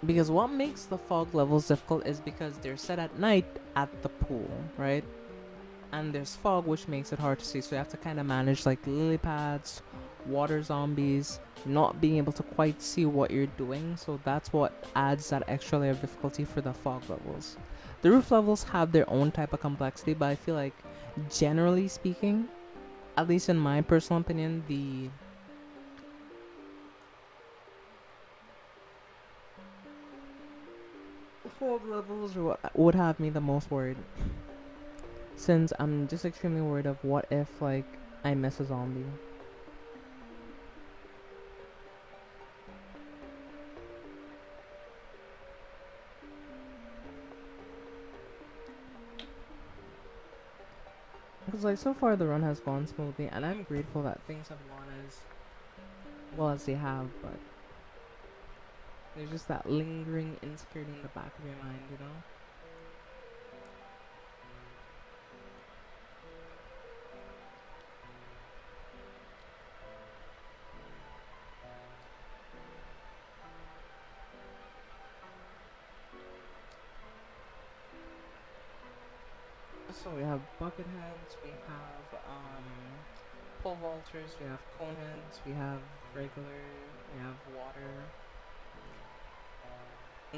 S1: Because what makes the fog levels difficult is because they're set at night at the pool, right? And there's fog, which makes it hard to see, so you have to kind of manage like lily pads water zombies, not being able to quite see what you're doing, so that's what adds that extra layer of difficulty for the fog levels. The roof levels have their own type of complexity, but I feel like, generally speaking, at least in my personal opinion, the fog levels are what would have me the most worried. Since I'm just extremely worried of what if, like, I miss a zombie. Because, like, so far the run has gone smoothly, and I'm grateful that things have gone as well as they have, but there's just that lingering insecurity in the back of your mind, you know? So we have bucket heads, we have pole vaulters, we have cone heads, we have regular, we have water,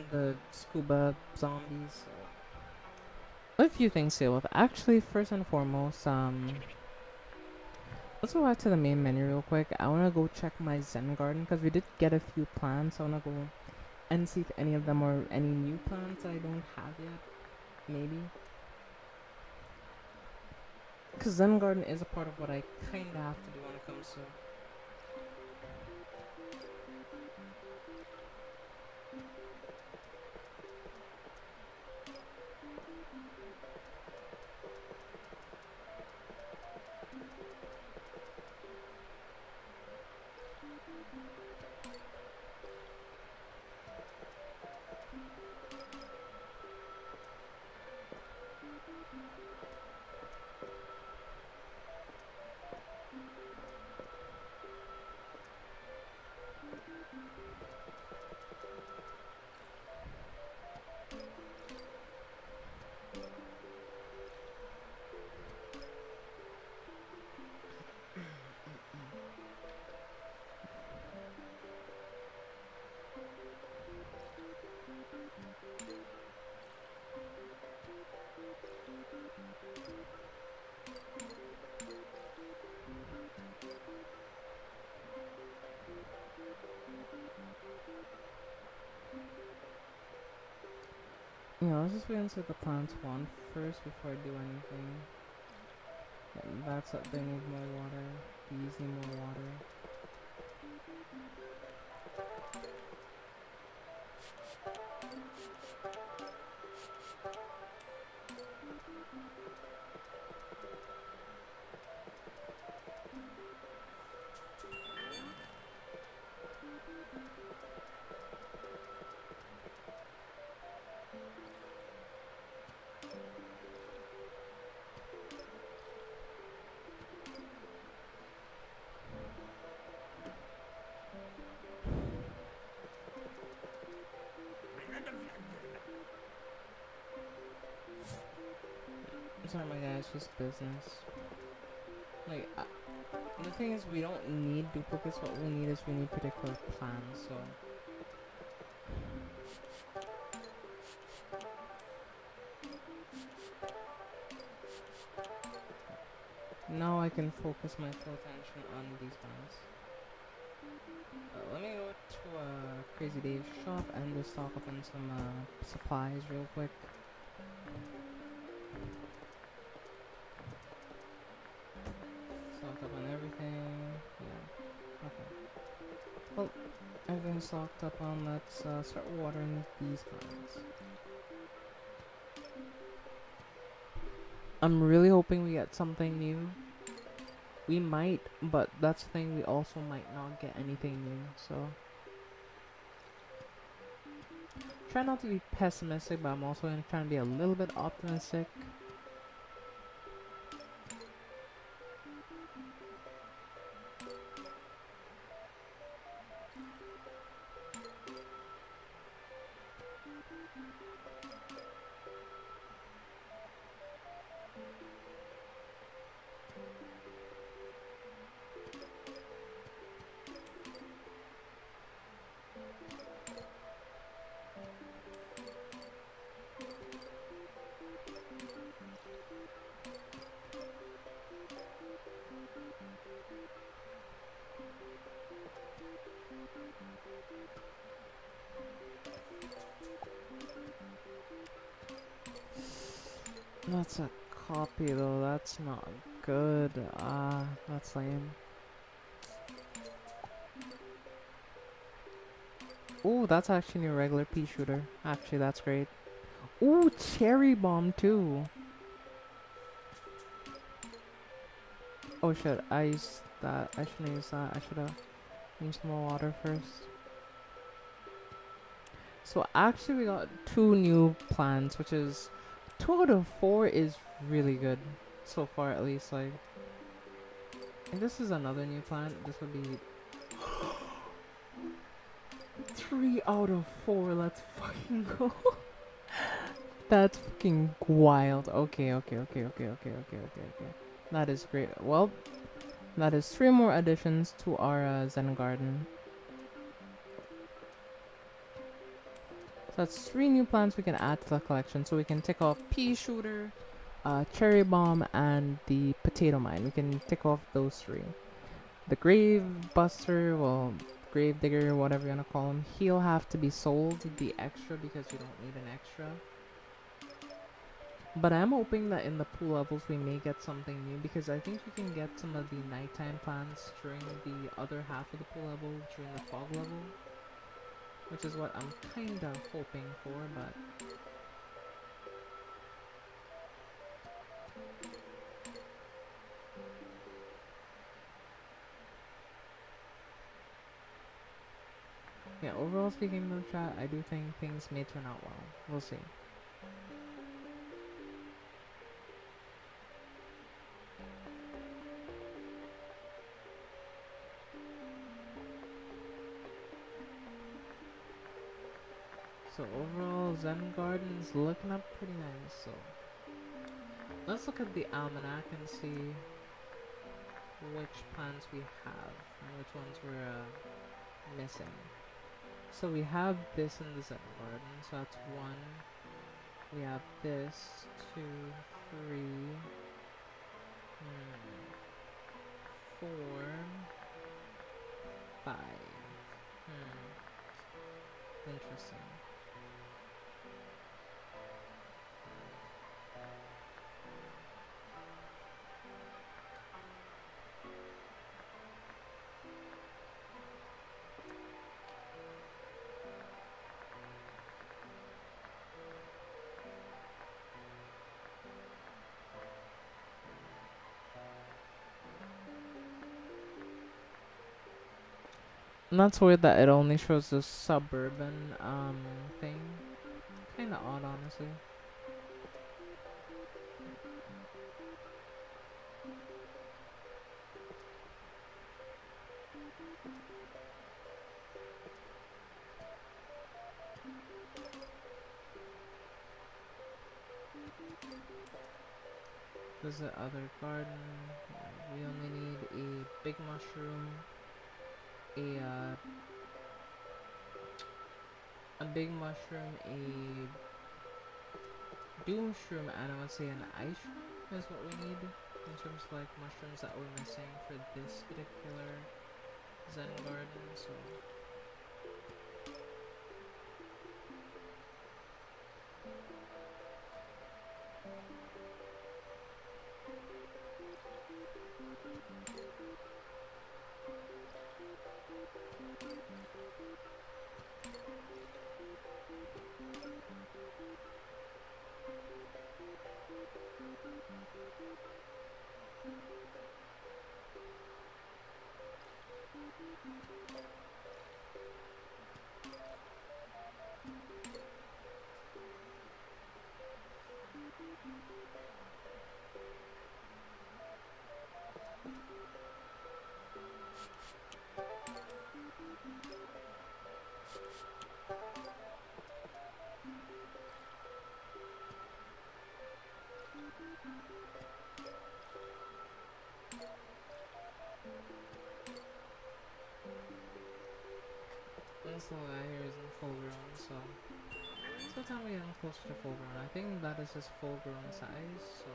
S1: the scuba zombies. So. A few things to deal with. Actually, first and foremost, let's go back to the main menu real quick. I wanna go check my Zen garden because we did get a few plants. I wanna go and see if any of them are any new plants I don't have yet. Maybe. Because Zen garden is a part of what I kinda have to do when it comes to. Let's just wait until the plants want first before I do anything. Yeah, that's it. They need more water. These need more water. Sorry, my guy, it's just business. Like, the thing is, we don't need duplicates. What we need is we need particular plans. So now I can focus my full attention on these plans. Let me go to Crazy Dave's shop and just stock up on some supplies real quick. Stock up on everything. Yeah. Okay. Well, everything's stocked up on. Let's start watering these plants. I'm really hoping we get something new. We might, but that's the thing, we also might not get anything new, so. Try not to be pessimistic, but I'm also going to try and be a little bit optimistic. That's a copy though, that's not good. Ah, that's lame. Ooh, that's actually a regular pea shooter. Actually, that's great. Ooh, cherry bomb too. Oh shit, I used that. I shouldn't use that. I should have used more water first. So actually we got 2 new plants, which is 2 out of 4 is really good. So far at least, like. If this is another new plant, this would be 3 out of 4. Let's fucking go. That's fucking wild. Okay. That is great. Well, that is 3 more additions to our Zen garden. So that's 3 new plants we can add to the collection. So we can tick off pea shooter, cherry bomb, and the potato mine. We can tick off those 3. The grave buster, well, grave digger, whatever you wanna call him, he'll have to be sold the extra because we don't need an extra. But I'm hoping that in the pool levels we may get something new because I think you can get some of the nighttime plants during the other half of the pool level, during the fog level, which is what I'm kinda hoping for, but yeah, overall speaking though, chat, I do think things may turn out well. We'll see. So overall, Zen Garden's looking up pretty nice, so let's look at the almanac and see which plants we have and which ones we're missing. So we have this in the Zen Garden, so that's 1. We have this, 2, 3, 4, 5. Interesting. And that's weird that it only shows the suburban thing. Kinda odd, honestly. There's the other garden. We only need a big mushroom, a big mushroom, a doom shroom, and I would say an ice shroom is what we need in terms of like mushrooms that we're missing for this particular Zen garden. So this little guy here isn't full grown, so by the time we get closer to full grown, I think that is his full grown size. So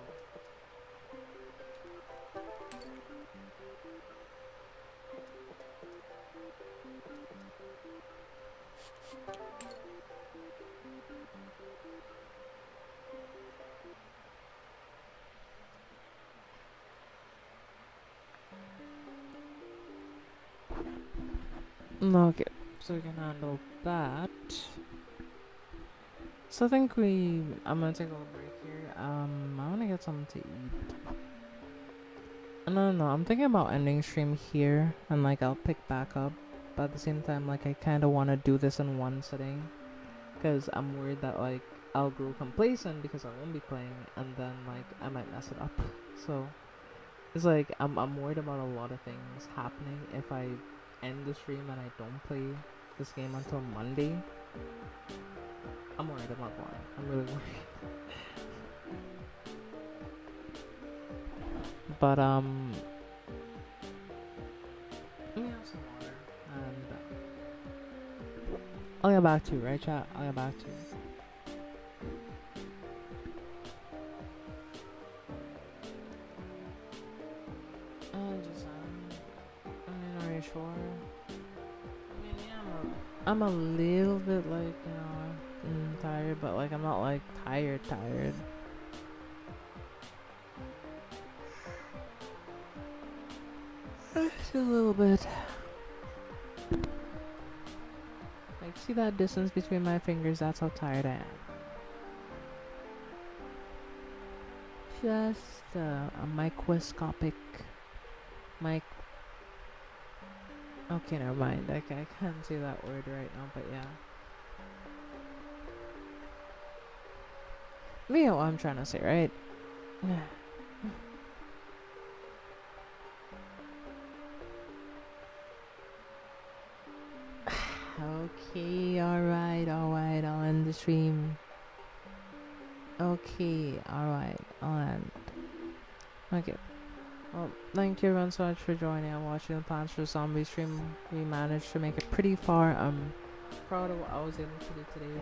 S1: Okay, so we can handle that. So I think I'm gonna take a little break here. I wanna get something to eat. And I don't know, I'm thinking about ending stream here, and like I'll pick back up. But at the same time, like I kind of want to do this in one sitting, because I'm worried that like I'll grow complacent because I won't be playing, and then like I might mess it up. So it's like I'm worried about a lot of things happening if I end the stream and I don't play this game until Monday. I'm worried about why. I'm really worried. But let me have some water, and I'll get back to you, right, chat? I'll get back to you. Are you sure? I mean, yeah, I'm a little bit like, tired, but like I'm not like tired. Just a little bit. Like, see that distance between my fingers? That's how tired I am. Just a microscopic mic. Okay, never mind. I can't say that word right now, but yeah. You know what I'm trying to say, right? Okay, alright, I'll end the stream. Okay, alright, I'll end. Okay. Well, thank you everyone so much for joining and watching the Plants for Zombie stream. We managed to make it pretty far. I'm proud of what I was able to do today.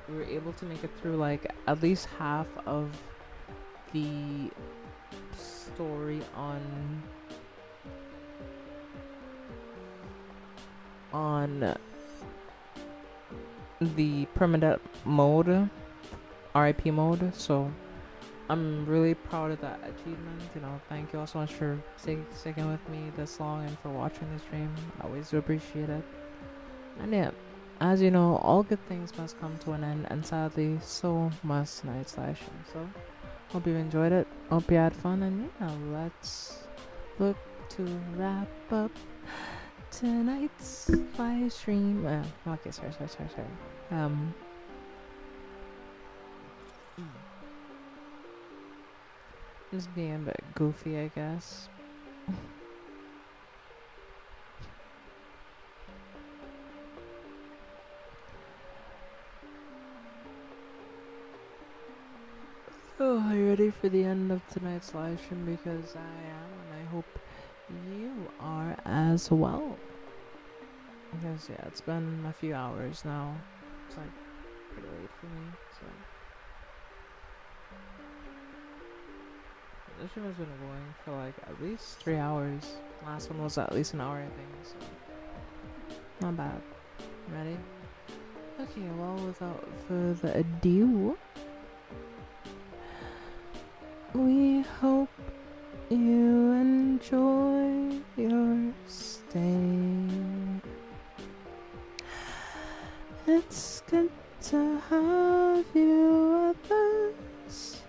S1: We were able to make it through like at least half of the story on the permanent mode, RIP mode. So I'm really proud of that achievement. Thank you all so much for sticking with me this long and for watching the stream. I always do appreciate it. And yeah, as you know, all good things must come to an end, and sadly, so must tonight's live stream. So hope you enjoyed it. Hope you had fun, and yeah, let's look to wrap up tonight's live stream. Okay, sorry. Just being a bit goofy, I guess. Oh, are you ready for the end of tonight's live stream? Because I am, and I hope you are as well. Because yeah, it's been a few hours now. It's like pretty late for me, so this stream has been going for like at least 3 hours. Last one was at least an hour, I think, so not bad. Ready? Okay, well, without further ado, we hope you enjoy your stay. It's good to have you with us,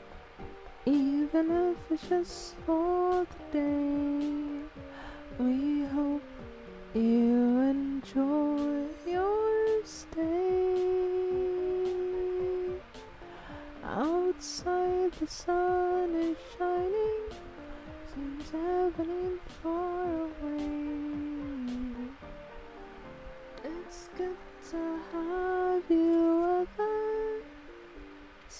S1: even if it's just for the day. We hope you enjoy your stay. Outside the sun is shining, seems heaven ain't far away. It's good to have you with us,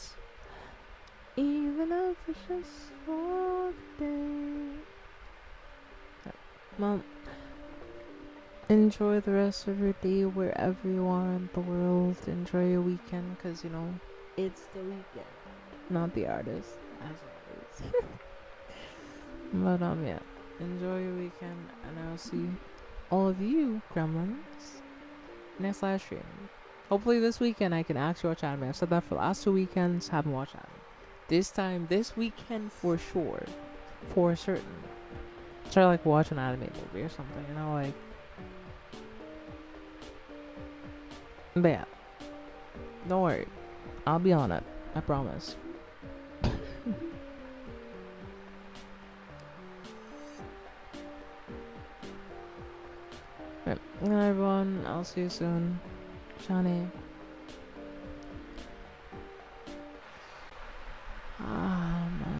S1: even if it's just for the day. Well, enjoy the rest of your day wherever you are in the world. Enjoy your weekend, because it's the weekend, not the artist, as always. But yeah, enjoy your weekend, and I'll see all of you gremlins next live stream. Hopefully this weekend I can actually watch anime. I've said that for the last 2 weekends, haven't watched anime. This weekend for sure, for certain. Try like watch an anime movie or something, you know, like. But yeah, don't worry, I'll be on it. I promise. Right. Good night, everyone. I'll see you soon. Johnny.